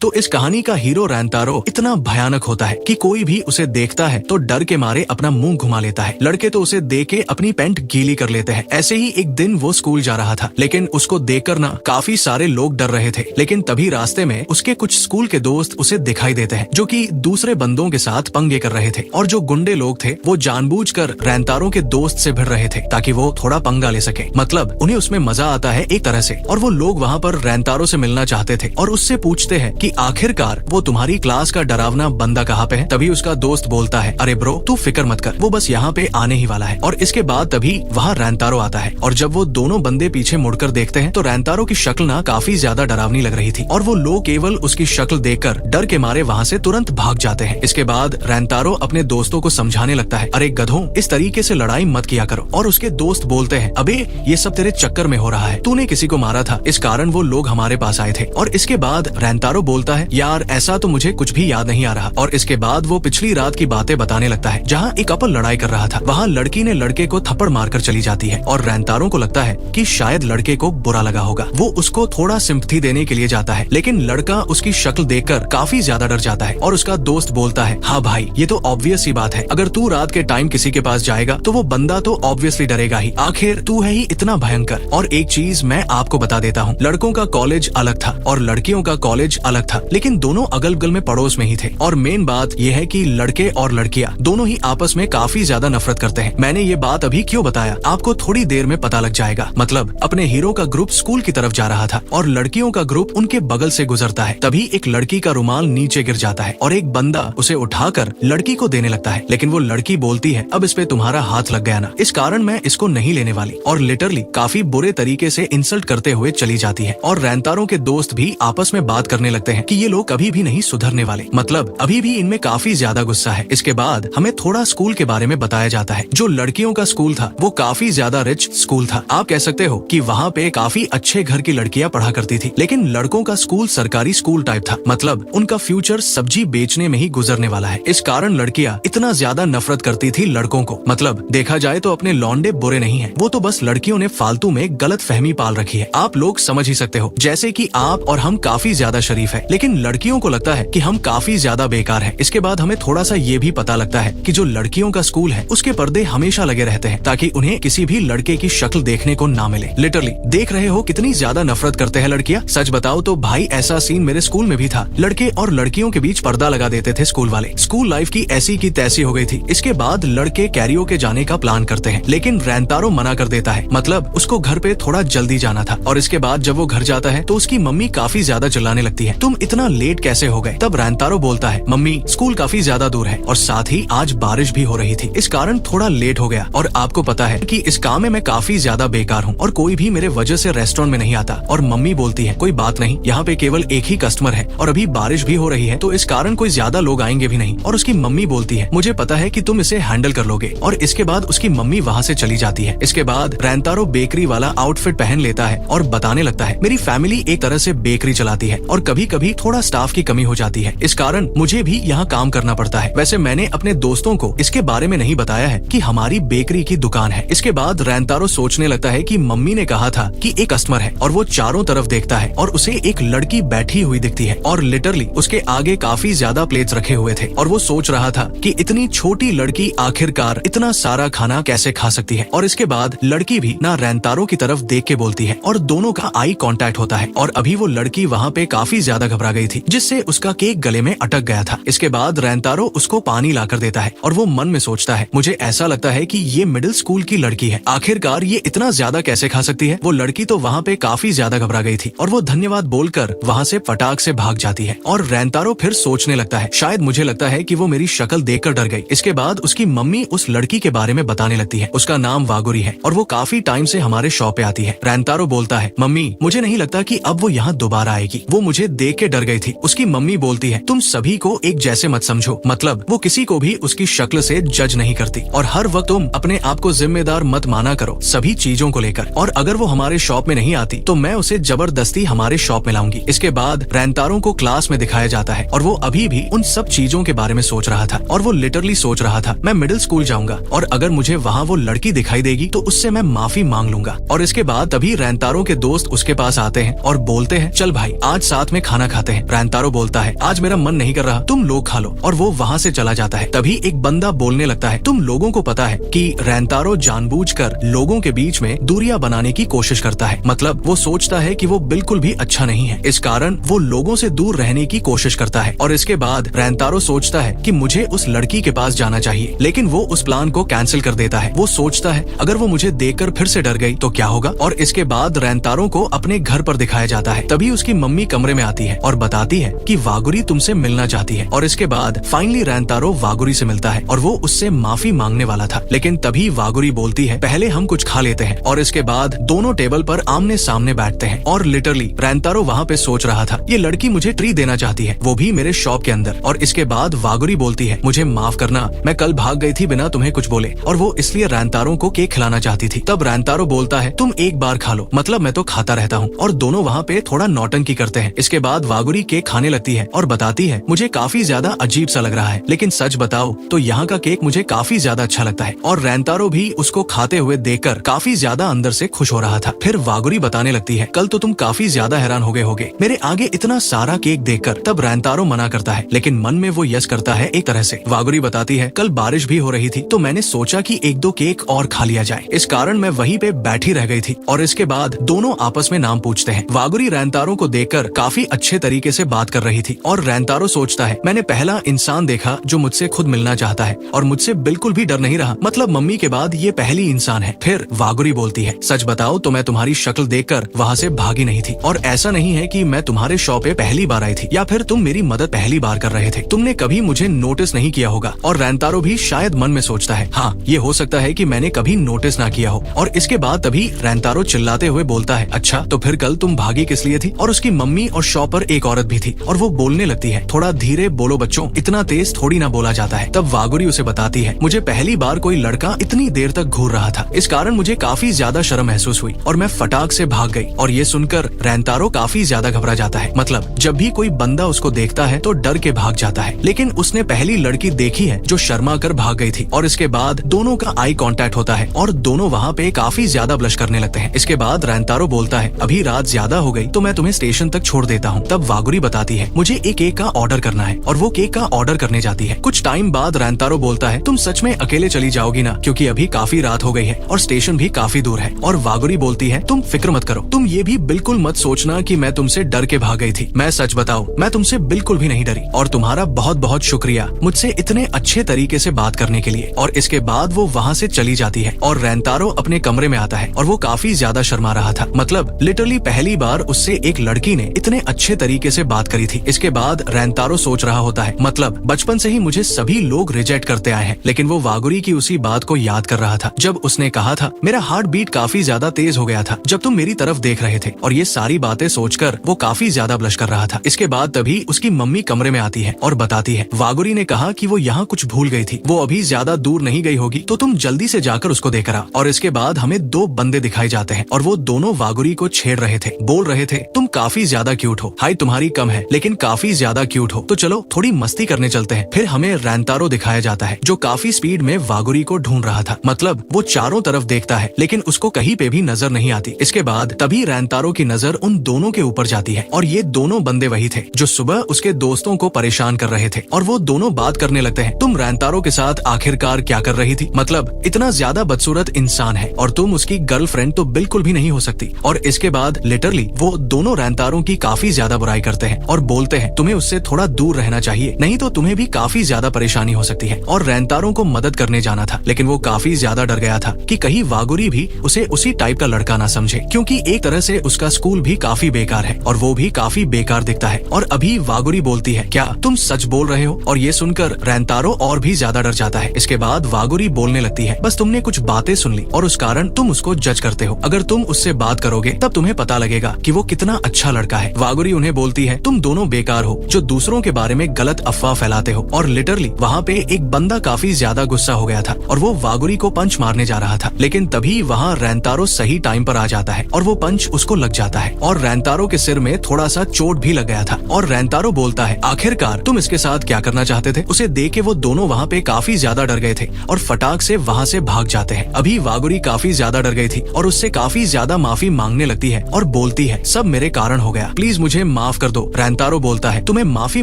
तो इस कहानी का हीरो रैंतारो इतना भयानक होता है कि कोई भी उसे देखता है तो डर के मारे अपना मुंह घुमा लेता है। लड़के तो उसे देख के अपनी पैंट गीली कर लेते हैं। ऐसे ही एक दिन वो स्कूल जा रहा था, लेकिन उसको देखकर ना काफी सारे लोग डर रहे थे। लेकिन तभी रास्ते में उसके कुछ स्कूल के दोस्त उसे दिखाई देते हैं, जो कि दूसरे बंदों के साथ पंगे कर रहे थे। और जो गुंडे लोग थे वो जानबूझकर रैंतारो के दोस्त से भिड़ रहे थे ताकि वो थोड़ा पंगा ले सके। मतलब उन्हें उसमें मजा आता है एक तरह से। और वो लोग वहाँ पर रैंतारो से मिलना चाहते थे और उससे पूछते हैं कि आखिरकार वो तुम्हारी क्लास का डरावना बंदा कहाँ पे है। तभी उसका दोस्त बोलता है, अरे ब्रो तू फिक्र मत कर, वो बस यहाँ पे आने ही वाला है। और इसके बाद तभी वहाँ रैंतारो आता है और जब वो दोनों बंदे पीछे मुड़कर देखते हैं तो रैंतारो की शक्ल ना काफी ज्यादा डरावनी लग रही थी और वो लोग केवल उसकी शक्ल देखकर डर के मारे वहाँ से तुरंत भाग जाते हैं। इसके बाद रैंतारो अपने दोस्तों को समझाने लगता है, अरे गधों इस तरीके से लड़ाई मत किया करो। और उसके दोस्त बोलते हैं, अबे ये सब तेरे चक्कर में हो रहा है, तूने किसी को मारा था, इस कारण वो लोग हमारे पास आए थे। और इसके बाद रैंतारो बोलता है, यार ऐसा तो मुझे कुछ भी याद नहीं आ रहा। और इसके बाद वो पिछली रात की बातें बताने लगता है, जहाँ एक कपल लड़ाई कर रहा था। वहाँ लड़की ने लड़के को थप्पड़ मारकर चली जाती है और रैंतारो को लगता है कि शायद लड़के को बुरा लगा होगा। वो उसको थोड़ा सिंपैथी देने के लिए जाता है, लेकिन लड़का उसकी शक्ल देखकर काफी ज्यादा डर जाता है। और उसका दोस्त बोलता है, हाँ भाई ये तो ऑब्वियस सी बात है, अगर तू रात के टाइम किसी के पास जाएगा तो वो बंदा तो ऑब्वियसली डरेगा ही, आखिर तू है ही इतना भयंकर। और एक चीज मैं आपको बता देता हूँ, लड़कों का कॉलेज अलग था और लड़कियों का कॉलेज अलग था, लेकिन दोनों अगल बगल में पड़ोस में ही थे। और मेन बात यह है कि लड़के और लड़कियां दोनों ही आपस में काफी ज्यादा नफरत करते हैं। मैंने ये बात अभी क्यों बताया आपको थोड़ी देर में पता लग जाएगा। मतलब अपने हीरो का ग्रुप स्कूल की तरफ जा रहा था और लड़कियों का ग्रुप उनके बगल से गुजरता है। तभी एक लड़की का रुमाल नीचे गिर जाता है और एक बंदा उसे उठाकर लड़की को देने लगता है, लेकिन वो लड़की बोलती है, अब इस पे तुम्हारा हाथ लग गया ना, इस कारण मैं इसको नहीं लेने वाली। और लिटरली काफी बुरे तरीके से इंसल्ट करते हुए चली जाती है। और रैंतारो के दोस्त भी आपस में बात करने लगते हैं कि ये लोग कभी भी नहीं सुधरने वाले, मतलब अभी भी इनमें काफी ज्यादा गुस्सा है। इसके बाद हमें थोड़ा स्कूल के बारे में बताया जाता है। जो लड़कियों का स्कूल था वो काफी ज्यादा रिच स्कूल था। आप कह सकते हो कि वहाँ पे काफी अच्छे घर की लड़कियां पढ़ा करती थी, लेकिन लड़कों का स्कूल सरकारी स्कूल टाइप था। मतलब उनका फ्यूचर सब्जी बेचने में ही गुजरने वाला है। इस कारण लड़कियां इतना ज्यादा नफरत करती थी लड़कों को। मतलब देखा जाए तो अपने लौंडे बुरे नहीं है, वो तो बस लड़कियों ने फालतू में गलत फहमी पाल रखी है। आप लोग समझ ही सकते हो, जैसे कि आप और हम काफी ज्यादा शरीफ है, लेकिन लड़कियों को लगता है कि हम काफी ज्यादा बेकार है। इसके बाद हमें थोड़ा सा ये भी पता लगता है कि जो लड़कियों का स्कूल है उसके पर्दे हमेशा लगे रहते हैं ताकि उन्हें किसी भी लड़के की शक्ल देखने को ना मिले। लिटरली देख रहे हो कितनी ज्यादा नफरत करते हैं लड़कियां। सच बताओ तो भाई ऐसा सीन मेरे स्कूल में भी था, लड़के और लड़कियों के बीच पर्दा लगा देते थे स्कूल वाले। स्कूल लाइफ की ऐसी की तैसी हो गई थी। इसके बाद लड़के कैरियोके जाने का प्लान करते हैं, लेकिन रैंतारो मना कर देता है। मतलब उसको घर पे थोड़ा जल्दी जाना था। और इसके बाद जब वो घर जाता है तो उसकी मम्मी काफी ज्यादा चिल्लाने लगती है, तुम इतना लेट कैसे हो गए। तब रैंतारो बोलता है, मम्मी स्कूल काफी ज्यादा दूर है और साथ ही आज बारिश भी हो रही थी, इस कारण थोड़ा लेट हो गया। और आपको पता है कि इस काम में मैं काफी ज्यादा बेकार हूँ और कोई भी मेरे वजह से रेस्टोरेंट में नहीं आता। और मम्मी बोलती है, कोई बात नहीं, यहाँ पे केवल एक ही कस्टमर है और अभी बारिश भी हो रही है तो इस कारण कोई ज्यादा लोग आएंगे भी नहीं। और उसकी मम्मी बोलती है, मुझे पता है कि तुम इसे हैंडल कर लोगे। और इसके बाद उसकी मम्मी वहाँ से चली जाती है। इसके बाद रैंतारो बेकरी वाला आउटफिट पहन लेता है और बताने लगता है, मेरी फैमिली एक तरह से बेकरी चलाती है और कभी कभी थोड़ा स्टाफ की कमी हो जाती है, इस कारण मुझे भी यहाँ काम करना पड़ता है। वैसे मैंने अपने दोस्तों को इसके बारे में नहीं बताया है कि हमारी बेकरी की दुकान है। इसके बाद रैंतारो सोचने लगता है कि मम्मी ने कहा था कि एक कस्टमर है और वो चारों तरफ देखता है और उसे एक लड़की बैठी हुई दिखती है और लिटरली उसके आगे काफी ज्यादा प्लेट्स रखे हुए थे। और वो सोच रहा था कि इतनी छोटी लड़की आखिरकार इतना सारा खाना कैसे खा सकती है। और इसके बाद लड़की भी ना रैंतारो की तरफ देख के बोलती है और दोनों का आई कांटेक्ट होता है। और अभी वो लड़की वहाँ पे काफी ज्यादा घबरा गई थी, जिससे उसका केक गले में अटक गया था। इसके बाद रैंतारो उसको पानी लाकर देता है और वो मन में सोचता है, मुझे ऐसा लगता है कि ये मिडिल स्कूल की लड़की है, आखिरकार ये इतना ज्यादा कैसे खा सकती है। वो लड़की तो वहाँ पे काफी ज्यादा घबरा गई थी और वो धन्यवाद बोलकर वहाँ से फटाक से भाग जाती है। और रैंतारो फिर सोचने लगता है, शायद मुझे लगता है कि वो मेरी शक्ल देखकर डर गई। इसके बाद उसकी मम्मी उस लड़की के बारे में बताने लगती है, उसका नाम वागुरी है और वो काफी टाइम से हमारे शॉप पे आती है। रैंतारो बोलता है, मम्मी मुझे नहीं लगता कि अब वो यहाँ दोबारा आएगी, वो मुझे देख के डर गई थी। उसकी मम्मी बोलती है, तुम सभी को एक जैसे मत समझो, मतलब वो किसी को भी उसकी शक्ल से जज नहीं करती और हर वक्त तुम अपने आप को जिम्मेदार मत माना करो सभी चीजों को लेकर। और अगर वो हमारे शॉप में नहीं आती तो मैं उसे जबरदस्ती हमारे शॉप में लाऊंगी। इसके बाद रैंतारो को क्लास में दिखाया जाता है और वो अभी भी उन सब चीजों के बारे में सोच रहा था। और वो लिटरली सोच रहा था, मैं मिडिल स्कूल जाऊंगा और अगर मुझे वहाँ वो लड़की दिखाई देगी तो उससे मैं माफी मांग लूंगा। और इसके बाद तभी रैंतारो के दोस्त उसके पास आते हैं और बोलते हैं, चल भाई आज साथ में खाना खाना खाते हैं। रैंतारो बोलता है आज मेरा मन नहीं कर रहा, तुम लोग खा लो, और वो वहाँ से चला जाता है। तभी एक बंदा बोलने लगता है तुम लोगों को पता है कि रैंतारो जानबूझकर लोगों के बीच में दूरियां बनाने की कोशिश करता है। मतलब वो सोचता है कि वो बिल्कुल भी अच्छा नहीं है, इस कारण वो लोगों से दूर रहने की कोशिश करता है। और इसके बाद रैंतारो सोचता है कि मुझे उस लड़की के पास जाना चाहिए, लेकिन वो उस प्लान को कैंसिल कर देता है। वो सोचता है अगर वो मुझे देखकर फिर से डर गई तो क्या होगा। और इसके बाद रैंतारो को अपने घर पर दिखाया जाता है। तभी उसकी मम्मी कमरे में आती है और बताती है कि वागुरी तुमसे मिलना चाहती है। और इसके बाद फाइनली रैंतारो वागुरी से मिलता है और वो उससे माफी मांगने वाला था, लेकिन तभी वागुरी बोलती है पहले हम कुछ खा लेते हैं। और इसके बाद दोनों टेबल पर आमने सामने बैठते हैं। और लिटरली रैंतारो वहाँ पे सोच रहा था ये लड़की मुझे ट्री देना चाहती है, वो भी मेरे शॉप के अंदर। और इसके बाद वागुरी बोलती है मुझे माफ करना, मैं कल भाग गई थी बिना तुम्हें कुछ बोले, और वो इसलिए रैंतारो को केक खिलाना चाहती थी। तब रैंतारो बोलता है तुम एक बार खा लो, मतलब मैं तो खाता रहता हूँ। और दोनों वहाँ पे थोड़ा नौटंकी करते हैं। इसके बाद वागुरी केक खाने लगती है और बताती है मुझे काफी ज्यादा अजीब सा लग रहा है, लेकिन सच बताओ तो यहाँ का केक मुझे काफी ज्यादा अच्छा लगता है। और रैंतारो भी उसको खाते हुए देखकर काफी ज्यादा अंदर से खुश हो रहा था। फिर वागुरी बताने लगती है कल तो तुम काफी ज्यादा हैरान हो गए होगे मेरे आगे इतना सारा केक देखकर। तब रैंतारो मना करता है, लेकिन मन में वो यस करता है एक तरह से। वागुरी बताती है कल बारिश भी हो रही थी तो मैंने सोचा कि एक दो केक और खा लिया जाए, इस कारण मैं वहीं पे बैठी रह गई थी। और इसके बाद दोनों आपस में नाम पूछते हैं। वागुरी रैंतारो को देखकर काफी अच्छे तरीके से बात कर रही थी और रैंतारो सोचता है मैंने पहला इंसान देखा जो मुझसे खुद मिलना चाहता है और मुझसे बिल्कुल भी डर नहीं रहा, मतलब मम्मी के बाद ये पहली इंसान है। फिर वागुरी बोलती है सच बताओ तो मैं तुम्हारी शक्ल देखकर वहाँ से भागी नहीं थी, और ऐसा नहीं है कि मैं तुम्हारे शॉप पे पहली बार आई थी या फिर तुम मेरी मदद पहली बार कर रहे थे, तुमने कभी मुझे नोटिस नहीं किया होगा। और रैंतारो भी शायद मन में सोचता है हाँ ये हो सकता है कि मैंने कभी नोटिस ना किया हो। और इसके बाद तभी रैंतारो चिल्लाते हुए बोलता है अच्छा तो फिर कल तुम भागी किस लिए थी। और उसकी मम्मी और शॉप पर एक औरत भी थी और वो बोलने लगती है थोड़ा धीरे बोलो बच्चों, इतना तेज थोड़ी ना बोला जाता है। तब वागुरी उसे बताती है मुझे पहली बार कोई लड़का इतनी देर तक घूर रहा था, इस कारण मुझे काफी ज्यादा शर्म महसूस हुई और मैं फटाक से भाग गई। और ये सुनकर रैंतारो काफी ज्यादा घबरा जाता है, मतलब जब भी कोई बंदा उसको देखता है तो डर के भाग जाता है, लेकिन उसने पहली लड़की देखी है जो शर्मा कर भाग गई थी। और इसके बाद दोनों का आई कांटेक्ट होता है और दोनों वहाँ पे काफी ज्यादा ब्लश करने लगते हैं। इसके बाद रैंतारो बोलता है अभी रात ज्यादा हो गई तो मैं तुम्हें स्टेशन तक छोड़ देता हूँ। तब वागुरी बताती है मुझे एक केक का ऑर्डर करना है और वो केक का ऑर्डर करने जाती है। कुछ टाइम बाद रैंतारो बोलता है तुम सच में अकेले चली जाओगी ना, क्योंकि अभी काफी रात हो गई है और स्टेशन भी काफी दूर है। और वागुरी बोलती है तुम फिक्र मत करो, तुम ये भी बिल्कुल मत सोचना कि मैं तुमसे डर के भाग गई थी, मैं सच बताऊं मैं तुमसे बिल्कुल भी नहीं डरी और तुम्हारा बहुत बहुत शुक्रिया मुझसे इतने अच्छे तरीके से बात करने के लिए। और इसके बाद वो वहाँ से चली जाती है और रैंतारो अपने कमरे में आता है और वो काफी ज्यादा शर्मा रहा था, मतलब लिटरली पहली बार उससे एक लड़की ने इतने अच्छे तरीके से बात करी थी। इसके बाद रैंतारो सोच रहा होता है मतलब बचपन से ही मुझे सभी लोग रिजेक्ट करते आए हैं, लेकिन वो वागुरी की उसी बात को याद कर रहा था जब उसने कहा था मेरा हार्ट बीट काफी ज्यादा तेज हो गया था जब तुम मेरी तरफ देख रहे थे। और ये सारी बातें सोचकर वो काफी ज्यादा ब्लश कर रहा था। इसके बाद तभी उसकी मम्मी कमरे में आती है और बताती है वागुरी ने कहा कि वो यहाँ कुछ भूल गई थी, वो अभी ज्यादा दूर नहीं गई होगी तो तुम जल्दी से जाकर उसको देकर आ। और इसके बाद हमें दो बंदे दिखाई जाते हैं और वो दोनों वागुरी को छेड़ रहे थे, बोल रहे थे तुम काफी ज्यादा क्यूट हो, हाइट तुम्हारी कम है लेकिन काफी ज्यादा क्यूट हो, तो चलो थोड़ी मस्ती करने चलते हैं। फिर हमें रैंतारो दिखाया जाता है जो काफी स्पीड में वागुरी को ढूंढ रहा था, मतलब वो चारों तरफ देखता है लेकिन उसको कहीं पे भी नजर नहीं आती। इसके बाद तभी रैंतारो की नजर उन दोनों के ऊपर जाती है और ये दोनों बंदे वही थे जो सुबह उसके दोस्तों को परेशान कर रहे थे। और वो दोनों बात करने लगते हैं तुम रैंतारो के साथ आखिरकार क्या कर रही थी, मतलब इतना ज्यादा बदसूरत इंसान है और तुम उसकी गर्लफ्रेंड तो बिल्कुल भी नहीं हो सकती। और इसके बाद लिटरली वो दोनों रैंतारो की काफी ज्यादा बुराई करते हैं और बोलते हैं तुम्हें उससे थोड़ा दूर रहना चाहिए, नहीं तो तुम्हें भी काफी ज्यादा परेशानी हो सकती है। और रैंतारो को मदद करने जाना था लेकिन वो काफी ज्यादा डर गया था कि कहीं वागुरी भी उसे उसी टाइप का लड़का ना समझे, क्योंकि एक तरह से उसका स्कूल भी काफी बेकार है और वो भी काफी बेकार दिखता है। और अभी वागुरी बोलती है क्या तुम सच बोल रहे हो, और ये सुनकर रैंतारो और भी ज्यादा डर जाता है। इसके बाद वागुरी बोलने लगती है बस तुमने कुछ बातें सुन ली और उस कारण तुम उसको जज करते हो, अगर तुम उससे बात करोगे तब तुम्हें पता लगेगा कि वो कितना अच्छा लड़का है। वागुरी उन्हें बोलती है तुम दोनों बेकार हो जो दूसरों के बारे में गलत अफवाह फैलाते हो। और लिटरली वहाँ पे एक बंदा काफी ज्यादा गुस्सा हो गया था और वो वागुरी को पंच मारने जा रहा था, लेकिन तभी वहाँ रैंतारो सही टाइम पर आ जाता है और वो पंच उसको लग जाता है और रैंतारो के सिर में थोड़ा सा चोट भी लग गया था। और रैंतारो बोलता है आखिरकार तुम इसके साथ क्या करना चाहते थे। उसे देख के वो दोनों वहाँ पे काफी ज्यादा डर गए थे और फटाक से वहाँ से भाग जाते हैं। अभी वागुरी काफी ज्यादा डर गई थी और उससे काफी ज्यादा माफी मांगने लगती है और बोलती है सब मेरे कारण हो गया, प्लीज मुझे माफ कर दो। रैंतारो बोलता है, तुम्हें माफी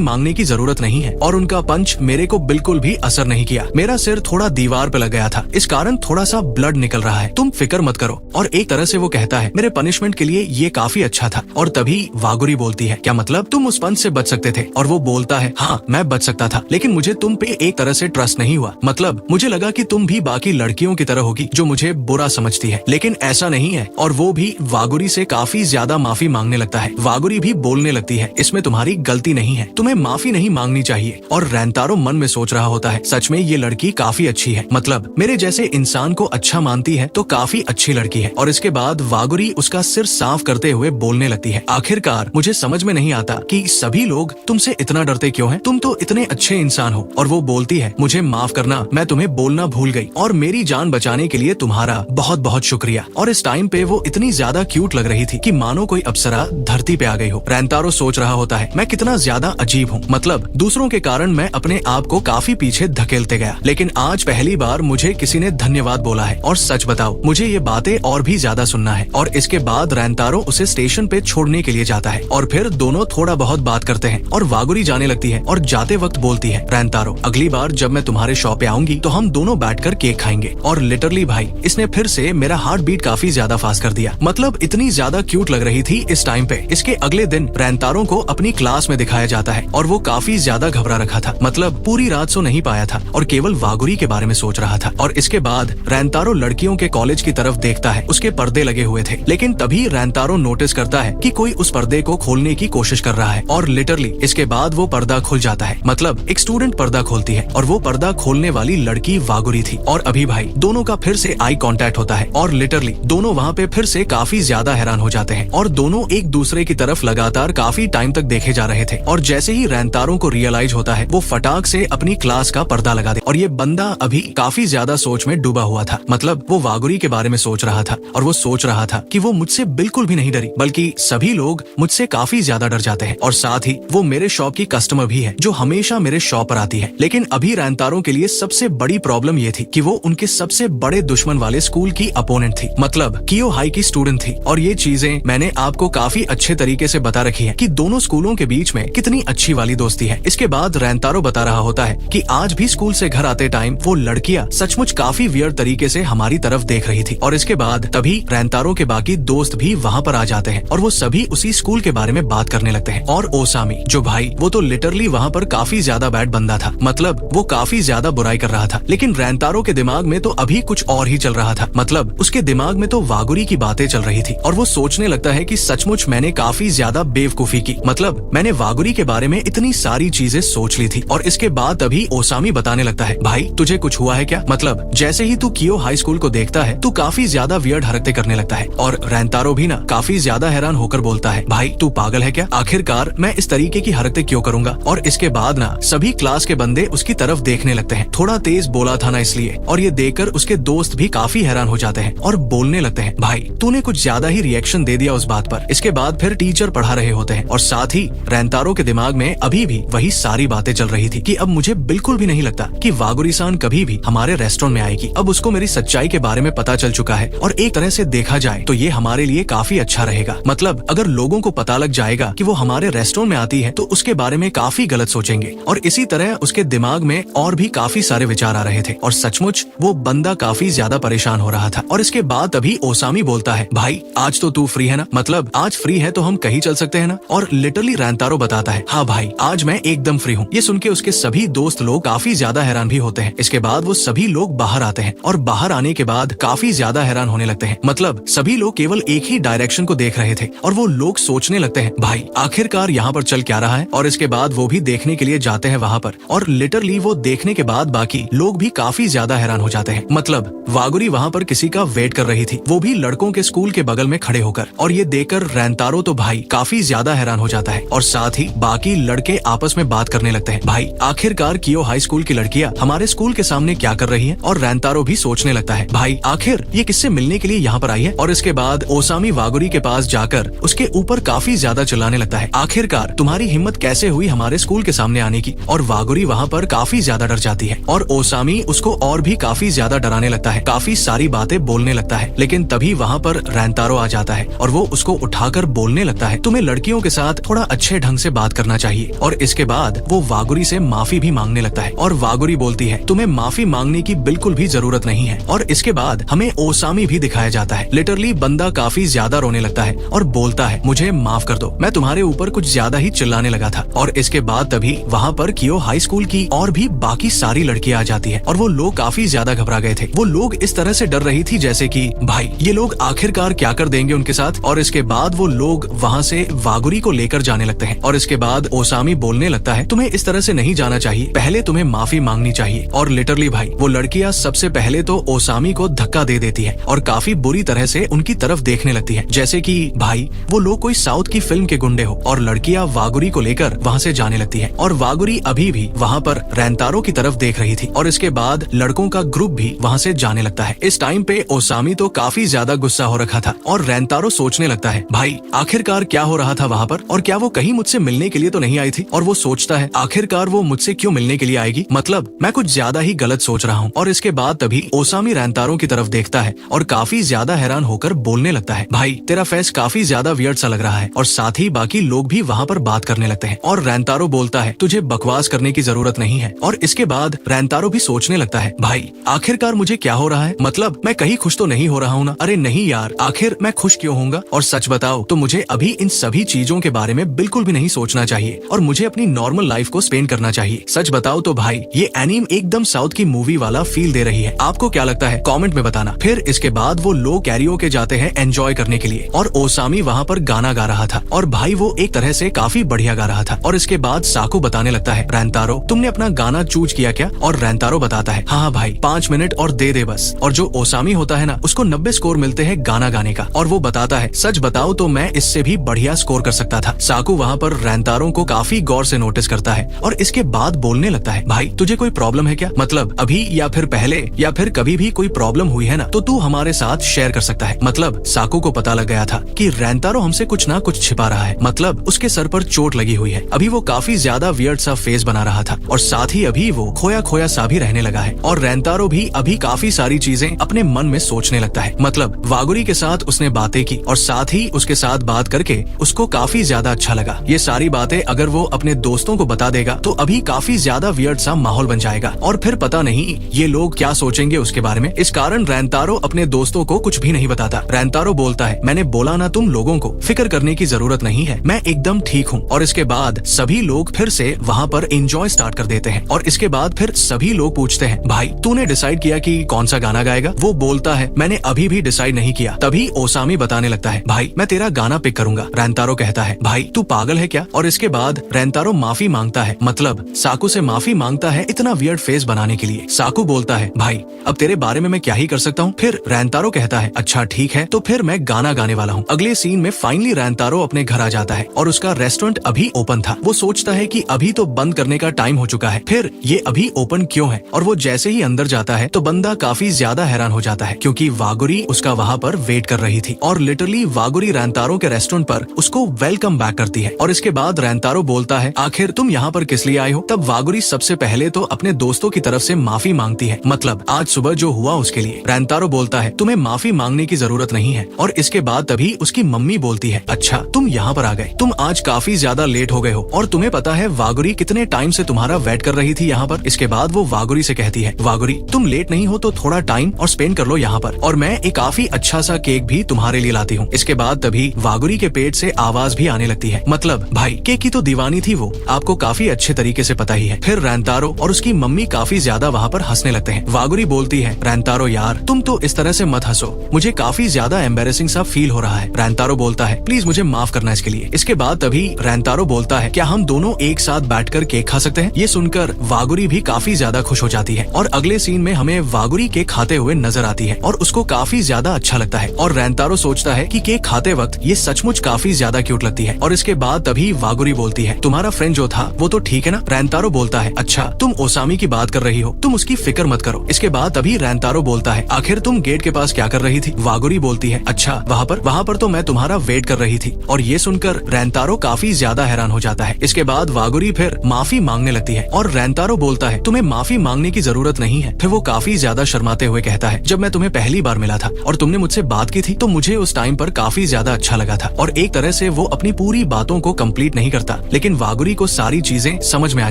मांगने की जरूरत नहीं है, और उनका पंच मेरे को बिल्कुल भी असर नहीं किया। मेरा सिर थोड़ा दीवार पे लग गया था, इस कारण थोड़ा सा ब्लड निकल रहा है, तुम फिक्र मत करो। और एक तरह से वो कहता है, मेरे पनिशमेंट के लिए ये काफी अच्छा था। और तभी वागुरी बोलती है, क्या मतलब, तुम उस पंच से बच सकते थे? और वो बोलता है, हाँ मैं बच सकता था, लेकिन मुझे तुम पे एक तरह से ट्रस्ट नहीं हुआ। मतलब मुझे लगा कि तुम भी बाकी लड़कियों की तरह होगी जो मुझे बुरा समझती है, लेकिन ऐसा नहीं है। और वो भी वागुरी से काफी ज्यादा माफी मांगने लगता है। वागुरी भी बोलने लगती है, इसमें तुम्हारी गलती नहीं है, तुम्हें माफी नहीं मांगनी चाहिए। और रैंतारो मन में सोच रहा होता है, सच में ये लड़की काफी अच्छी है, मतलब मेरे जैसे इंसान को अच्छा मानती है तो काफी अच्छी लड़की है। और इसके बाद वागुरी उसका सिर साफ करते हुए बोलने लगती है, आखिरकार मुझे समझ में नहीं आता कि सभी लोग तुमसे इतना डरते क्यों हैं? तुम तो इतने अच्छे इंसान हो। और वो बोलती है, मुझे माफ करना, मैं तुम्हें बोलना भूल गई, और मेरी जान बचाने के लिए तुम्हारा बहुत बहुत शुक्रिया। और इस टाइम पे वो इतनी ज्यादा क्यूट लग रही थी कि मानो कोई अप्सरा धरती पे आ गई हो। रैंतारो सोच रहा होता है, मैं कितना ज्यादा अजीब हूँ, मतलब दूसरों के कारण मैं अपने आप को काफी पीछे धकेलते गया, लेकिन आज पहली बार मुझे किसी ने धन्यवाद बोला है। और सच बताओ, मुझे ये बातें और भी ज्यादा सुनना है। और इसके बाद रैंतारो उसे स्टेशन पे छोड़ने के लिए जाता है, और फिर दोनों थोड़ा बहुत बात करते हैं। और वागुरी जाने लगती है और जाते वक्त बोलती है, रैंतारो अगली बार जब मैं तुम्हारे शॉप पे आऊंगी तो हम दोनों बैठकर केक खाएंगे। और लिटरली भाई, इसने फिर से मेरा हार्ट बीट काफी ज्यादा फास्ट कर दिया, मतलब इतनी ज्यादा क्यूट लग रही थी इस टाइम पे। इसके अगले दिन रैंतारो को अपनी क्लास में दिखाया जाता है, और वो काफी ज्यादा घबरा रखा था, मतलब पूरी रात सो नहीं पाया था और केवल वागुरी के बारे में सोच रहा था। और इसके बाद रैंतारो लड़कियों के कॉलेज की तरफ देखता है, उसके पर्दे लगे हुए थे, लेकिन तभी रैंतारो नोटिस करता है कि कोई उस पर्दे को खोलने की कोशिश कर रहा है। और लिटरली इसके बाद वो पर्दा खुल जाता है, मतलब एक स्टूडेंट पर्दा खोलती है, और वो पर्दा खोलने वाली लड़की वागुरी थी। और अभी भाई दोनों का फिर से आई कांटेक्ट होता है, और लिटरली दोनों वहाँ पे फिर से काफी ज्यादा हैरान हो जाते हैं, और दोनों एक दूसरे की तरफ लगातार काफी टाइम तक देखे जा रहे थे। और जैसे ही रैंतारो को रियलाइज होता है, वो फटाक से अपनी क्लास का पर्दा लगा दे। और ये बंदा अभी काफी ज्यादा सोच में डूबा हुआ था, मतलब वो वागुरी के बारे में सोच रहा था, और वो सोच रहा था कि वो मुझसे बिल्कुल भी नहीं डरी, बल्कि सभी लोग मुझसे काफी ज्यादा डर जाते हैं, और साथ ही वो मेरे शॉप की कस्टमर भी है जो हमेशा मेरे शॉप पर आती है। लेकिन अभी रैंतारो के लिए सबसे बड़ी प्रॉब्लम ये थी कि वो उनके सबसे बड़े दुश्मन वाले स्कूल की अपोनेंट थी, मतलब कियो हाई की स्टूडेंट थी। और ये चीजें मैंने आपको काफी अच्छे तरीके से बता रखी है कि दोनों स्कूलों के बीच में कितनी अच्छी वाली दोस्ती है। इसके बाद रैंतारो बता रहा होता है कि आज भी स्कूल से घर आते टाइम वो लड़कियां सचमुच काफी वियर्ड तरीके से हमारी तरफ देख रही थी। और इसके बाद तभी रैंतारो के बाकी दोस्त भी वहाँ पर आ जाते हैं, और वो सभी उसी स्कूल के बारे में बात करने लगते हैं। और ओसामी जो भाई, वो तो लिटरली वहाँ पर काफी ज्यादा बैड बंदा था, मतलब वो काफी ज्यादा बुराई कर रहा था। लेकिन रैंतारो के दिमाग में तो अभी कुछ और ही चल रहा था, मतलब उसके दिमाग में तो वागुरी की बातें चल रही थी, और वो सोचने लगता है कि सचमुच मैंने काफी ज्यादा बेवकूफी की, मतलब मैंने वागुरी के बारे में इतनी सारी चीजें सोच ली थी। और इसके बाद तभी ओसामी बताने लगता है, भाई तुझे कुछ हुआ है क्या? मतलब जैसे ही तू कियो हाई स्कूल को देखता है, तू काफी ज्यादा वियर्ड हरकतें करने लगता है। और रैंतारो भी ना काफी ज्यादा हैरान होकर बोलता है, भाई तू पागल है क्या? आखिरकार मैं इस तरीके की हरकतें क्यों करूंगा? और इसके बाद ना सभी क्लास के बंदे उसकी तरफ देखने लगते हैं, थोड़ा तेज बोला था ना इसलिए। और ये देखकर उसके दोस्त भी काफी हैरान हो जाते हैं और बोलने लगते हैं, भाई तूने कुछ ज्यादा ही रिएक्शन दे दिया उस बात पर। इसके बाद फिर टीचर पढ़ा रहे होते हैं, और साथ ही रैंतारो के दिमाग में अभी भी वही सारी बातें चल रही थी कि अब मुझे बिल्कुल भी नहीं लगता कि वागुरी-सान कभी भी हमारे रेस्टोरेंट में आएगी। अब उसको मेरी सच्चाई के बारे में पता चल चुका है, और एक तरह से देखा जाए तो ये हमारे लिए काफी अच्छा रहेगा। मतलब अगर लोगों को पता लग जाएगा कि वो हमारे रेस्टोरेंट में आती है तो उसके बारे में काफी गलत सोचेंगे। और इसी तरह उसके दिमाग में और भी काफी सारे विचार आ रहे थे, और सचमुच वो बंदा काफी ज्यादा परेशान हो रहा था। और इसके बाद तभी ओसामी बोलता है, भाई आज तो तू फ्री है ना? मतलब आज फ्री है तो हम कहीं चल सकते हैं ना? और लिटरली रैंतारो बताता है, हाँ भाई आज मैं एकदम फ्री हूँ। ये सुन के उसके सभी दोस्त लोग काफी ज्यादा हैरान भी होते हैं। इसके बाद वो सभी लोग बाहर आते हैं, और बाहर आने के बाद काफी ज्यादा हैरान होने लगते हैं, मतलब सभी लोग केवल एक ही डायरेक्शन को देख रहे थे, और वो लोग सोचने लगते हैं, भाई आखिरकार यहाँ पर चल क्या रहा है? और इसके बाद वो भी देखने के लिए जाते हैं वहाँ पर, और लिटरली वो देखने के बाद बाकी लोग भी काफी ज्यादा हैरान हो जाते हैं। मतलब वागुरी वहाँ पर किसी का वेट कर रही थी, वो भी लड़कों के स्कूल के बगल में खड़े होकर। और ये देखकर रैंतारो तो भाई काफी ज्यादा हैरान हो जाता है, और साथ ही बाकी लड़के आपस में बात करने लगते हैं, भाई आखिरकार कियो हाई स्कूल की लड़कियां हमारे स्कूल के सामने क्या कर रही हैं? और रैंतारो भी सोचने लगता है, भाई आखिर ये किससे मिलने के लिए यहाँ पर आई है? और इसके बाद ओसामी वागुरी के पास जाकर उसके ऊपर काफी ज्यादा चिल्लाने लगता है, आखिरकार तुम्हारी हिम्मत कैसे हुई हमारे स्कूल के सामने आने की? और वागुरी वहाँ पर काफी ज्यादा डर जाती है, और ओसामी उसको और भी काफी ज्यादा डराने लगता है, काफी सारी बातें बोलने लगता है। लेकिन तभी वहाँ पर रैंतारो आ जाता है, और वो उसको उठाकर बोलने लगता है, तुम्हें लड़की लड़कियों के साथ थोड़ा अच्छे ढंग से बात करना चाहिए। और इसके बाद वो वागुरी से माफी भी मांगने लगता है और वागुरी बोलती है तुम्हें माफी मांगने की बिल्कुल भी जरूरत नहीं है। और इसके बाद हमें ओसामी भी दिखाया जाता है। लिटरली बंदा काफी ज्यादा रोने लगता है और बोलता है मुझे माफ कर दो, मैं तुम्हारे ऊपर कुछ ज्यादा ही चिल्लाने लगा था। और इसके बाद तभी वहाँ पर कियो हाई स्कूल की और भी बाकी सारी लड़कियां आ जाती है और वो लोग काफी ज्यादा घबरा गए थे। वो लोग इस तरह से डर रही थी जैसे कि भाई ये लोग आखिरकार क्या कर देंगे उनके साथ। और इसके बाद वो लोग वहाँ से वागुरी को लेकर जाने लगते हैं। और इसके बाद ओसामी बोलने लगता है तुम्हें इस तरह से नहीं जाना चाहिए, पहले तुम्हें माफी मांगनी चाहिए। और लिटरली भाई वो लड़कियां सबसे पहले तो ओसामी को धक्का दे देती है और काफी बुरी तरह से उनकी तरफ देखने लगती है जैसे कि भाई वो लोग कोई साउथ की फिल्म के गुंडे हो। और लड़कियां वागुरी को लेकर वहाँ से जाने लगती है और वागुरी अभी भी वहाँ पर रेंतारो की तरफ देख रही थी। और इसके बाद लड़कों का ग्रुप भी वहाँ से जाने लगता है। इस टाइम पे ओसामी तो काफी ज्यादा गुस्सा हो रखा था और रेंतारो सोचने लगता है भाई आखिरकार क्या हो रहा था वहाँ पर, और क्या वो कहीं मुझसे मिलने के लिए तो नहीं आई थी। और वो सोचता है आखिरकार वो मुझसे क्यों मिलने के लिए आएगी, मतलब मैं कुछ ज्यादा ही गलत सोच रहा हूँ। और इसके बाद तभी ओसामी रेंतारो की तरफ देखता है और काफी ज्यादा हैरान होकर बोलने लगता है भाई तेरा फेस काफी ज्यादा वियर्ड सा लग रहा है। और साथ ही बाकी लोग भी वहाँ पर बात करने लगते हैं और रेंतारो बोलता है तुझे बकवास करने की जरूरत नहीं है। और इसके बाद रेंतारो भी सोचने लगता है भाई आखिरकार मुझे क्या हो रहा है, मतलब मैं कहीं खुश तो नहीं हो रहा हूँ ना। अरे नहीं यार, आखिर मैं खुश क्यों होऊंगा। और सच बताओ तो मुझे अभी इन सभी चीजों के बारे में बिल्कुल भी नहीं सोचना चाहिए और मुझे अपनी नॉर्मल लाइफ को स्पेंड करना चाहिए। सच बताओ तो भाई ये एनीम एकदम साउथ की मूवी वाला फील दे रही है। आपको क्या लगता है कमेंट में बताना। फिर इसके बाद वो लोग कैरियोके जाते हैं एंजॉय करने के लिए और ओसामी वहाँ पर गाना गा रहा था और भाई वो एक तरह से काफी बढ़िया गा रहा था। और इसके बाद साकू बताने लगता है रेंतारो तुमने अपना गाना चूज किया क्या। और रेंतारो बताता है हाँ भाई 5 मिनट और दे दे बस। और जो ओसामी होता है ना उसको 90 स्कोर मिलते हैं गाना गाने का। और वो बताता है सच बताओ तो मैं इससे भी बढ़िया स्कोर कर सकता था। साकू वहाँ पर रेंतारो को काफी गौर से नोटिस करता है और इसके बाद बोलने लगता है भाई तुझे कोई प्रॉब्लम है क्या, मतलब अभी या फिर पहले या फिर कभी भी कोई प्रॉब्लम हुई है ना तो तू हमारे साथ शेयर कर सकता है। मतलब साकू को पता लग गया था कि रेंतारो हमसे कुछ ना कुछ छिपा रहा है, मतलब उसके सर पर चोट लगी हुई है। अभी वो काफी ज्यादा वियर्ड सा फेस बना रहा था और साथ ही अभी वो खोया खोया सा भी रहने लगा है। और रेंतारो भी अभी काफी सारी चीजें अपने मन में सोचने लगता है, मतलब वागुरी के साथ उसने बातें की और साथ ही उसके साथ बात करके उसको काफी ज्यादा अच्छा लगा। ये सारी बातें अगर वो अपने दोस्तों को बता देगा तो अभी काफी ज्यादा वियर्ड सा माहौल बन जाएगा और फिर पता नहीं ये लोग क्या सोचेंगे उसके बारे में। इस कारण रेंतारो अपने दोस्तों को कुछ भी नहीं बताता। रेंतारो बोलता है मैंने बोला ना तुम लोगों को फिक्र करने की जरूरत नहीं है, मैं एकदम ठीक हूँ। और इसके बाद सभी लोग फिर से वहाँ पर एंजॉय स्टार्ट कर देते हैं। और इसके बाद फिर सभी लोग पूछते हैं भाई तूने डिसाइड किया कि कौन सा गाना गाएगा। वो बोलता है मैंने अभी भी डिसाइड नहीं किया। तभी ओसामी बताने लगता है भाई मैं तेरा गाना पिक करूंगा। रेंतारो कहता है भाई तू पागल है क्या। और इसके बाद रेंतारो माफी मांगता है, मतलब साकू से माफी मांगता है इतना वियर्ड फेस बनाने के लिए। साकू बोलता है भाई अब तेरे बारे में मैं क्या ही कर सकता हूँ। फिर रेंतारो कहता है अच्छा ठीक है तो फिर मैं गाना गाने वाला हूँ। अगले सीन में फाइनली रेंतारो अपने घर आ जाता है और उसका रेस्टोरेंट अभी ओपन था। वो सोचता है कि अभी तो बंद करने का टाइम हो चुका है, फिर ये अभी ओपन क्यों है। और वो जैसे ही अंदर जाता है तो बंदा काफी ज्यादा हैरान हो जाता है क्योंकि वागुरी उसका वहाँ पर वेट कर रही थी और लिटरली वागुरी रेंतारो के रेस्टोरेंट पर उसको वेलकम बैक करती है। और इसके बाद रेंतारो बोलता है आखिर तुम यहाँ पर किस लिए आए हो। तब वागुरी सबसे पहले तो अपने दोस्तों की तरफ से माफी मांगती है, मतलब आज सुबह जो हुआ उसके लिए। रेंतारो बोलता है तुम्हें माफी मांगने की जरूरत नहीं है। और इसके बाद तभी उसकी मम्मी बोलती है अच्छा तुम यहाँ पर आ गए, तुम आज काफी ज्यादा लेट हो गए हो और तुम्हें पता है वागुरी कितने टाइम से तुम्हारा वेट कर रही थी यहाँ पर। इसके बाद वो वागुरी से कहती है वागुरी तुम लेट नहीं हो तो थोड़ा टाइम और स्पेंड कर लो यहाँ पर, और मैं एक काफी अच्छा सा केक भी तुम्हारे लिए लाती हूँ। इसके बाद तभी वागुरी के पेट से आवाज भी आने लगती है, मतलब भाई केक की तो दीवानी थी वो, आपको काफी अच्छे तरीके से पता ही है। फिर रेंतारो और उसकी मम्मी काफी ज्यादा वहाँ पर हंसने लगते हैं। वागुरी बोलती है रेंतारो यार तुम तो इस तरह से मत हंसो, मुझे काफी ज्यादा एम्बेरेसिंग सा फील हो रहा है। रेंतारो बोलता है प्लीज मुझे माफ करना इसके लिए। इसके बाद तभी रेंतारो बोलता है क्या हम दोनों एक साथ बैठकर केक खा सकते हैं। ये सुनकर वागुरी भी काफी ज्यादा खुश हो जाती है और अगले सीन में हमें वागुरी केक खाते हुए नजर आती है और उसको काफी ज्यादा अच्छा लगता है। और रेंतारो सोचता है कि केक खाते वक्त ये सचमुच काफी ज्यादा क्यूट लगती है। और इसके बाद तभी वागुरी बोलती है तुम्हारा फ्रेंड जो था वो तो ठीक है ना। रेंतारो बोलता है अच्छा तुम ओसामी की बात कर रही हो, तुम उसकी फिक्र मत करो। इसके बाद तभी रेंतारो बोलता है आखिर तुम गेट के पास क्या कर रही थी। वागुरी बोलती है अच्छा वहाँ पर तो मैं तुम्हारा वेट कर रही थी। और ये सुनकर रेंतारो काफी ज्यादा हैरान हो जाता है। इसके बाद वागुरी फिर माफी मांगने लगती है और रेंतारो बोलता है तुम्हें माफी मांगने की जरूरत नहीं है। फिर वो काफी ज्यादा शर्माते हुए कहता है जब मैं तुम्हें पहली बार मिला था और तुमने मुझसे बात की थी तो मुझे उस टाइम पर काफी ज्यादा अच्छा लगा था और एक तरह से वो अपनी पूरी बातों को कंप्लीट नहीं करता, लेकिन वागुरी को सारी चीजें समझ में आ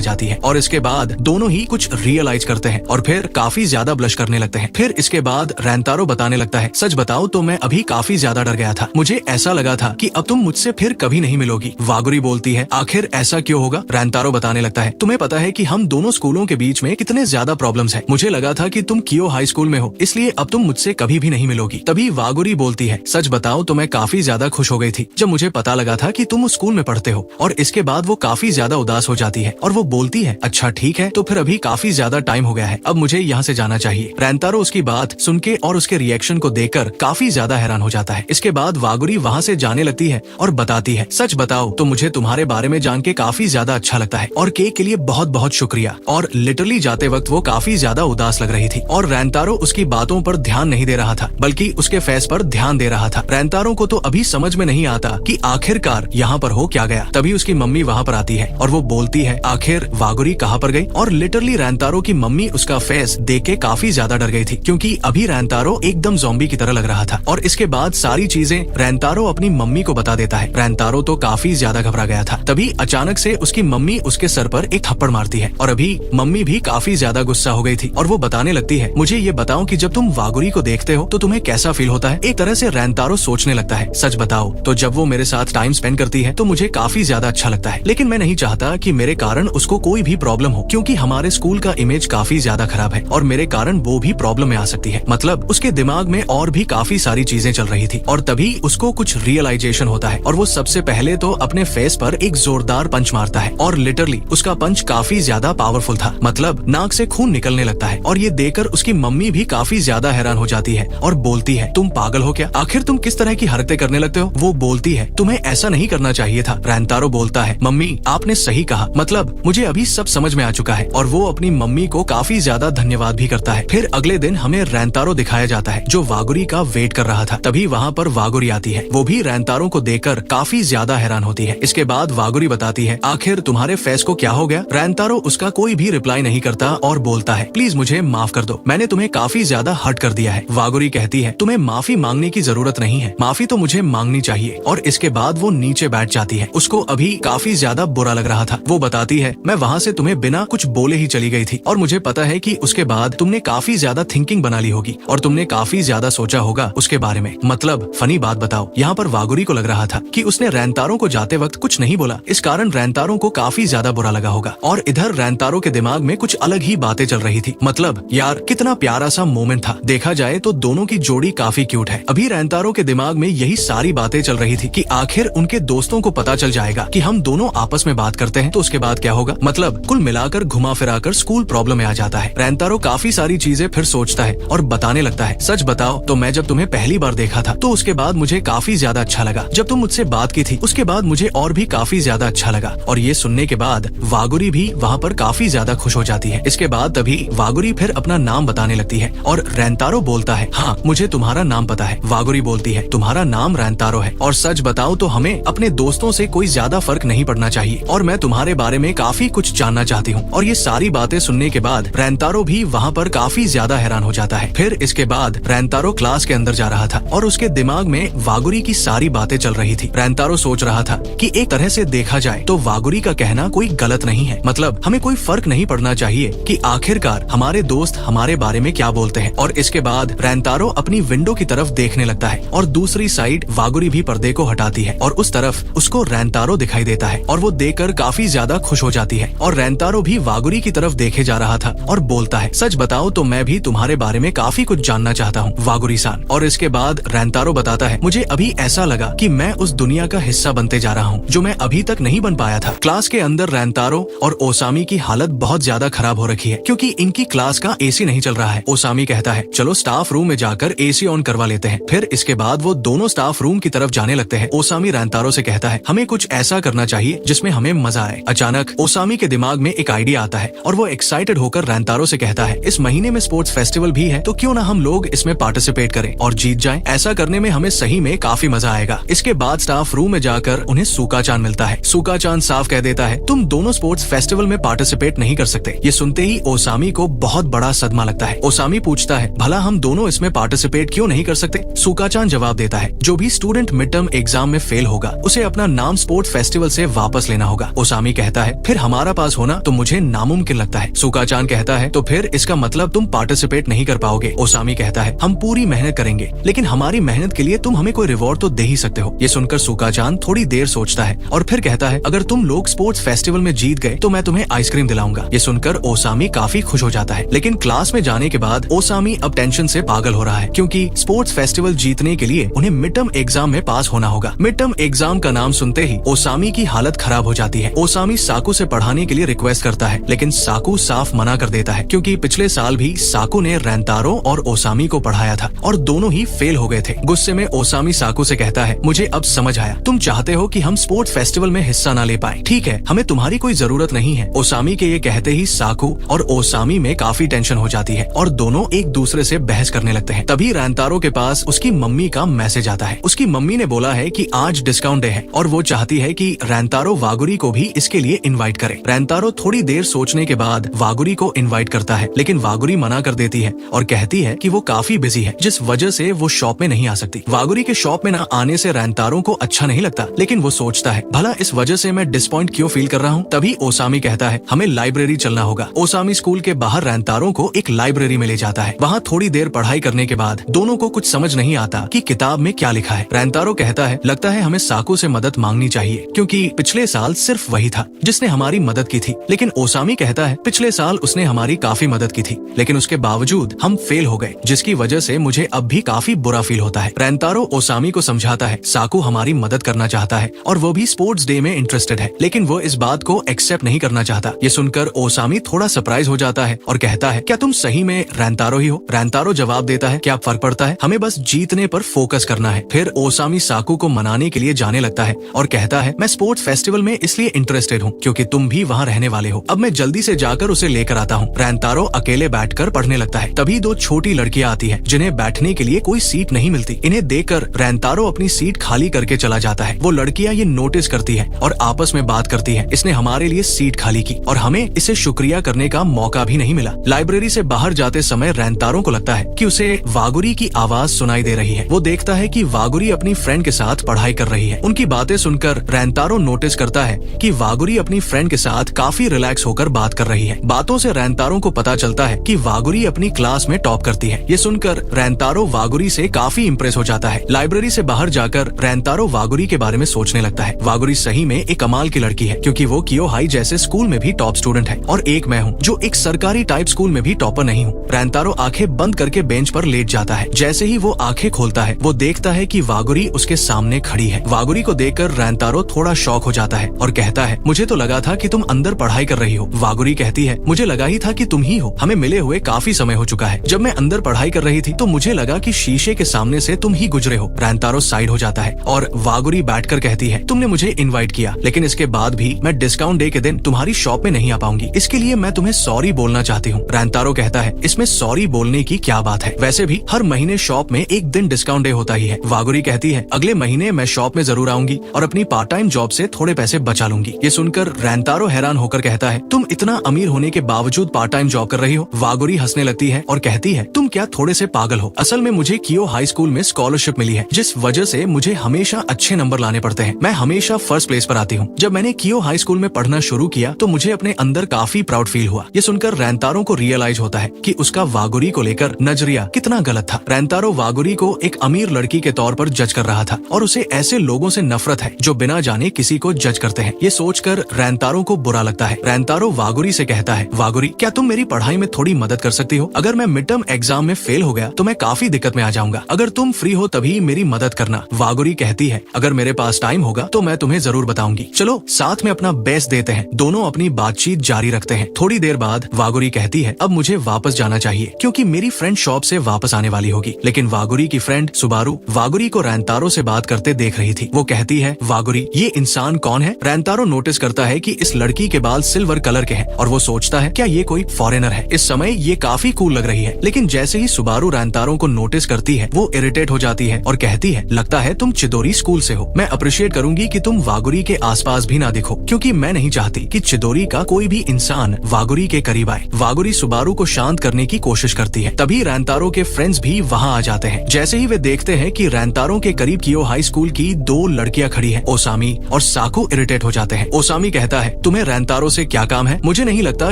जाती है और इसके बाद दोनों ही कुछ रियलाइज करते हैं और फिर काफी ज्यादा ब्लश करने लगते हैं। फिर इसके बाद रेंतारो बताने लगता है, सच बताओ तो मैं अभी काफी ज्यादा डर गया था, मुझे ऐसा लगा था कि अब तुम मुझसे फिर कभी नहीं मिलोगी। वागुरी बोलती है, आखिर ऐसा क्यों होगा? रेंतारो बताने लगता है, तुम्हें पता है कि हम दोनों स्कूलों के बीच में कितने ज्यादा प्रॉब्लम्स हैं। मुझे लगा था कि तुम कियो हाई स्कूल में हो, इसलिए अब तुम मुझसे कभी भी नहीं मिलोगी। तभी वागुरी बोलती है, सच बताओ तो मैं काफी ज्यादा खुश हो गई थी जब मुझे पता लगा था कि तुम उस स्कूल में पढ़ते हो। और इसके बाद वो काफी ज्यादा उदास हो जाती है और वो बोलती है, अच्छा ठीक है, तो फिर अभी काफी ज्यादा टाइम हो गया है, अब मुझे यहाँ से जाना चाहिए। रेंतारो उसकी बात सुन के और उसके रिएक्शन को देखकर काफी ज्यादा हैरान हो जाता है। इसके बाद वागुरी वहाँ से जाने लगती है और बताती है, सच बताओ तो मुझे तुम्हारे बारे में जान के काफी ज्यादा अच्छा लगता है और केक के लिए बहुत बहुत शुक्रिया। और लिटरली जाते वक्त वो काफी ज्यादा उदास लग रही थी और रेंतारो उसकी बातों पर ध्यान नहीं दे रहा था, बल्कि उसके फेस पर ध्यान दे रहा था। रेंतारो को तो अभी समझ में नहीं आता कि आखिरकार यहाँ पर हो क्या गया। तभी उसकी मम्मी वहाँ पर आती है और वो बोलती है, आखिर वागुरी कहाँ पर गई? और लिटरली रेंतारो की मम्मी उसका फेस देख के काफी ज्यादा डर गई थी, क्योंकि अभी रेंतारो एकदम ज़ॉम्बी की तरह लग रहा था। और इसके बाद सारी चीजें रेंतारो अपनी मम्मी को बता देता है। रेंतारो तो काफी ज्यादा घबरा गया था। तभी अचानक से उसकी मम्मी उसके सर पर एक थप्पड़ मारती है और अभी मम्मी भी काफी ज्यादा गुस्सा हो गई थी और वो बताने लगती है, मुझे ये बताओ कि जब तुम वागुरी को देखते हो तो तुम्हें कैसा फील होता है? एक तरह से रेंतारो सोचने लगता है, सच बताओ तो जब वो मेरे साथ टाइम स्पेंड करती है तो मुझे काफी ज्यादा अच्छा लगता है, लेकिन मैं नहीं चाहता कि मेरे कारण उसको कोई भी प्रॉब्लम हो, क्योंकि हमारे स्कूल का इमेज काफी ज्यादा खराब है और मेरे कारण वो भी प्रॉब्लम में आ सकती है। मतलब उसके दिमाग में और भी काफी सारी चीजें चल रही थी और तभी उसको कुछ रियलाइजेशन होता है और वो सबसे पहले तो अपने फेस पर एक जोरदार पंच मारता है और लिटरली उसका पंच काफी ज्यादा पावरफुल था, मतलब नाक से खून निकलने लगता है। और ये देखकर उसकी मम्मी भी काफी ज्यादा हैरान हो जाती है और बोलती है, तुम पागल हो क्या? आखिर तुम किस तरह की हरकतें करने लगते हो? वो बोलती है, तुम्हें ऐसा नहीं करना चाहिए था। रेंतारो बोलता है, मम्मी आपने सही कहा, मतलब मुझे अभी सब समझ में आ चुका है। और वो अपनी मम्मी को काफी ज्यादा धन्यवाद भी करता है। फिर अगले दिन हमें रेंतारो दिखाया जाता है जो वागुरी का वेट कर रहा था। तभी वहाँ पर वागुरी आती है, वो भी रेंतारो को देखकर काफी ज्यादा हैरान होती है। इसके बाद वागुरी बताती है, आखिर तुम्हारे फेस को क्या हो गया? रेंतारो उसका कोई भी रिप्लाई नहीं करता और बोलता है, प्लीज मुझे माफ कर दो, मैंने तुम्हें काफी ज्यादा हर्ट कर दिया है। वागुरी कहती है, तुम्हें माफी मांगने की जरूरत नहीं है, माफी तो मुझे मांगनी चाहिए। और इसके बाद वो नीचे बैठ जाती है। उसको अभी काफी ज्यादा बुरा लग रहा था। वो बताती है, मैं वहाँ से तुम्हें बिना कुछ बोले ही चली गई थी और मुझे पता है कि उसके बाद तुमने काफी ज्यादा थिंकिंग बना ली होगी और तुमने काफी ज्यादा सोचा होगा उसके बारे में। मतलब फनी बात बताओ, यहाँ पर वागुरी को लग रहा था कि उसने रेंतारो को जाते वक्त कुछ नहीं बोला, इस कारण रेंतारो को काफी ज्यादा बुरा लगा होगा। और इधर रेंतारो के दिमाग में कुछ अलग ही बातें चल रही थी। मतलब यार कितना प्यारा सा मोमेंट था, देखा जाए तो दोनों की जोड़ी काफी क्यूट है। अभी रेंतारो के दिमाग में यही सारी बातें चल रही थी कि आखिर उनके दोस्तों को पता चल जाएगा कि हम दोनों आपस में बात करते हैं तो उसके बाद क्या होगा। मतलब कुल मिलाकर घुमा फिराकर स्कूल प्रॉब्लम में आ जाता है। रेंतारो काफी सारी चीजें फिर सोचता है और बताने लगता है, सच बताओ तो मैं जब तुम्हें पहली बार देखा था तो उसके बाद मुझे काफी ज्यादा अच्छा लगा। जब तुम मुझसे बात की थी उसके बाद मुझे और भी काफी ज्यादा अच्छा लगा। और ये सुनने के बाद वागुरी भी वहाँ पर काफी ज्यादा खुश हो जाती है। इसके बाद तभी वागुरी फिर अपना नाम बताने लगती है और रेंतारो बोलता है, हाँ मुझे तुम्हारा नाम पता है। वागुरी बोलती है, तुम्हारा नाम रेंतारो है और सच बताओ तो हमें अपने दोस्तों से कोई ज्यादा फर्क नहीं पड़ना चाहिए और मैं तुम्हारे बारे में काफी कुछ जानना चाहती हूँ। और ये सारी बातें सुनने के बाद रेंतारो भी वहाँ पर काफी ज्यादा हैरान हो जाता है। फिर इसके बाद रेंतारो क्लास के अंदर जा रहा था और उसके दिमाग में वागुरी की सारी बातें चल रही थी। रेंतारो सोच रहा था कि एक तरह से देखा जाए तो वागुरी का कहना कोई गलत नहीं है, मतलब हमें कोई फर्क नहीं पड़ना चाहिए कि आखिरकार हमारे दोस्त हमारे बारे में क्या बोलते हैं। और इसके बाद रेंतारो अपनी विंडो की तरफ देखने लगता है और दूसरी साइड वागुरी भी पर्दे को हटाती है और उस तरफ उसको रेंतारो दिखाई देता है और वो देखकर काफी ज्यादा खुश हो जाती है। और रेंतारो भी वागुरी की तरफ देखे जा रहा था और बोलता है, सच बताओ तो मैं भी तुम्हारे बारे में काफी कुछ जानना चाहता हूँ वागुरी सान। और इसके बाद रेंतारो बताता है, मुझे अभी ऐसा लगा कि मैं उस दुनिया का हिस्सा बनते जा रहा हूँ जो मैं अभी तक नहीं बन पाया था। क्लास के अंदर रेंतारो और ओसामी की हालत बहुत ज्यादा खराब हो रखी है क्योंकि इनकी क्लास का एसी नहीं चल रहा है। ओसामी कहता है, चलो स्टाफ रूम में जाकर एसी ऑन करवा लेते हैं। फिर इसके बाद वो दोनों स्टाफ रूम की तरफ जाने लगते हैं। ओसामी रेंतारो से कहता है, हमें कुछ ऐसा करना चाहिए जिसमें हमें मजा आए। अचानक ओसामी के दिमाग में एक आइडिया आता है और वो एक्साइटेड होकर रेंतारो से कहता है, इस महीने में स्पोर्ट्स फेस्टिवल भी है तो क्यों ना हम लोग इसमें पार्टिसिपेट करें और जीत जाएं। ऐसा करने में हमें सही में काफी मजा आएगा। इसके बाद स्टाफ रूम में जाकर उन्हें सूका-चान मिलता है। सूका-चान साफ कह देता है, तुम दोनों स्पोर्ट्स फेस्टिवल में पार्टिसिपेट नहीं कर सकते। ये सुनते ही ओसामी को बहुत बड़ा सदमा लगता है। ओसामी पूछता है, भला हम दोनों इसमें पार्टिसिपेट क्यों नहीं कर सकते? सूका-चान जवाब देता है, जो भी स्टूडेंट मिड टर्म एग्जाम में फेल होगा उसे अपना नाम स्पोर्ट्स फेस्टिवल से वापस लेना होगा। ओसामी कहता है फिर हमारा पास होना तो मुझे नामुमकिन लगता है। सुका-चान कहता है तो फिर इसका मतलब तुम पार्टिसिपेट नहीं कर पाओगे। ओसामी कहता है हम पूरी मेहनत करेंगे, लेकिन हमारी मेहनत के लिए तुम हमें कोई रिवॉर्ड तो दे ही सकते हो। ये सुनकर सुका-चान थोड़ी देर सोचता है और फिर कहता है अगर तुम लोग स्पोर्ट्स फेस्टिवल में जीत गए तो मैं तुम्हें आइसक्रीम दिलाऊंगा। ये सुनकर ओसामी काफी खुश हो जाता है, लेकिन क्लास में जाने के बाद ओसामी अब टेंशन से पागल हो रहा है, क्योंकि स्पोर्ट्स फेस्टिवल जीतने के लिए उन्हें मिड टर्म एग्जाम में पास होना होगा। मिड टर्म एग्जाम का नाम सुनते ही ओसामी की हालत खराब हो जाती है। ओसामी साकू से पढ़ाने के लिए रिक्वेस्ट करता है, लेकिन साकू साफ मना कर देता है, क्योंकि पिछले साल भी साकू ने रेंतारो और ओसामी को पढ़ाया था और दोनों ही फेल हो गए थे। गुस्से में ओसामी साकू से कहता है मुझे अब समझ आया, तुम चाहते हो कि हम स्पोर्ट्स फेस्टिवल में हिस्सा न ले पाए। ठीक है, हमें तुम्हारी कोई जरूरत नहीं है। ओसामी के ये कहते ही साकू और ओसामी में काफी टेंशन हो जाती है और दोनों एक दूसरे से बहस करने लगते हैं। तभी रेंतारो के पास उसकी मम्मी का मैसेज आता है। उसकी मम्मी ने बोला है कि आज डिस्काउंट डे है और वो चाहती है कि रेंतारो वागुरी को भी इसके लिए इनवाइट करे। रेंतारो थोड़ी देर सोचने के बाद वागुरी को इनवाइट करता है, लेकिन वागुरी मना कर देती है और कहती है कि वो काफी बिजी है, जिस वजह से वो शॉप में नहीं आ सकती। वागुरी के शॉप में न आने से रेंतारो को अच्छा नहीं लगता, लेकिन वो सोचता है भला इस वजह से मैं डिसपॉइंट क्यों फील कर रहा हूँ। तभी ओसामी कहता है हमें लाइब्रेरी चलना होगा। ओसामी स्कूल के बाहर रेंतारो को एक लाइब्रेरी में ले जाता है। वहाँ थोड़ी देर पढ़ाई करने के बाद दोनों को कुछ समझ नहीं आता कि किताब में क्या लिखा है। रेंतारो कहता है लगता है हमें साकू से मदद मांगनी चाहिए, क्योंकि पिछले साल सिर्फ वही था जिसने हमारी मदद की थी। लेकिन ओसामी कहता है पिछले साल उसने हमारी काफी मदद की थी, लेकिन उसके बावजूद हम फेल हो गए, जिसकी वजह से मुझे अब भी काफी बुरा फील होता है। रेंतारो ओसामी को समझाता है साकू हमारी मदद करना चाहता है और वो भी स्पोर्ट्स डे में इंटरेस्टेड है, लेकिन वो इस बात को एक्सेप्ट नहीं करना चाहता। ये सुनकर ओसामी थोड़ा सरप्राइज हो जाता है और कहता है क्या तुम सही में रेंतारो ही हो। रेंतारो जवाब देता है क्या फर्क पड़ता है, हमें बस जीतने पर फोकस करना है। फिर ओसामी साकू को मनाने के लिए जाने लगता है और कहता है मैं स्पोर्ट्स फेस्टिवल में इसलिए इंटरेस्टेड हूँ क्योंकि तुम भी वहाँ रहने वाले हो। अब मैं जल्दी से जाकर उसे लेकर आता हूँ। रेंतारो अकेले बैठकर पढ़ने लगता है। तभी दो छोटी लड़कियाँ आती हैं, जिन्हें बैठने के लिए कोई सीट नहीं मिलती। इन्हें देखकर रेंतारो अपनी सीट खाली करके चला जाता है। वो लड़कियाँ ये नोटिस करती है और आपस में बात करती है इसने हमारे लिए सीट खाली की और हमें इसे शुक्रिया करने का मौका भी नहीं मिला। लाइब्रेरी से बाहर जाते समय रेंतारो को लगता है कि उसे वागुरी की आवाज सुनाई दे रही है। वो देखता है कि वागुरी अपनी फ्रेंड के साथ पढ़ाई कर रही है। उनकी बातें सुनकर रेंतारो नोटिस करता है कि वागुरी अपनी फ्रेंड के साथ काफी रिलैक्स होकर बात कर रही है। बातों से रेंतारो को पता चलता है कि वागुरी अपनी क्लास में टॉप करती है। ये सुनकर रेंतारो वागुरी से काफी इम्प्रेस हो जाता है। लाइब्रेरी से बाहर जाकर रेंतारो वागुरी के बारे में सोचने लगता है। वागुरी सही में एक कमाल की लड़की है, क्योंकि वो कियो हाई जैसे स्कूल में भी टॉप स्टूडेंट है और एक मैं हूँ जो एक सरकारी टाइप स्कूल में भी टॉपर नहीं हूँ। रेंतारो आंखें बंद करके बेंच पर लेट जाता है। जैसे ही वो आंखें खोलता है वो देखता है कि वागुरी उसके सामने खड़ी है। वागुरी को देखकर रेंतारो थोड़ा शॉक हो जाता है और कहता है मुझे तो लगा था कि तुम अंदर पढ़ाई कर रही हो। वागुरी कहती है मुझे लगा ही था कि तुम ही हो, हमें मिले हुए काफी समय हो चुका है। जब मैं अंदर पढ़ाई कर रही थी तो मुझे लगा कि शीशे के सामने से तुम ही गुजरे हो। रेंतारो साइड हो जाता है और वागुरी बैठकर कहती है तुमने मुझे इनवाइट किया, लेकिन इसके बाद भी मैं डिस्काउंट डे के दिन तुम्हारी शॉप में नहीं आ पाऊंगी, इसके लिए मैं तुम्हें सॉरी बोलना चाहती हूँ। रेंतारो कहता है इसमें सॉरी बोलने की क्या बात है, वैसे भी हर महीने शॉप में एक दिन डिस्काउंट डे होता ही है। वागुरी कहती है अगले महीने मैं शॉप में जरूर आऊंगी और अपनी पार्ट टाइम जॉब से थोड़े पैसे बचा लूंगी। ये सुनकर रेंतारो हैरान होकर कहता है तुम इतना अमीर होने के बावजूद पार्ट टाइम जॉब कर रही हो। वागुरी हंसने लगती है और कहती है तुम क्या थोड़े से पागल हो, असल में मुझे कियो हाई स्कूल में स्कॉलरशिप मिली है, जिस वजह से मुझे हमेशा अच्छे नंबर लाने पड़ते हैं। मैं हमेशा फर्स्ट प्लेस पर आती हूँ। जब मैंने कियो हाई स्कूल में पढ़ना शुरू किया तो मुझे अपने अंदर काफी प्राउड फील हुआ। ये सुनकर रेंतारो को रियलाइज होता है कि उसका वागुरी को लेकर नजरिया कितना गलत था। रेंतारो वागुरी को एक अमीर लड़की के तौर पर जज कर रहा था और उसे ऐसे लोगों से नफरत है जो बिना जाने किसी को जज करते हैं। ये सोचकर रेंतारो को बुरा लगता है। रेंतारो वागुरी से कहता है वागुरी क्या तुम मेरी पढ़ाई में थोड़ी मदद कर सकती हो, अगर मैं मिड टर्म एग्जाम में फेल हो गया तो मैं काफी दिक्कत में आ जाऊंगा, अगर तुम फ्री हो तभी मेरी मदद करना। वागुरी कहती है अगर मेरे पास टाइम होगा तो मैं तुम्हें जरूर बताऊंगी, चलो साथ में अपना बेस्ट देते हैं। दोनों अपनी बातचीत जारी रखते हैं। थोड़ी देर बाद वागुरी कहती है अब मुझे वापस जाना चाहिए क्योंकि मेरी फ्रेंड शॉप से वापस आने वाली होगी। लेकिन वागुरी की फ्रेंड सुबारू वागुरी को रेंतारो से बात करते देख रही थी। वो कहती है वागुरी ये इंसान कौन है। रेंतारो नोटिस करता है कि इस लड़की के बाल सिल्वर कलर के हैं और वो सोचता है क्या ये कोई फॉरेनर है। इस समय ये काफी कूल लग रही है, लेकिन जैसे ही सुबारू रेंतारो को नोटिस करती है वो इरिटेट हो जाती है और कहती है लगता है तुम चिदोरी स्कूल से हो। मैं अप्रिशिएट करूंगी कि तुम वागुरी के आसपास भी ना दिखो, क्योंकि मैं नहीं चाहती कि चिदोरी का कोई भी इंसान वागुरी के करीब आए। वागुरी सुबारू को शांत करने की कोशिश करती है। तभी रेंतारो के फ्रेंड्स भी वहाँ आ जाते हैं। जैसे ही वे देखते हैं कि रेंतारो के करीब कियो हाई स्कूल की 2 लड़कियां खड़ी हैं। ओसामी और साकू इरिटेट हो जाते हैं। ओसामी कहता है, तुम्हें रैंतारो से क्या काम है? मुझे नहीं लगता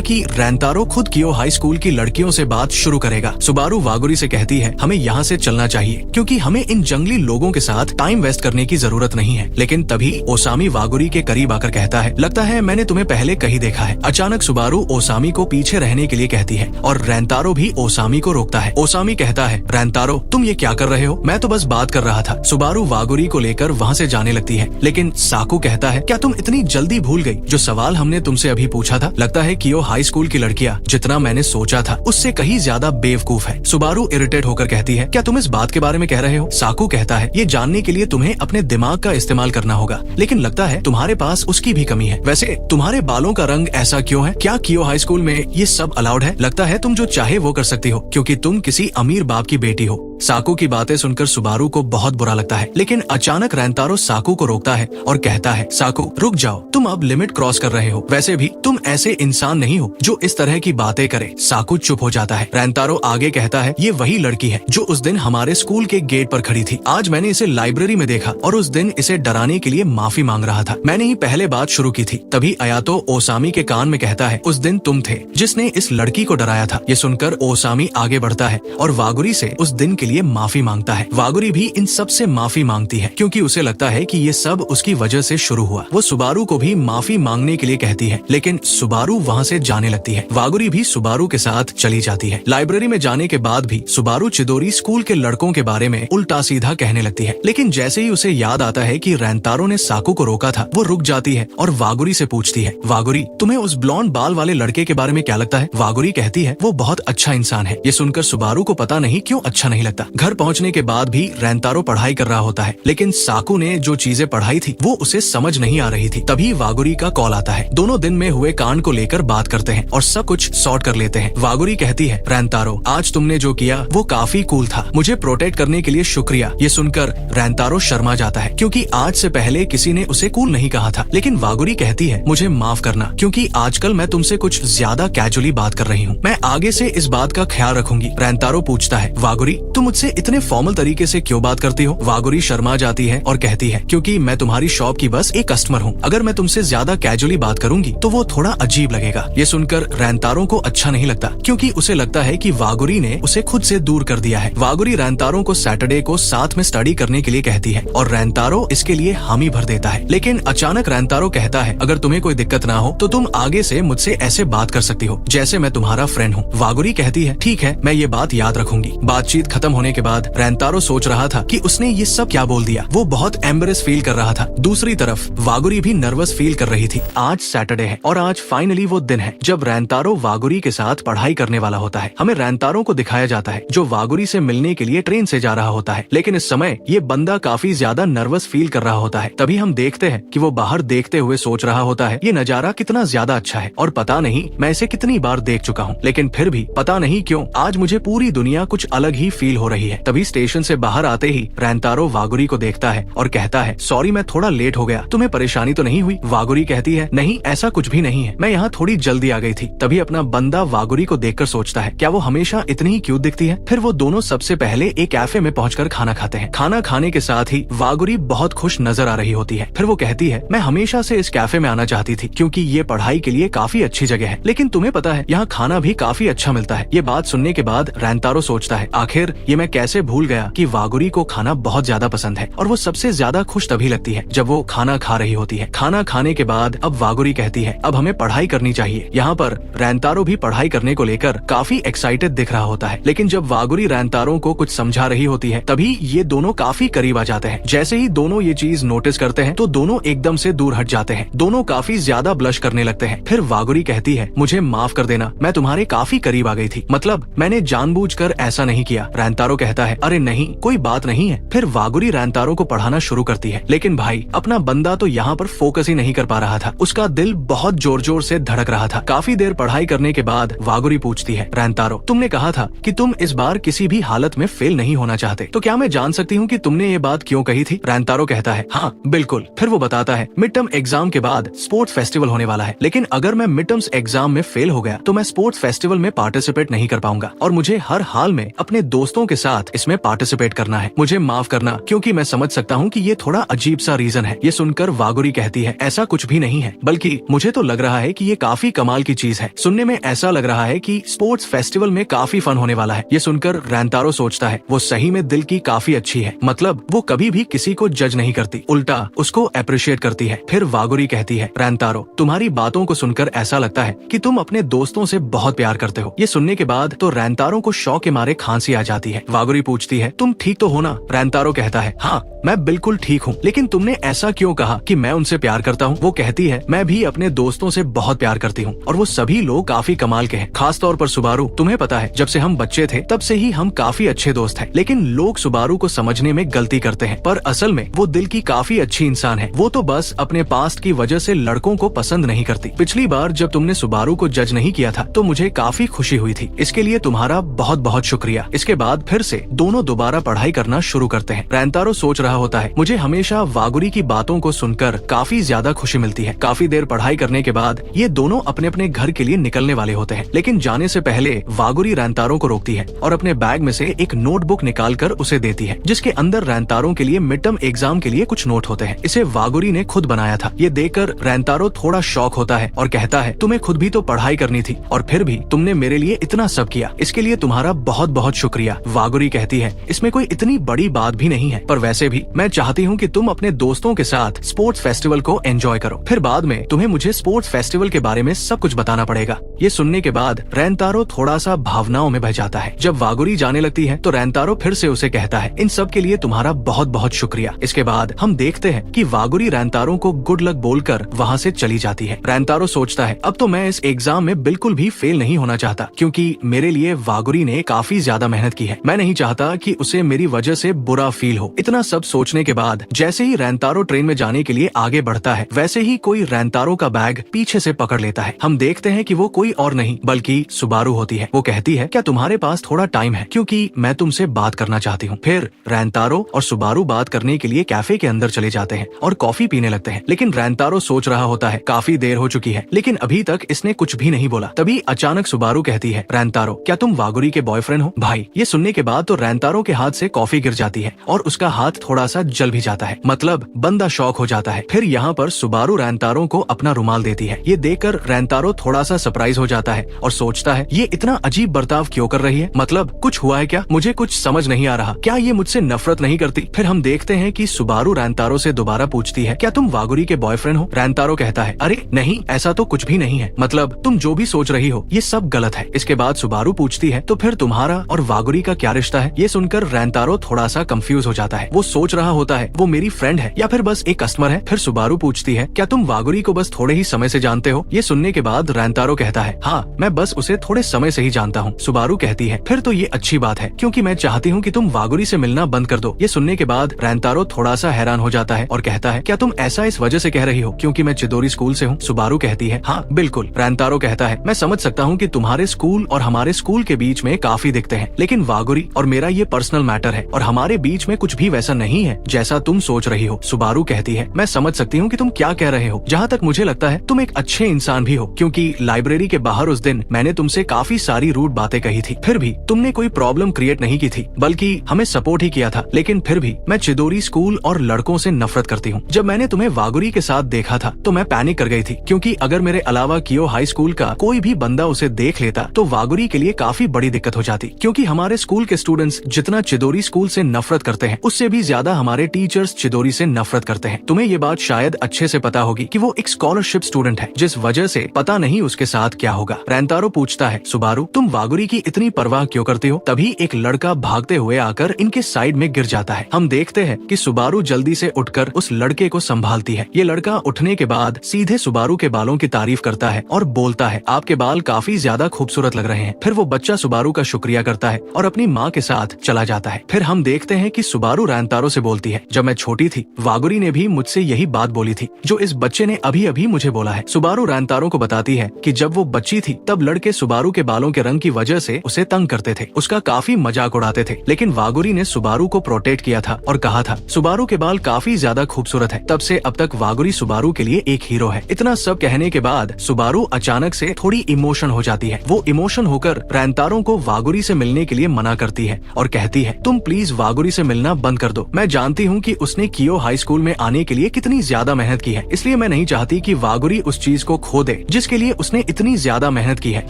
कि रैंतारो खुद कियो हाई स्कूल की लड़कियों से बात शुरू करेगा। सुबारू वागुरी से कहती है, हमें यहाँ से चलना चाहिए क्योंकि हमें इन जंगली लोगों के साथ टाइम वेस्ट करने की जरूरत नहीं है। लेकिन तभी ओसामी वागुरी के करीब आकर कहता है, लगता है मैंने तुम्हें पहले कहीं देखा है। अचानक सुबारू ओसामी को पीछे रहने के लिए कहती है और रैंतारो भी ओसामी को रोकता है। ओसामी कहता है, रैंतारो तुम ये क्या कर रहे हो? मैं तो बस बात कर रहा था। सुबारू वागुरी को लेकर वहाँ से जाने लगती है, लेकिन साकू कहता है, क्या तुम इतनी जल्दी भूल गई जो सवाल हमने तुमसे अभी पूछा था? लगता है कियो हाई स्कूल की लड़कियाँ जितना मैंने सोचा था उससे कहीं ज्यादा बेवकूफ है। सुबारू इरिटेट होकर कहती है, क्या तुम इस बात के बारे में कह रहे हो? साकू कहता है, ये जानने के लिए तुम्हें अपने दिमाग का इस्तेमाल करना होगा, लेकिन लगता है तुम्हारे पास उसकी भी कमी है। वैसे तुम्हारे बालों का रंग ऐसा क्यों है? क्या कियो हाई स्कूल में ये सब अलाउड है? लगता है तुम जो चाहे वो कर सकती हो क्योंकि तुम किसी अमीर बाप की बेटी हो। साकू की बातें सुनकर सुबारू को बहुत बुरा लगता है, लेकिन अचानक रैंतारो साकू को रोकता है और कहता है, साकू रुक जाओ, तुम अब लिमिट क्रॉस कर रहे हो। वैसे भी तुम ऐसे इंसान नहीं हो जो इस तरह की बातें करे। साकू चुप हो जाता है। रैंतारो आगे कहता है, ये वही लड़की है जो उस दिन हमारे स्कूल के गेट पर खड़ी थी। आज मैंने इसे लाइब्रेरी में देखा और उस दिन इसे डराने के लिए माफी मांग रहा था। मैंने ही पहले बात शुरू की थी। तभी अयातो ओसामी के कान में कहता है, उस दिन तुम थे जिसने इस लड़की को डराया था। ये सुनकर ओसामी आगे बढ़ता है और वागुरी से उस दिन के लिए माफी मांगता है। वागुरी भी इन सब से माफी मांगती है क्योंकि उसे लगता है कि ये सब उसकी वजह से शुरू हुआ। वो सुबारू को भी माफी मांगने के लिए कहती है, लेकिन सुबारू वहाँ से जाने लगती है। वागुरी भी सुबारू के साथ चली जाती है। लाइब्रेरी में जाने के बाद भी सुबारू चिदोरी स्कूल के लड़कों के बारे में उल्टा सीधा कहने लगती है, लेकिन जैसे ही उसे याद आता है कि रैंतारो ने साकू को रोका था, वो रुक जाती है और वागुरी से पूछती है, वागुरी तुम्हें उस ब्लॉन्ड बाल वाले लड़के के बारे में क्या लगता है? वागुरी कहती है, वो बहुत अच्छा इंसान है। ये सुनकर सुबारू को पता नहीं क्यों अच्छा नहीं लगता। घर पहुँचने के बाद भी रैंतारो पढ़ाई कर रहा होता है, लेकिन साकू ने जो चीजें पढ़ाई थी वो उसे समझ नहीं आ रही थी। तभी वागुरी का कॉल आता है। दोनों दिन में हुए कांड को लेकर बात करते हैं और सब कुछ सॉर्ट कर लेते हैं। वागुरी कहती है, रैंतारो आज तुमने जो किया वो काफी कूल था, मुझे प्रोटेक्ट करने के लिए शुक्रिया। ये सुनकर रैंतारो शर्मा जाता है क्योंकि आज से पहले किसी ने उसे कूल नहीं कहा था। लेकिन वागुरी कहती है, मुझे माफ करना क्योंकि आजकल मैं तुमसे कुछ ज्यादा कैजुअली बात कर रही हूँ। मैं आगे से इस बात का ख्याल रखूंगी। रैंतारो पूछता है, वागुरी तुम मुझसे इतने फॉर्मल तरीके से क्यों बात करती हो? वागुरी शर्मा जाती है और कहती है, क्योंकि मैं तुम्हारी शॉप की बस एक कस्टमर हूँ। अगर मैं तुमसे ज्यादा कैजुअली बात करूंगी तो वो थोड़ा अजीब लगेगा। ये सुनकर रैंतारो को अच्छा नहीं लगता क्योंकि उसे लगता है कि वागुरी ने उसे खुद से दूर कर दिया है। वागुरी रैंतारो को सैटरडे को साथ में स्टडी करने के लिए कहती है और रैंतारो इसके लिए हामी भर देता है। लेकिन अचानक रैंतारो कहता है, अगर तुम्हें कोई दिक्कत ना हो तो तुम आगे से मुझसे ऐसे बात कर सकती हो जैसे मैं तुम्हारा फ्रेंड हूँ। वागुरी कहती है, ठीक है, मैं ये बात याद रखूंगी। बातचीत खत्म होने के बाद रैंतारो सोच रहा था कि उसने ये सब क्या बोल दिया। वो बहुत एम्बेरेस फील कर रहा था। दूसरी तरफ वागुरी भी नर्वस फील कर रही थी। आज सैटरडे है और आज फाइनली वो दिन है जब रैंतारो वागुरी के साथ पढ़ाई करने वाला होता है। हमें रैंतारो को दिखाया जाता है जो वागुरी से मिलने के लिए ट्रेन से जा रहा होता है, लेकिन इस समय ये बंदा काफी ज्यादा नर्वस फील कर रहा होता है। तभी हम देखते हैं कि वो बाहर देखते हुए सोच रहा होता है, ये नजारा कितना ज्यादा अच्छा है और पता नहीं मैं इसे कितनी बार देख चुका हूँ, लेकिन फिर भी पता नहीं क्यों आज मुझे पूरी दुनिया कुछ अलग ही फील हो रही है। तभी स्टेशन से बाहर आते ही रैंतारो वागुरी को देखता है और कहता है, सॉरी मैं थोड़ा लेट हो गया, तुम्हें परेशानी तो नहीं हुई? वागुरी कहती है, नहीं ऐसा कुछ भी नहीं है, मैं यहाँ थोड़ी जल्दी आ गई थी। तभी अपना बंदा वागुरी को देखकर सोचता है, क्या वो हमेशा इतनी ही क्यूट दिखती है? फिर वो दोनों सबसे पहले एक कैफे में पहुंचकर खाना खाते हैं। खाना खाने के साथ ही वागुरी बहुत खुश नजर आ रही होती है। फिर वो कहती है, मैं हमेशा से इस कैफे में आना चाहती थी क्योंकि ये पढ़ाई के लिए काफी अच्छी जगह है, लेकिन तुम्हें पता है यहाँ खाना भी काफी अच्छा मिलता है। ये बात सुनने के बाद रैंतारो सोचता है, आखिर ये मैं कैसे भूल गया कि वागुरी को खाना बहुत ज्यादा पसंद है और वो सबसे ज्यादा खुश तभी लगती है जब वो खाना खा रही होती है। खाना खाने के बाद अब वागुरी कहती है, अब हमें पढ़ाई करनी चाहिए। यहाँ पर रैंतारो भी पढ़ाई करने को लेकर काफी एक्साइटेड दिख रहा होता है, लेकिन जब वागुरी रैंतारो को कुछ समझा रही होती है तभी ये दोनों काफी करीब आ जाते हैं। जैसे ही दोनों ये चीज नोटिस करते हैं तो दोनों एकदम से दूर हट जाते हैं। दोनों काफी ज्यादा ब्लश करने लगते हैं। फिर वागुरी कहती है, मुझे माफ कर देना, मैं तुम्हारे काफी करीब आ गई थी, मतलब मैंने जानबूझकर ऐसा नहीं किया। रैंतारो कहता है, अरे नहीं कोई बात नहीं है। फिर वागुरी रैंतारो को पढ़ाना शुरू करती है, लेकिन भाई अपना बंदा तो यहाँ पर फोकस ही नहीं कर पा रहा था। उसका दिल बहुत जोर जोर से धड़क रहा था। काफी देर पढ़ाई करने के बाद वागुरी पूछती है, रैंतारो तुमने कहा था कि तुम इस बार किसी भी हालत में फेल नहीं होना चाहते, तो क्या मैं जान सकती हूँ कि तुमने ये बात क्यों कही थी? रैंतारो कहता है, हाँ बिल्कुल। फिर वो बताता है, मिड टर्म एग्जाम के बाद स्पोर्ट्स फेस्टिवल होने वाला है, लेकिन अगर मैं मिड टर्म्स एग्जाम में फेल हो गया तो मैं स्पोर्ट्स फेस्टिवल में पार्टिसिपेट नहीं कर पाऊंगा और मुझे हर हाल में अपने दोस्तों के साथ इसमें पार्टिसिपेट करना है। मुझे माफ करना क्योंकि मैं समझ सकता हूँ कि ये थोड़ा अजीब सा रीजन है। ये सुनकर वागुरी कहती है ऐसा कुछ भी नहीं है, बल्कि मुझे तो लग रहा है कि ये काफी कमाल की चीज है। सुनने में ऐसा लग रहा है कि स्पोर्ट्स फेस्टिवल में काफी फन होने वाला है। ये सुनकर रैंतारो सोचता है वो सही में दिल की काफी अच्छी है, मतलब वो कभी भी किसी को जज नहीं करती, उल्टा उसको अप्रिशिएट करती है। फिर वागुरी कहती है रैंतारो, तुम्हारी बातों को सुनकर ऐसा लगता है कि तुम अपने दोस्तों से बहुत प्यार करते हो। ये सुनने के बाद तो रैंतारो को शौक के मारे खांसी आ जाती है। वागुरी पूछती है तुम ठीक तो हो ना? रैंतारो कहता है हाँ मैं बिल्कुल ठीक हूँ, लेकिन तुमने ऐसा क्यों कहा कि मैं उनसे प्यार करता हूँ? वो कहती है मैं भी अपने दोस्तों से बहुत प्यार करती हूँ और वो सभी लोग काफी कमाल के हैं, खास तौर पर सुबारू। तुम्हें पता है जब से हम बच्चे थे तब से ही हम काफी अच्छे दोस्त हैं, लेकिन लोग सुबारू को समझने में गलती करते हैं, पर असल में वो दिल की काफी अच्छी इंसान है। वो तो बस अपने पास्ट की वजह से लड़कों को पसंद नहीं करती। पिछली बार जब तुमने सुबारू को जज नहीं किया था तो मुझे काफी खुशी हुई थी, इसके लिए तुम्हारा बहुत बहुत शुक्रिया। इसके बाद फिर से दोनों दोबारा पढ़ाई करना शुरू करते हैं। रैंतारो सोच रहा होता है मुझे हमेशा वागुरी की बातों को सुनकर काफी ज्यादा खुशी मिलती है। काफी देर पढ़ाई करने के बाद ये दोनों अपने अपने घर के लिए निकलने वाले होते हैं, लेकिन जाने से पहले वागुरी रैंतारो को रोकती है और अपने बैग में से एक नोटबुक निकालकर उसे देती है, जिसके अंदर रैंतारो के लिए मिड टर्म एग्जाम के लिए कुछ नोट होते हैं। इसे वागुरी ने खुद बनाया था। ये देखकर रैंतारो थोड़ा शॉक होता है और कहता है तुम्हें खुद भी तो पढ़ाई करनी थी और फिर भी तुमने मेरे लिए इतना सब किया, इसके लिए तुम्हारा बहुत बहुत शुक्रिया। वागुरी कहती है इसमें कोई इतनी बड़ी बात भी नहीं है, पर वैसे भी मैं चाहती हूँ कि तुम अपने दोस्तों के साथ स्पोर्ट्स फेस्टिवल को एंजॉय करो, फिर बाद में तुम्हें मुझे स्पोर्ट्स फेस्टिवल के बारे में सब कुछ बताना पड़ेगा। ये सुनने के बाद रैंतारो थोड़ा सा भावनाओं में बह जाता है। जब वागुरी जाने लगती है तो रैंतारो फिर से उसे कहता है इन सब के लिए तुम्हारा बहुत बहुत शुक्रिया। इसके बाद हम देखते हैं कि वागुरी रैंतारो को गुड लक बोलकर वहाँ से चली जाती है। रैंतारो सोचता है अब तो मैं इस एग्जाम में बिल्कुल भी फेल नहीं होना चाहता, क्योंकि मेरे लिए वागुरी ने काफी ज्यादा मेहनत की है। मैं नहीं चाहता कि उसे मेरी वजह से बुरा फील हो। इतना सब सोचने के बाद जैसे ही रैंतारो ट्रेन में जाने के लिए आगे बढ़ता है, वैसे ही कोई रैंतारो का बैग पीछे से पकड़ लेता है। हम देखते हैं कि वो कोई और नहीं बल्कि सुबारू होती है। वो कहती है क्या तुम्हारे पास थोड़ा टाइम है, क्योंकि मैं तुमसे बात करना चाहती हूँ। फिर रैंतारो और सुबारू बात करने के लिए कैफे के अंदर चले जाते हैं और कॉफी पीने लगते हैं, लेकिन रैंतारो सोच रहा होता है काफी देर हो चुकी है, लेकिन अभी तक इसने कुछ भी नहीं बोला। तभी अचानक सुबारू कहती है रैंतारो क्या तुम वागुरी के बॉयफ्रेंड हो? भाई ये सुनने के बाद तो रैंतारो के हाथ से कॉफी गिर जाती है और उसका हाथ थोड़ा सा जल भी जाता है, मतलब बंदा शॉक हो जाता है। फिर यहाँ पर सुबारू रैंतारो को अपना रुमाल देती है। ये देखकर रैंतारो थोड़ा सा सरप्राइज हो जाता है और सोचता है ये इतना अजीब बर्ताव क्यों कर रही है, मतलब कुछ हुआ है क्या? मुझे कुछ समझ नहीं आ रहा, क्या ये मुझसे नफरत नहीं करती? फिर हम देखते हैं कि सुबारू रैंतारो से दोबारा पूछती है क्या तुम वागुरी के बॉयफ्रेंड हो? रैंतारो कहता है अरे नहीं, ऐसा तो कुछ भी नहीं है, मतलब तुम जो भी सोच रही हो ये सब गलत है। इसके बाद सुबारू पूछती है तो फिर तुम्हारा और वागुरी का क्या रिश्ता है? ये सुनकर रैंतारो थोड़ा सा कंफ्यूज हो जाता है। वो सोच रहा होता है वो मेरी फ्रेंड है या फिर बस एक कस्टमर है। फिर सुबारू पूछती है क्या तुम वागुरी को बस थोड़े ही समय से जानते हो? ये सुनने के बाद रैंतारो कहता है हाँ मैं बस उसे थोड़े समय से ही जानता हूँ। सुबारू कहती है फिर तो ये अच्छी बात है, क्योंकि मैं चाहती हूँ कि तुम वागुरी से मिलना बंद कर दो। ये सुनने के बाद रैंतारो थोड़ा सा हैरान हो जाता है और कहता है क्या तुम ऐसा इस वजह से कह रही हो क्योंकि मैं चिदोरी स्कूल से हूँ? सुबारू कहती है हाँ बिल्कुल। रैंतारो कहता है मैं समझ सकता हूँ कि तुम्हारे स्कूल और हमारे स्कूल के बीच में काफी दिखते हैं, लेकिन वागुरी और मेरा ये पर्सनल मैटर है और हमारे बीच में कुछ भी वैसा नहीं है जैसा तुम सोच रही हो। सुबारू कहती है मैं समझ सकती हूँ कि तुम क्या कह रहे हो, जहाँ तक मुझे लगता है तुम एक अच्छे इंसान भी हो, क्योंकि लाइब्रेरी के बाहर उस दिन मैंने तुमसे काफी सारी रूड बातें कही थी, फिर भी तुमने कोई प्रॉब्लम क्रिएट नहीं की थी बल्कि हमें सपोर्ट ही किया था। लेकिन फिर भी मैं चिदोरी स्कूल और लड़कों से नफरत करती हूँ। जब मैंने तुम्हें वागुरी के साथ देखा था तो मैं पैनिक कर गई थी, क्योंकि अगर मेरे अलावा कियो हाई स्कूल का कोई भी बंदा उसे देख लेता तो वागुरी के लिए काफी बड़ी दिक्कत हो जाती, क्योंकि हमारे स्कूल के स्टूडेंट्स जितना चिदोरी स्कूल से नफरत करते हैं उससे भी ज्यादा हमारे टीचर्स चिदोरी से नफरत करते हैं। तुम्हें ये बात शायद अच्छे से पता होगी कि वो एक स्कॉलरशिप स्टूडेंट है, जिस वजह से पता नहीं उसके साथ क्या होगा। रैंतारो पूछता है सुबारू तुम वागुरी की इतनी परवाह क्यों करते हो? तभी एक लड़का भागते हुए आकर इनके साइड में गिर जाता है। हम देखते हैं कि सुबारू जल्दी से उठकर उस लड़के को संभालती है। ये लड़का उठने के बाद सीधे सुबारू के बालों की तारीफ करता है और बोलता है आपके बाल काफी ज्यादा खूबसूरत लग रहे हैं। फिर वो बच्चा सुबारू का शुक्रिया करता है और अपनी माँ के साथ चला जाता है। फिर हम देखते हैं कि सुबारू रैंतारो से बोलती है जब मैं छोटी थी वागुरी ने भी मुझसे यही बात बोली थी जो इस बच्चे ने अभी अभी मुझे बोला है। सुबारू रैंतारो को बताती है कि जब वो बच्ची थी तब लड़के सुबारू के बालों के रंग की वजह से उसे तंग करते थे, उसका काफी मजाक उड़ाते थे, लेकिन वागुरी ने सुबारू को प्रोटेक्ट किया था और कहा था सुबारू के बाल काफी ज्यादा खूबसूरत है। तब से अब तक वागुरी सुबारू के लिए एक हीरो है। इतना सब कहने के बाद सुबारू अचानक से थोड़ी इमोशन हो जाती है। वो इमोशन होकर रैंतारो को वागुरी से मिलने के लिए मना करती है और कहती है, तुम प्लीज वागुरी से मिलना बंद कर दो। मैं जानती हूँ कि उसने कियो हाई स्कूल में आने के लिए कितनी ज्यादा मेहनत की है, इसलिए मैं नहीं चाहती कि वागुरी उस चीज को खो दे जिसके लिए उसने इतनी ज्यादा मेहनत की है।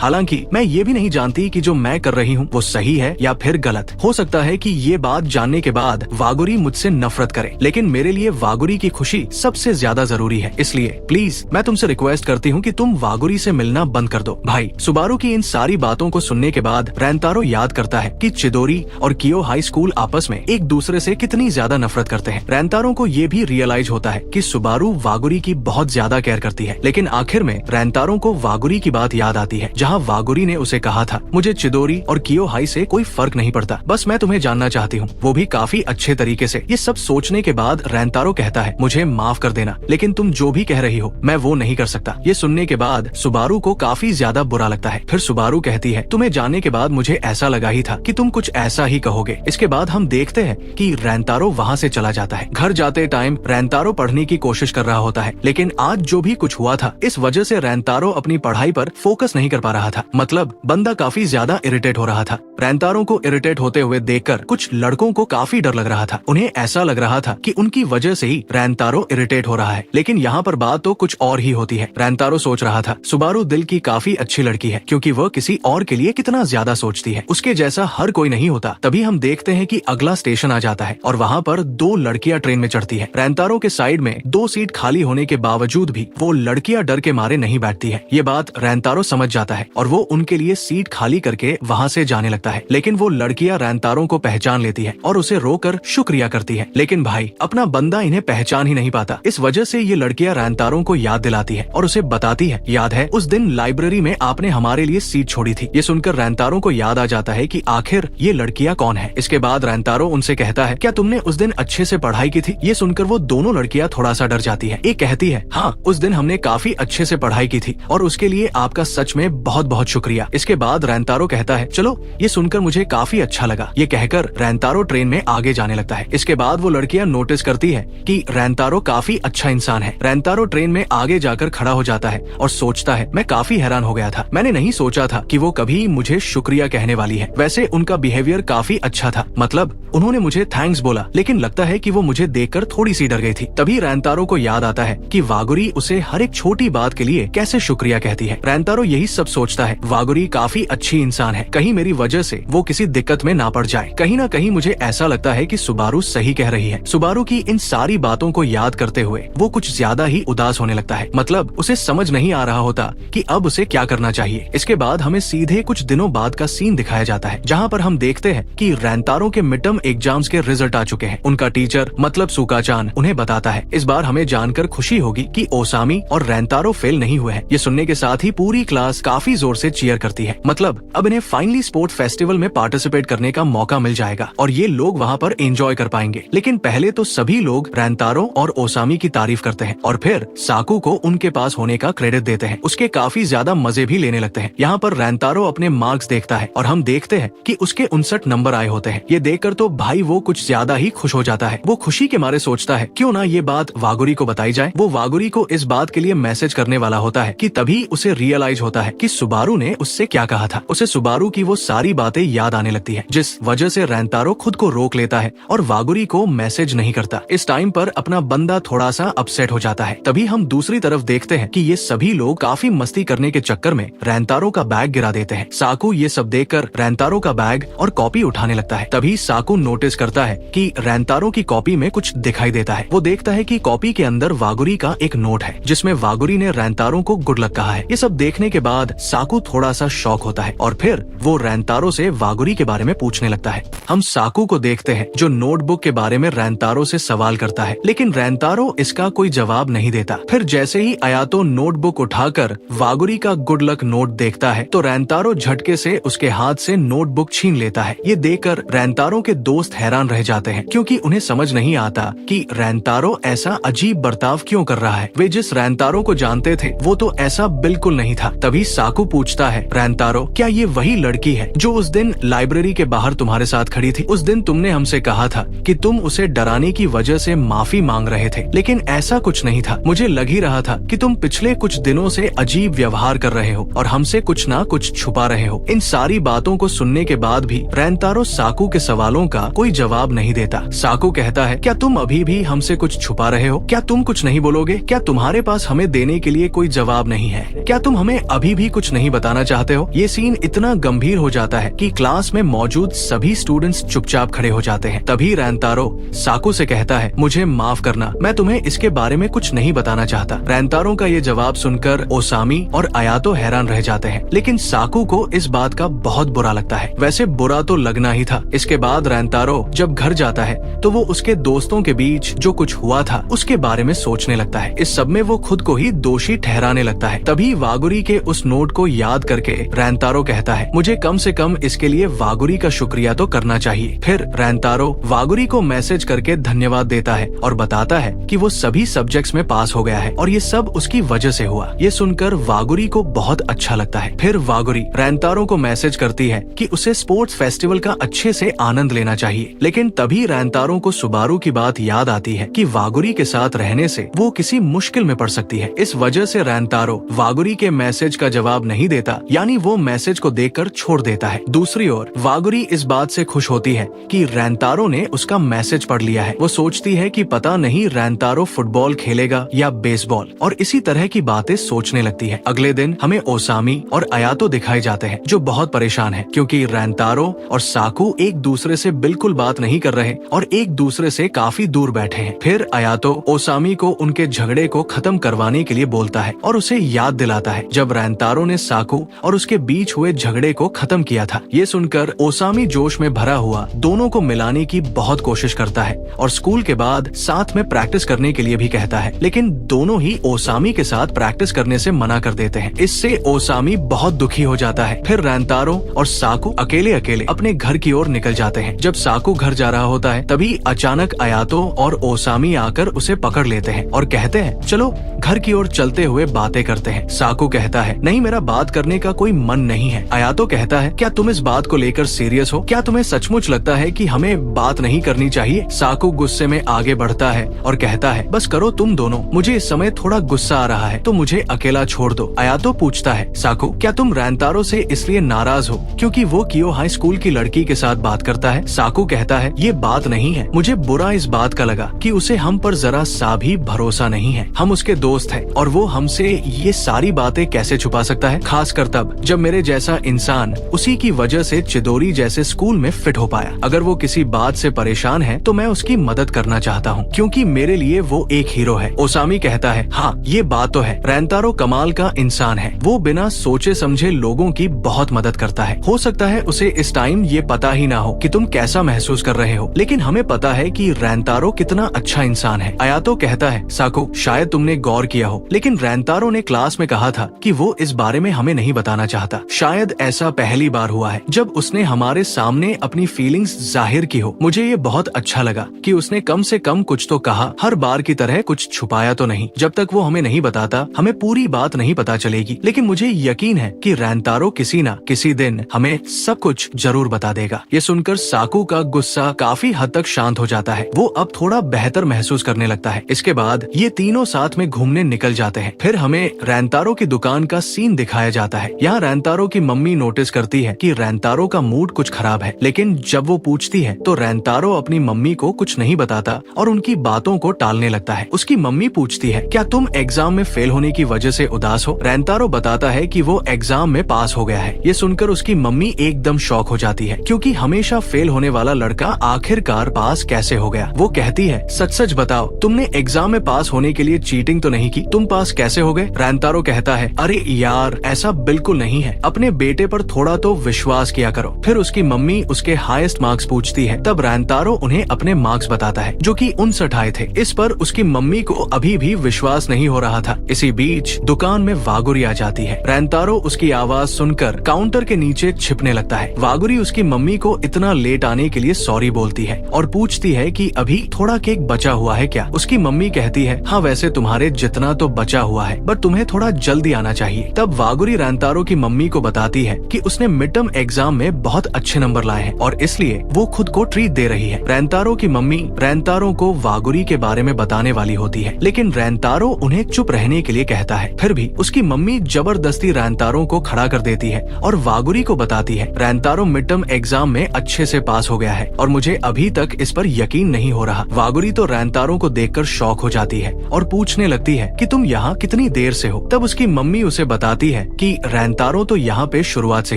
हालांकि मैं ये भी नहीं जानती कि जो मैं कर रही हूँ वो सही है या फिर गलत। हो सकता है कि ये बात जानने के बाद वागुरी मुझसे नफरत करे, लेकिन मेरे लिए वागुरी की खुशी सबसे ज्यादा जरूरी है। इसलिए प्लीज मैं तुमसे रिक्वेस्ट करती हूँ कि तुम वागुरी से मिलना बंद कर दो। भाई सुबारू की इन सारी बातों को सुनने के बाद रेंतारो याद करता है कि चिदोरी और कियो हाई स्कूल आपस में एक दूसरे से कितनी ज्यादा नफरत करते हैं। रेंतारो को ये भी रियलाइज होता है कि सुबारू वागुरी की बहुत ज्यादा केयर करती है, लेकिन आखिर में रेंतारो को वागुरी की बात याद आती है, जहाँ वागुरी ने उसे कहा था, मुझे चिदोरी और कियो हाई से कोई फर्क नहीं पड़ता, बस मैं तुम्हें जानना चाहती हूँ, वो भी काफी अच्छे तरीके से। ये सब सोचने के बाद रेंतारो कहता है, मुझे माफ कर देना, लेकिन तुम जो भी कह रही हो मैं वो नहीं कर सकता। ये सुनने के बाद सुबारू को काफी ज्यादा बुरा लगता है। फिर सुबारू कहती है, तुम्हें जानने के बाद मुझे ऐसा लगा ही था कि तुम कुछ ऐसा ही कहोगे। इसके बाद हम देखते हैं कि रेंतारो वहाँ से चला जाता है। घर जाते टाइम रेंतारो पढ़ने की कोशिश कर रहा होता है, लेकिन आज जो भी कुछ हुआ था इस वजह से रेंतारो अपनी पढ़ाई पर फोकस नहीं कर पा रहा था। मतलब बंदा काफी ज्यादा इरिटेट हो रहा था। रेंतारो को इरिटेट होते हुए देखकर कुछ लड़कों को काफी डर लग रहा था। उन्हें ऐसा लग रहा था कि उनकी वजह से ही रेंतारो इरिटेट हो रहा है, लेकिन यहाँ पर बात तो कुछ और ही होती है। रेंतारो सोच रहा था, सुबारू दिल की काफी अच्छी लड़की है, क्योंकि वह किसी और के लिए कितना ज्यादा सोचती है, उसके जैसा हर कोई नहीं होता। तभी हम देखते हैं कि अगला स्टेशन आ जाता है और वहाँ पर दो लड़कियां ट्रेन में चढ़ती है। रेंतारो के साइड में दो सीट खाली होने के बावजूद भी वो लड़कियां डर के मारे नहीं बैठती है। ये बात रेंतारो समझ जाता है और वो उनके लिए सीट खाली करके वहाँ से जाने लगता है, लेकिन वो लड़कियां रेंतारो को पहचान लेती है और उसे रोकर शुक्रिया करती है। लेकिन भाई अपना बंदा इन्हें पहचान ही नहीं पाता। इस वजह से ये लड़कियां रेंतारो को याद दिलाती है और उसे बताती है, याद है उस दिन लाइब्रेरी में आपने हमारे लिए सीट छोड़ी थी। ये सुनकर रेंतारो को याद आ जाता है कि आखिर ये लड़कियां कौन है। इसके बाद रेंतारो उनसे कहता है, क्या तुमने उस दिन अच्छे से पढ़ाई की थी? ये सुनकर वो दोनों लड़कियां थोड़ा सा डर जाती है। एक कहती है, हाँ उस दिन हमने काफी अच्छे से पढ़ाई की थी और उसके लिए आपका सच में बहुत बहुत शुक्रिया। इसके बाद रेंतारो कहता है, चलो ये सुनकर मुझे काफी अच्छा लगा। ये कहकर रेंतारो ट्रेन में आगे जाने लगता है। इसके बाद वो लड़कियां नोटिस करती है कि रेंतारो काफी अच्छा इंसान है। रेंतारो ट्रेन में आगे जाकर खड़ा हो जाता है और सोचता है, मैं काफी हैरान हो गया था, मैंने नहीं सोचा था कि वो कभी मुझे शुक्रिया कहने वाली है। वैसे उनका बिहेवियर काफी अच्छा था, मतलब उन्होंने मुझे थैंक्स बोला, लेकिन लगता है कि वो मुझे देखकर थोड़ी सी डर गई थी। तभी रेंतारो को याद आता है कि वागुरी उसे हर एक छोटी बात के लिए कैसे शुक्रिया कहती है। रेंतारो यही सब सोचता है, वागुरी काफी अच्छी इंसान है, कहीं मेरी वजह से वो किसी दिक्कत में ना पड़ जाए। कहीं ना कहीं मुझे ऐसा लगता है कि सुबारू सही कह रही है। सुबारू की इन सारी बातों को याद करते हुए वो कुछ ज्यादा ही उदास होने लगता है। मतलब उसे समझ नहीं आ रहा होता कि अब उसे क्या करना चाहिए। इसके बाद हमें सीधे कुछ दिनों बाद का सीन दिखाया जाता है, जहाँ पर हम देखते हैं कि रेंतारो के मिड टर्म एग्जाम्स के रिजल्ट आ चुके हैं। उनका टीचर मतलब सुका-चान उन्हें बताता है। इस बार हमें जानकर खुशी होगी कि ओसामी और रेंतारो फेल नहीं हुए हैं। ये सुनने के साथ ही पूरी क्लास काफी जोर से चीयर करती है। मतलब अब इन्हें फाइनली स्पोर्ट फेस्टिवल में पार्टिसिपेट करने का मौका मिल जाएगा और ये लोग वहाँ पर एंजॉय कर पाएंगे। लेकिन पहले तो सभी लोग रेंतारो और ओसामी की तारीफ करते हैं और फिर साकू को उनके पास होने का क्रेडिट देते हैं। उसके काफी ज्यादा मजे भी लेने लगते हैं। यहाँ पर रेंतारो अपने मार्क्स देखता है और हम देखते हैं कि उसके 59 नंबर आए होते हैं। ये देखकर तो भाई वो कुछ ज्यादा ही खुश हो जाता है। वो खुशी के मारे सोचता है, क्यों ना ये बात वागुरी को बताई जाए। वो वागुरी को इस बात के लिए मैसेज करने वाला होता है कि तभी उसे रियलाइज होता है कि सुबारू ने उससे क्या कहा था। उसे सुबारू की वो सारी बातें याद आने लगती है, जिस वजह से रेंतारो खुद को रोक लेता है और वागुरी को मैसेज नहीं करता। इस टाइम पर अपना बंदा थोड़ा सा अपसेट हो जाता है। तभी हम दूसरी तरफ देखते हैं कि ये सभी लोग काफी मस्ती करने के चक्कर में रेंतारो का बैग गिरा देते हैं। साकू ये सब देखकर रेंतारो का बैग और कॉपी उठाने लगता है। तभी साकू नोटिस करता है कि रेंतारो की कॉपी में कुछ दिखाई देता है। वो देखता है कि कॉपी के अंदर वागुरी का एक नोट है, जिसमें वागुरी ने रेंतारो को गुड लक कहा है। ये सब देखने के बाद साकू थोड़ा सा शॉक होता है और फिर वो रेंतारो से वागुरी के बारे में पूछने लगता है। हम साकू को देखते हैं जो नोटबुक के बारे में रेंतारो से सवाल करता है, लेकिन रेंतारो इसका कोई जवाब नहीं देता। फिर जैसे ही अयातो नोटबुक उठाकर वागुरी का गुड लक नोट देखता है तो रेंतारो झटके से उसके हाथ से नोटबुक छीन लेता है। ये देखकर रेंतारो के दोस्त हैरान रह जाते हैं, क्योंकि उन्हें समझ नहीं आता कि रेंतारो ऐसा अजीब बर्ताव क्यों कर रहा है। वे जिस रेंतारो को जानते थे वो तो ऐसा बिल्कुल नहीं था। तभी साकू पूछता है, रेंतारो क्या ये वही लड़की है जो उस दिन लाइब्रेरी के बाहर तुम्हारे साथ खड़ी थी? उस दिन तुमने हमसे कहा था कि तुम उसे डराने की वजह से माफी मांग रहे थे, लेकिन ऐसा कुछ नहीं था। मुझे लग ही रहा था कि तुम पिछले कुछ दिनों से अजीब व्यवहार कर रहे हो और हमसे कुछ ना कुछ छुपा रहे हो। इन सारी बातों को सुनने के बाद बाद भी रैंतारो साकू के सवालों का कोई जवाब नहीं देता। साकू कहता है, क्या तुम अभी भी हमसे कुछ छुपा रहे हो? क्या तुम कुछ नहीं बोलोगे? क्या तुम्हारे पास हमें देने के लिए कोई जवाब नहीं है? क्या तुम हमें अभी भी कुछ नहीं बताना चाहते हो? ये सीन इतना गंभीर हो जाता है कि क्लास में मौजूद सभी स्टूडेंट्स चुपचाप खड़े हो जाते हैं। तभी रैंतारो साकू से कहता है, मुझे माफ करना, मैं तुम्हें इसके बारे में कुछ नहीं बताना चाहता। रैंतारो का ये जवाब सुनकर ओसामी और अयातो हैरान रह जाते हैं, लेकिन साकू को इस बात का बहुत बुरा लगता है। वैसे बुरा तो लगना ही था। इसके बाद रैंतारो जब घर जाता है तो वो उसके दोस्तों के बीच जो कुछ हुआ था उसके बारे में सोचने लगता है। इस सब में वो खुद को ही दोषी ठहराने लगता है। तभी वागुरी के उस नोट को याद करके रैंतारो कहता है, मुझे कम से कम इसके लिए वागुरी का शुक्रिया तो करना चाहिए। फिर रैंतारो वागुरी को मैसेज करके धन्यवाद देता है और बताता है कि वो सभी सब्जेक्ट्स में पास हो गया है और ये सब उसकी वजह से हुआ। ये सुनकर वागुरी को बहुत अच्छा लगता है। फिर वागुरी रैंतारो को मैसेज करती है कि उसे स्पोर्ट्स फेस्टिवल का अच्छे से आनंद लेना चाहिए। लेकिन तभी रैंतारो को सुबारू की बात याद आती है कि वागुरी के साथ रहने से वो किसी मुश्किल में पड़ सकती है। इस वजह से रैंतारो वागुरी के मैसेज का जवाब नहीं देता, यानी वो मैसेज को देखकर छोड़ देता है। दूसरी ओर वागुरी इस बात से खुश होती है कि रैंतारो ने उसका मैसेज पढ़ लिया है। वो सोचती है कि पता नहीं रैंतारो फुटबॉल खेलेगा या बेसबॉल, और इसी तरह की बातें सोचने लगती है। अगले दिन हमें ओसामी और अयातो दिखाए जाते हैं जो बहुत परेशान है क्योंकि रैंतारो और साकू एक दूसरे से बिल्कुल बात नहीं कर रहे और एक दूसरे से काफी दूर बैठे हैं। फिर अयातो ओसामी को उनके झगड़े को खत्म करवाने के लिए बोलता है और उसे याद दिलाता है जब रैंतारो ने साकू और उसके बीच हुए झगड़े को खत्म किया था। ये सुनकर ओसामी जोश में भरा हुआ दोनों को मिलाने की बहुत कोशिश करता है और स्कूल के बाद साथ में प्रैक्टिस करने के लिए भी कहता है, लेकिन दोनों ही ओसामी के साथ प्रैक्टिस करने से मना कर देते हैं। इससे ओसामी बहुत दुखी हो जाता है। फिर रैंतारो और साकू अकेले अकेले अपने घर की ओर निकल जाते हैं। जब साकू घर जा रहा होता है तभी अचानक अयातो और ओसामी आकर उसे पकड़ लेते हैं और कहते हैं, चलो घर की ओर चलते हुए बातें करते हैं। साकू कहता है, नहीं, मेरा बात करने का कोई मन नहीं है। अयातो कहता है, क्या तुम इस बात को लेकर सीरियस हो? क्या तुम्हें सचमुच लगता है कि हमें बात नहीं करनी चाहिए? साकू गुस्से में आगे बढ़ता है और कहता है, बस करो तुम दोनों, मुझे इस समय थोड़ा गुस्सा आ रहा है तो मुझे अकेला छोड़ दो। अयातो पूछता है, साकू क्या तुम रैंतारो से इसलिए नाराज हो क्योंकि वो कियो हाई स्कूल की लड़की के साथ बात करता है? साकू कहता है, ये बात नहीं है, मुझे बुरा इस बात का लगा कि उसे हम पर जरा सा भी भरोसा नहीं है। हम उसके दोस्त हैं और वो हमसे ये सारी बातें कैसे छुपा सकता है, खासकर तब जब मेरे जैसा इंसान उसी की वजह से चिदोरी जैसे स्कूल में फिट हो पाया। अगर वो किसी बात से परेशान है तो मैं उसकी मदद करना चाहता हूँ क्योंकि मेरे लिए वो एक हीरो है। ओसामी कहता है, हाँ ये बात तो है, रैंतारो कमाल का इंसान है, वो बिना सोचे समझे लोगों की बहुत मदद करता है। हो सकता है उसे इस टाइम ये पता ही ना हो कि तुम कैसा महसूस कर रहे हो, लेकिन हमें पता है कि रैंतारो कितना अच्छा इंसान है। अयातो कहता है, साकू शायद तुमने गौर किया हो, लेकिन रैंतारो ने क्लास में कहा था कि वो इस बारे में हमें नहीं बताना चाहता। शायद ऐसा पहली बार हुआ है जब उसने हमारे सामने अपनी फीलिंग्स जाहिर की हो। मुझे ये बहुत अच्छा लगा कि उसने कम से कम कुछ तो कहा, हर बार की तरह कुछ छुपाया तो नहीं। जब तक वो हमें नहीं बताता हमें पूरी बात नहीं पता चलेगी, लेकिन मुझे यकीन है कि रैंतारो किसी न किसी दिन हमें सब कुछ जरूर बता देगा। ये सुनकर साकू का गुस्सा काफी हद तक शांत हो जाता है। वो अब थोड़ा बेहतर महसूस करने लगता है। इसके बाद ये तीनों साथ में घूमने निकल जाते हैं। फिर हमें रैंतारो की दुकान का सीन दिखाया जाता है। यहाँ रैंतारो की मम्मी नोटिस करती है कि रैंतारो का मूड कुछ खराब है, लेकिन जब वो पूछती है तो रैंतारो अपनी मम्मी को कुछ नहीं बताता और उनकी बातों को टालने लगता है। उसकी मम्मी पूछती है, क्या तुम एग्जाम में फेल होने की वजह से उदास हो? रैंतारो बताता है कि वो एग्जाम में पास हो गया है। ये सुनकर उसकी मम्मी एकदम शॉक हो जाती है क्योंकि हमेशा फेल होने वाला लड़का आखिरकार पास कैसे हो गया। वो कहती है, सच सच बताओ, तुमने एग्जाम में पास होने के लिए चीटिंग तो नहीं की? तुम पास कैसे हो गए? रैंतारो कहता है, अरे यार ऐसा बिल्कुल नहीं है, अपने बेटे पर थोड़ा तो विश्वास किया करो। फिर उसकी मम्मी उसके हाईएस्ट मार्क्स पूछती है। तब रैंतारो उन्हें अपने मार्क्स बताता है जो कि 59 आए थे। इस पर उसकी मम्मी को अभी भी विश्वास नहीं हो रहा था। इसी बीच दुकान में वागुरी आ जाती है। रैंतारो उसकी आवाज सुनकर काउंटर के नीचे छिपने लगता है। वागुरी उसकी मम्मी को इतना लेट आने के लिए सॉरी बोलती है और पूछती है कि अभी थोड़ा केक बचा हुआ है क्या? उसकी मम्मी कहती है, हाँ वैसे तुम्हारे जितना तो बचा हुआ है, बट तुम्हें थोड़ा जल्दी आना चाहिए। तब वागुरी रैंतारो की मम्मी को बताती है कि उसने मिड टर्म एग्जाम में बहुत अच्छे नंबर लाए हैं और इसलिए वो खुद को ट्रीट दे रही है। रैंतारो की मम्मी रैंतारो को वागुरी के बारे में बताने वाली होती है, लेकिन रैंतारो उन्हें चुप रहने के लिए कहता है। फिर भी उसकी मम्मी जबरदस्ती रैंतारो को खड़ा कर देती है और वागुरी को बताती है, रैंतारो रैंतारो मिड टर्म एग्जाम में अच्छे से पास हो गया है और मुझे अभी तक इस पर यकीन नहीं हो रहा। वागुरी तो रैंतारो को देखकर शॉक हो जाती है और पूछने लगती है कि तुम यहाँ कितनी देर से हो। तब उसकी मम्मी उसे बताती है कि रैंतारो तो यहाँ पे शुरुआत से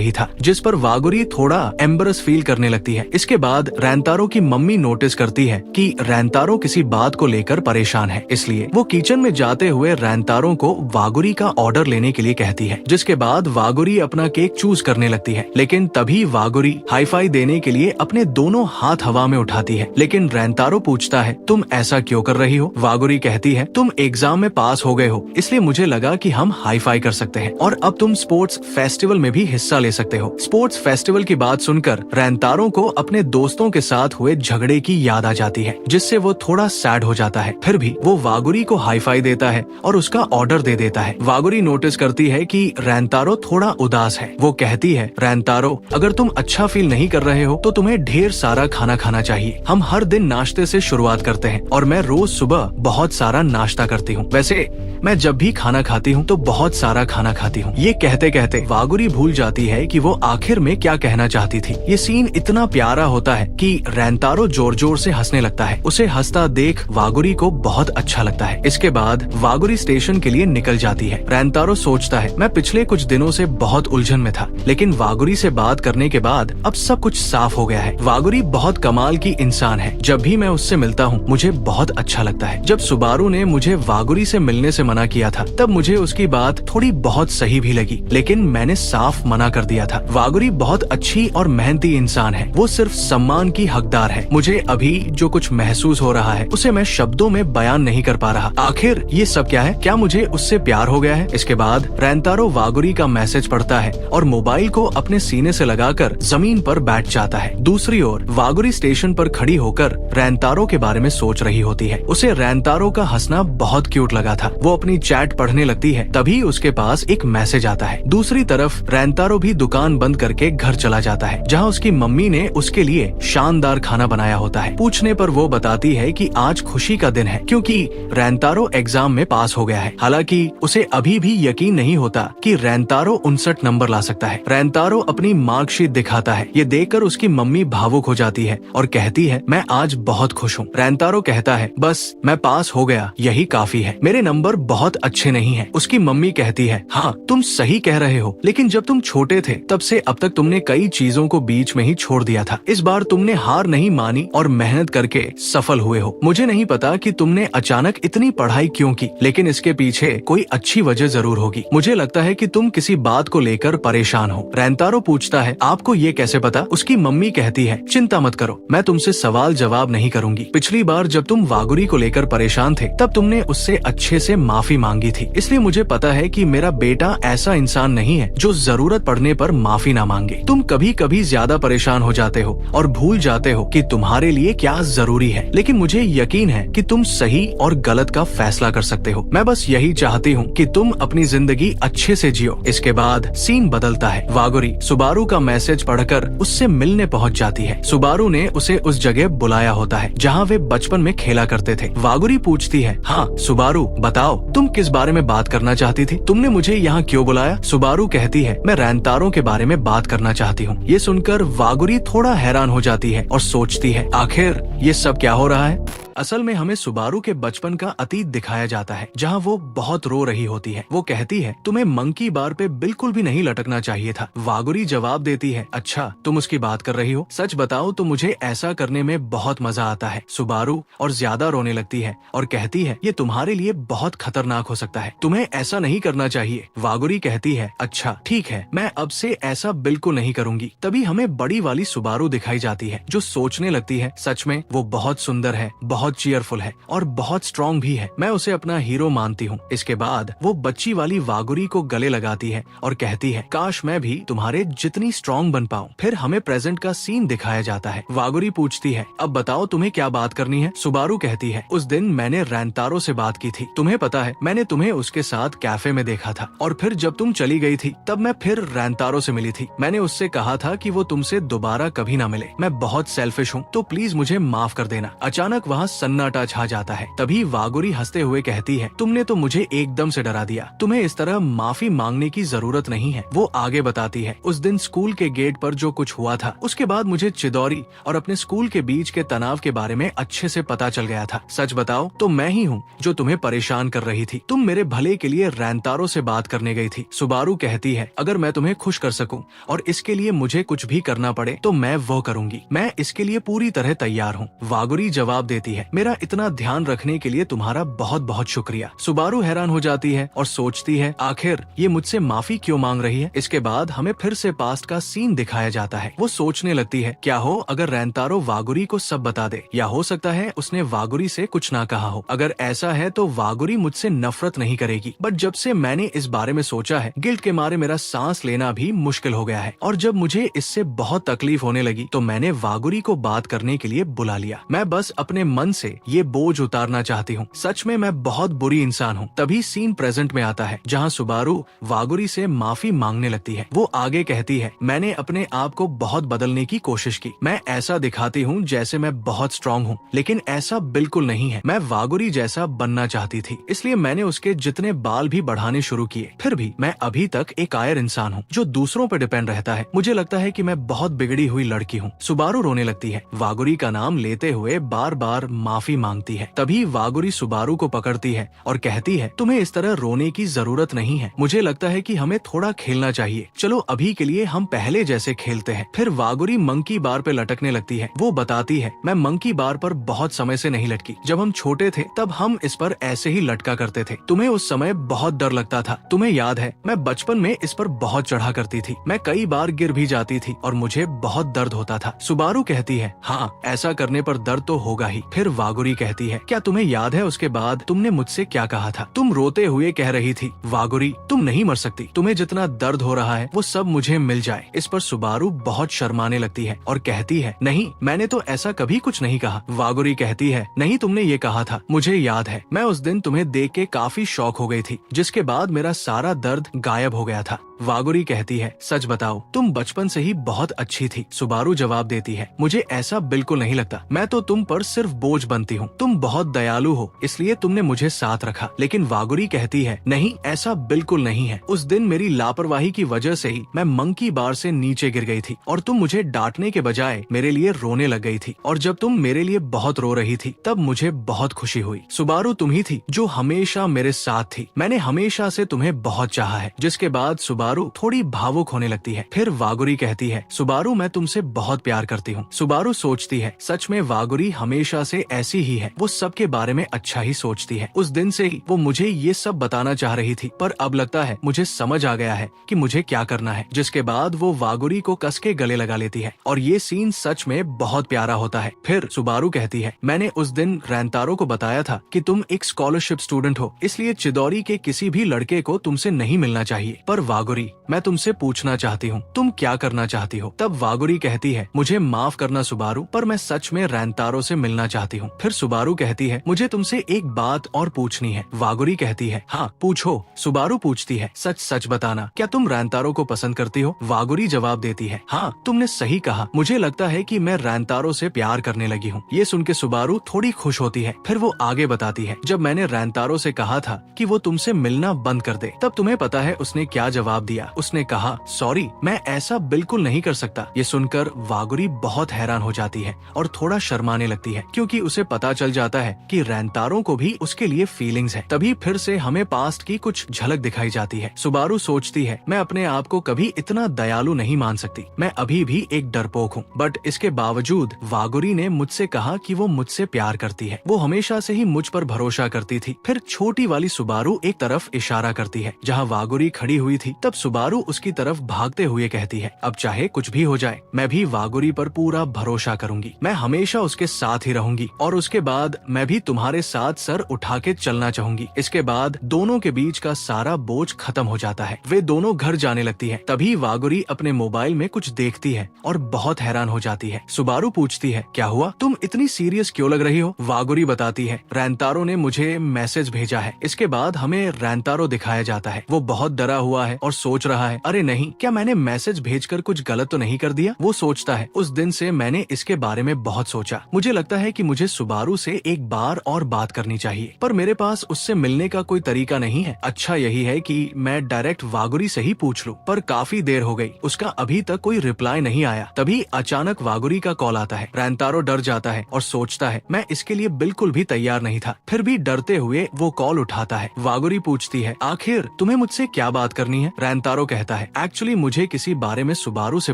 ही था, जिस पर वागुरी थोड़ा एम्बरस फील करने लगती है। इसके बाद रैंतारो की मम्मी नोटिस करती है कि रैंतारो किसी बात को लेकर परेशान है, इसलिए वो किचन में जाते हुए रैंतारो को वागुरी का ऑर्डर लेने के लिए कहती है। जिसके बाद वागुरी अपना केक चूज करने लगती है, लेकिन तभी वागुरी हाई फाई देने के लिए अपने दोनों हाथ हवा में उठाती है। लेकिन रैंतारो पूछता है तुम ऐसा क्यों कर रही हो। वागुरी कहती है तुम एग्जाम में पास हो गए हो, इसलिए मुझे लगा कि हम हाई फाई कर सकते हैं और अब तुम स्पोर्ट्स फेस्टिवल में भी हिस्सा ले सकते हो। स्पोर्ट्स फेस्टिवल की बात सुनकर रैंतारो को अपने दोस्तों के साथ हुए झगड़े की याद आ जाती है, जिससे वो थोड़ा सैड हो जाता है। फिर भी वो वागुरी को हाई फाई देता है और उसका ऑर्डर दे देता है। वागुरी नोटिस करती है कि रैंतारो थोड़ा उदास है। वो कहती है रैंतारो, अगर तुम अच्छा फील नहीं कर रहे हो तो तुम्हें ढेर सारा खाना खाना चाहिए। हम हर दिन नाश्ते से शुरुआत करते हैं और मैं रोज सुबह बहुत सारा नाश्ता करती हूँ। वैसे मैं जब भी खाना खाती हूँ तो बहुत सारा खाना खाती हूँ। ये कहते कहते वागुरी भूल जाती है कि वो आखिर में क्या कहना चाहती थी। ये सीन इतना प्यारा होता है कि रैंतारो जोर जोर से हंसने लगता है। उसे हंसता देख वागुरी को बहुत अच्छा लगता है। इसके बाद वागुरी स्टेशन के लिए निकल जाती है। रैंतारो सोचता है मैं पिछले कुछ दिनों से बहुत उलझन में था, लेकिन वागुरी से बात करने के बाद अब सब कुछ साफ हो गया है। वागुरी बहुत कमाल की इंसान है। जब भी मैं उससे मिलता हूँ मुझे बहुत अच्छा लगता है। जब सुबारू ने मुझे वागुरी से मिलने से मना किया था तब मुझे उसकी बात थोड़ी बहुत सही भी लगी, लेकिन मैंने साफ मना कर दिया था। वागुरी बहुत अच्छी और मेहनती इंसान है। वो सिर्फ सम्मान की हकदार है। मुझे अभी जो कुछ महसूस हो रहा है उसे मैं शब्दों में बयान नहीं कर पा रहा। आखिर ये सब क्या है? क्या मुझे उससे प्यार हो गया है? इसके बाद रैंतारो वागुरी का मैसेज पढ़ता है और मोबाइल को अपने सीने से लगाकर जमीन पर बैठ जाता है। दूसरी ओर वागुरी स्टेशन पर खड़ी होकर रैंतारो के बारे में सोच रही होती है। उसे रैंतारो का हंसना बहुत क्यूट लगा था। वो अपनी चैट पढ़ने लगती है, तभी उसके पास एक मैसेज आता है। दूसरी तरफ रैंतारो भी दुकान बंद करके घर चला जाता है, जहाँ उसकी मम्मी ने उसके लिए शानदार खाना बनाया होता है। पूछने पर वो बताती है कि आज खुशी का दिन है क्योंकि रैंतारो एग्जाम में पास हो गया है। हालांकि उसे अभी भी यकीन नहीं होता कि रैंतारो 59 नंबर ला सकता है। रैंतारो अपनी मार्कशीट दिखाता है। ये देखकर उसकी मम्मी भावुक हो जाती है और कहती है मैं आज बहुत खुश हूँ। रैंतारो कहता है बस मैं पास हो गया, यही काफी है। मेरे नंबर बहुत अच्छे नहीं है। उसकी मम्मी कहती है हाँ तुम सही कह रहे हो, लेकिन जब तुम छोटे थे तब से अब तक तुमने कई चीजों को बीच में ही छोड़ दिया था। इस बार तुमने हार नहीं मानी और मेहनत करके सफल हुए हो। मुझे नहीं पता कि तुमने अचानक इतनी पढ़ाई क्यों की, लेकिन इसके पीछे कोई अच्छी वजह जरूर होगी। मुझे लगता है कि तुम किसी बात को लेकर परेशान हो। रैंतारो पूछता है आपको ये कैसे पता? उसकी मम्मी कहती है चिंता मत करो, मैं तुमसे सवाल जवाब नहीं करूंगी। पिछली बार जब तुम वागुरी को लेकर परेशान थे तब तुमने उससे अच्छे से माफी मांगी थी, इसलिए मुझे पता है कि मेरा बेटा ऐसा इंसान नहीं है जो जरूरत पड़ने पर माफी ना मांगे। तुम कभी कभी ज्यादा परेशान हो जाते हो और भूल जाते हो कि तुम्हारे लिए क्या जरूरी है, लेकिन मुझे यकीन है कि तुम सही और गलत का फैसला कर सकते हो। मैं बस यही चाहती हूँ कि तुम अपनी जिंदगी अच्छे से जियो। इसके बाद सीन बदलता है। वागुरी सुबारू का मैसेज पढ़कर उससे मिलने पहुँच जाती है। सुबारू ने उसे उस जगह बुलाया होता है जहाँ वे बचपन में खेला करते थे। वागुरी पूछती है हाँ सुबारू बताओ तुम किस बारे में बात करना चाहती थी? तुमने मुझे यहाँ क्यों बुलाया? सुबारू कहती है मैं रैंतारो के बारे में बात करना चाहती हूँ। ये सुनकर वागुरी थोड़ा हैरान हो जाती है और सोचती है आखिर ये सब क्या हो रहा है। असल में हमें सुबारू के बचपन का अतीत दिखाया जाता है जहाँ वो बहुत रो रही होती है। वो कहती है तुम्हें मंकी बार पे बिल्कुल भी नहीं लटकना चाहिए था। वागुरी जवाब देती है अच्छा तुम उसकी बात कर रही हो? सच बताओ तो मुझे ऐसा करने में बहुत मजा आता है। सुबारू और ज्यादा रोने लगती है और कहती है ये तुम्हारे लिए बहुत खतरनाक हो सकता है, तुम्हें ऐसा नहीं करना चाहिए। वागुरी कहती है अच्छा ठीक है, मैं अब से ऐसा बिल्कुल नहीं करूंगी। तभी हमें बड़ी वाली सुबारू दिखाई जाती है जो सोचने लगती है सच में वो बहुत सुंदर है, बहुत चीयरफुल है और बहुत स्ट्रॉन्ग भी है। मैं उसे अपना हीरो मानती हूँ। इसके बाद वो बच्ची वाली वागुरी को गले लगाती है और कहती है काश मैं भी तुम्हारे जितनी स्ट्रॉन्ग बन पाऊँ। फिर हमें प्रेजेंट का सीन दिखाया जाता है। वागुरी पूछती है अब बताओ तुम्हें क्या बात करनी है? सुबारू कहती है उस दिन मैंने रैंतारो से बात की थी। तुम्हें पता है मैंने तुम्हें उसके साथ कैफे में देखा था और फिर जब तुम चली गई थी तब मैं फिर रैंतारो से मिली थी। मैंने उससे कहा था कि वो तुमसे दोबारा कभी ना मिले। मैं बहुत सेल्फिश हूँ तो प्लीज मुझे माफ कर देना। अचानक वहाँ सन्नाटा छा जाता है। तभी वागुरी हंसते हुए कहती है, तुमने तो मुझे एकदम से डरा दिया, तुम्हें इस तरह माफी मांगने की जरूरत नहीं है। वो आगे बताती है, उस दिन स्कूल के गेट पर जो कुछ हुआ था उसके बाद मुझे चिदौरी और अपने स्कूल के बीच के तनाव के बारे में अच्छे से पता चल गया था। सच बताओ तो मैं ही हूँ जो तुम्हें परेशान कर रही थी। तुम मेरे भले के लिए रैंतारो से बात करने गई थी। सुबारू कहती है, अगर मैं तुम्हें खुश कर सकूं और इसके लिए मुझे कुछ भी करना पड़े तो मैं वो करूंगी। मैं इसके लिए पूरी तरह तैयार हूँ। वागुरी जवाब देती है, मेरा इतना ध्यान रखने के लिए तुम्हारा बहुत बहुत शुक्रिया। सुबारू हैरान हो जाती है और सोचती है, आखिर ये मुझसे माफी क्यों मांग रही है। इसके बाद हमें फिर से पास्ट का सीन दिखाया जाता है। वो सोचने लगती है, क्या हो अगर रैंतारो वागुरी को सब बता दे, या हो सकता है उसने वागुरी से कुछ ना कहा हो। अगर ऐसा है तो वागुरी मुझसे नफरत नहीं करेगी। बट जब से मैंने इस बारे में सोचा है, गिल्ट के मारे मेरा सांस लेना भी मुश्किल हो गया है। और जब मुझे इससे बहुत तकलीफ होने लगी तो मैंने वागुरी को बात करने के लिए बुला लिया। मैं बस अपने मन से ये बोझ उतारना चाहती हूँ। सच में मैं बहुत बुरी इंसान हूँ। तभी सीन प्रेजेंट में आता है जहाँ सुबारू वागुरी से माफी मांगने लगती है। वो आगे कहती है, मैंने अपने आप को बहुत बदलने की कोशिश की। मैं ऐसा दिखाती हूँ जैसे मैं बहुत स्ट्रांग हूँ, लेकिन ऐसा बिल्कुल नहीं है। मैं वागुरी जैसा बनना चाहती थी, इसलिए मैंने उसके जितने बाल भी बढ़ाने शुरू किए। फिर भी मैं अभी तक एक कायर इंसान हूँ जो दूसरों पर डिपेंड रहता है। मुझे लगता है कि मैं बहुत बिगड़ी हुई लड़की हूँ। सुबारू रोने लगती है, वागुरी का नाम लेते हुए बार बार माफी मांगती है। तभी वागुरी सुबारू को पकड़ती है और कहती है, तुम्हें इस तरह रोने की जरूरत नहीं है। मुझे लगता है कि हमें थोड़ा खेलना चाहिए। चलो अभी के लिए हम पहले जैसे खेलते हैं। फिर वागुरी मंकी बार पे लटकने लगती है। वो बताती है, मैं मंकी बार पर बहुत समय से नहीं लटकी। जब हम छोटे थे तब हम इस पर ऐसे ही लटका करते थे। तुम्हें उस समय बहुत डर लगता था। तुम्हें याद है, मैं बचपन में इस पर बहुत चढ़ा करती थी। मैं कई बार गिर भी जाती थी और मुझे बहुत दर्द होता था। सुबारू कहती है, हाँ ऐसा करने पर दर्द तो होगा ही। फिर वागुरी कहती है, क्या तुम्हें याद है उसके बाद तुमने मुझसे क्या कहा था। तुम रोते हुए कह रही थी, वागुरी तुम नहीं मर सकती, तुम्हें जितना दर्द हो रहा है वो सब मुझे मिल जाए। इस पर सुबारू बहुत शर्माने लगती है और कहती है, नहीं मैंने तो ऐसा कभी कुछ नहीं कहा। वागुरी कहती है, नहीं तुमने ये कहा था, मुझे याद है। मैं उस दिन तुम्हें देख के काफी शॉक हो गई थी, जिसके बाद मेरा सारा दर्द गायब हो गया था। वागुरी कहती है, सच बताओ तुम बचपन से ही बहुत अच्छी थी। सुबारू जवाब देती है, मुझे ऐसा बिल्कुल नहीं लगता। मैं तो तुम पर सिर्फ बोझ बनती हूँ। तुम बहुत दयालु हो, इसलिए तुमने मुझे साथ रखा। लेकिन वागुरी कहती है, नहीं ऐसा बिल्कुल नहीं है। उस दिन मेरी लापरवाही की वजह से ही मैं मंकी बार से नीचे गिर गई थी और तुम मुझे डांटने के बजाय मेरे लिए रोने लग गई थी। और जब तुम मेरे लिए बहुत रो रही थी तब मुझे बहुत खुशी हुई। सुबारू तुम ही थी जो हमेशा मेरे साथ थी। मैंने हमेशा से तुम्हें बहुत चाहा है। जिसके बाद सुबारू थोड़ी भावुक होने लगती है। फिर वागुरी कहती है, सुबारू मैं तुमसे बहुत प्यार करती हूँ। सुबारू सोचती है, सच में वागुरी हमेशा से ऐसी ही है। वो सबके बारे में अच्छा ही सोचती है। उस दिन से ही वो मुझे ये सब बताना चाह रही थी, पर अब लगता है मुझे समझ आ गया है कि मुझे क्या करना है। जिसके बाद वो वागुरी को कस के गले लगा लेती है और ये सीन सच में बहुत प्यारा होता है। फिर सुबारू कहती है, मैंने उस दिन रैंतारो को बताया था कि तुम एक स्कॉलरशिप स्टूडेंट हो, इसलिए चिदौरी के किसी भी लड़के को तुमसे नहीं मिलना चाहिए। पर वागुरी मैं तुमसे पूछना चाहती हूँ, तुम क्या करना चाहती हो। तब वागुरी कहती है, मुझे माफ करना सुबारू, पर मैं सच में रैंतारो से मिलना चाहती हूँ। फिर सुबारू कहती है, मुझे तुमसे एक बात और पूछनी है। वागुरी कहती है, हाँ पूछो। सुबारू पूछती है, सच सच बताना, क्या तुम रैंतारो को पसंद करती हो। वागुरी जवाब देती है, हाँ तुमने सही कहा, मुझे लगता है कि मैं रैंतारो से प्यार करने लगी हूँ। ये सुन के सुबारू थोड़ी खुश होती है। फिर वो आगे बताती है, जब मैंने रैंतारो से कहा था कि वो तुमसे मिलना बंद कर दे, तब तुम्हें पता है उसने क्या जवाब दिया। उसने कहा, सॉरी मैं ऐसा बिल्कुल नहीं कर सकता। ये सुनकर वागुरी बहुत हैरान हो जाती है और थोड़ा शर्माने लगती है, क्योंकि उसे पता चल जाता है कि रैंतारो को भी उसके लिए फीलिंग्स है। तभी फिर से हमें पास्ट की कुछ झलक दिखाई जाती है। सुबारू सोचती है, मैं अपने आप को कभी इतना दयालु नहीं मान सकती, मैं अभी भी एक डरपोक हूँ। बट इसके बावजूद वागुरी ने मुझसे कहा कि वो मुझसे प्यार करती है। वो हमेशा से ही मुझ पर भरोसा करती थी। फिर छोटी वाली सुबारू एक तरफ इशारा करती है जहाँ वागुरी खड़ी हुई थी। तब सुबारू उसकी तरफ भागते हुए कहती है, अब चाहे कुछ भी हो जाए मैं भी वागुरी पर पूरा भरोसा करूंगी। मैं हमेशा उसके साथ ही रहूंगी और उसके बाद मैं भी तुम्हारे साथ सर उठा के चलना चाहूंगी। इसके बाद दोनों के बीच का सारा बोझ खत्म हो जाता है। वे दोनों घर जाने लगती है। तभी वागुरी अपने मोबाइल में कुछ देखती है और बहुत हैरान हो जाती है। सुबारू पूछती है, क्या हुआ, तुम इतनी सीरियस क्यों लग रही हो। वागुरी बताती है, रैंतारो ने मुझे मैसेज भेजा है। इसके बाद हमें रैंतारो दिखाया जाता है। वो बहुत डरा हुआ है और सोच रहा है, अरे नहीं, क्या मैंने मैसेज भेजकर कुछ गलत तो नहीं कर दिया। वो सोचता है। उस दिन से मैंने इसके बारे में बहुत सोचा। मुझे लगता है कि मुझे सुबारू से एक बार और बात करनी चाहिए, पर मेरे पास उससे मिलने का कोई तरीका नहीं है। अच्छा यही है कि मैं डायरेक्ट वागुरी से ही पूछ लूं। पर काफी देर हो गई, उसका अभी तक कोई रिप्लाई नहीं आया। तभी अचानक वागुरी का कॉल आता है। रैंतारो डर जाता है और सोचता है मैं इसके लिए बिल्कुल भी तैयार नहीं था। फिर भी डरते हुए वो कॉल उठाता है। वागुरी पूछती है, आखिर तुम्हें मुझसे क्या बात करनी है। रैंतारो कहता है, एक्चुअली मुझे किसी बारे में सुबारू से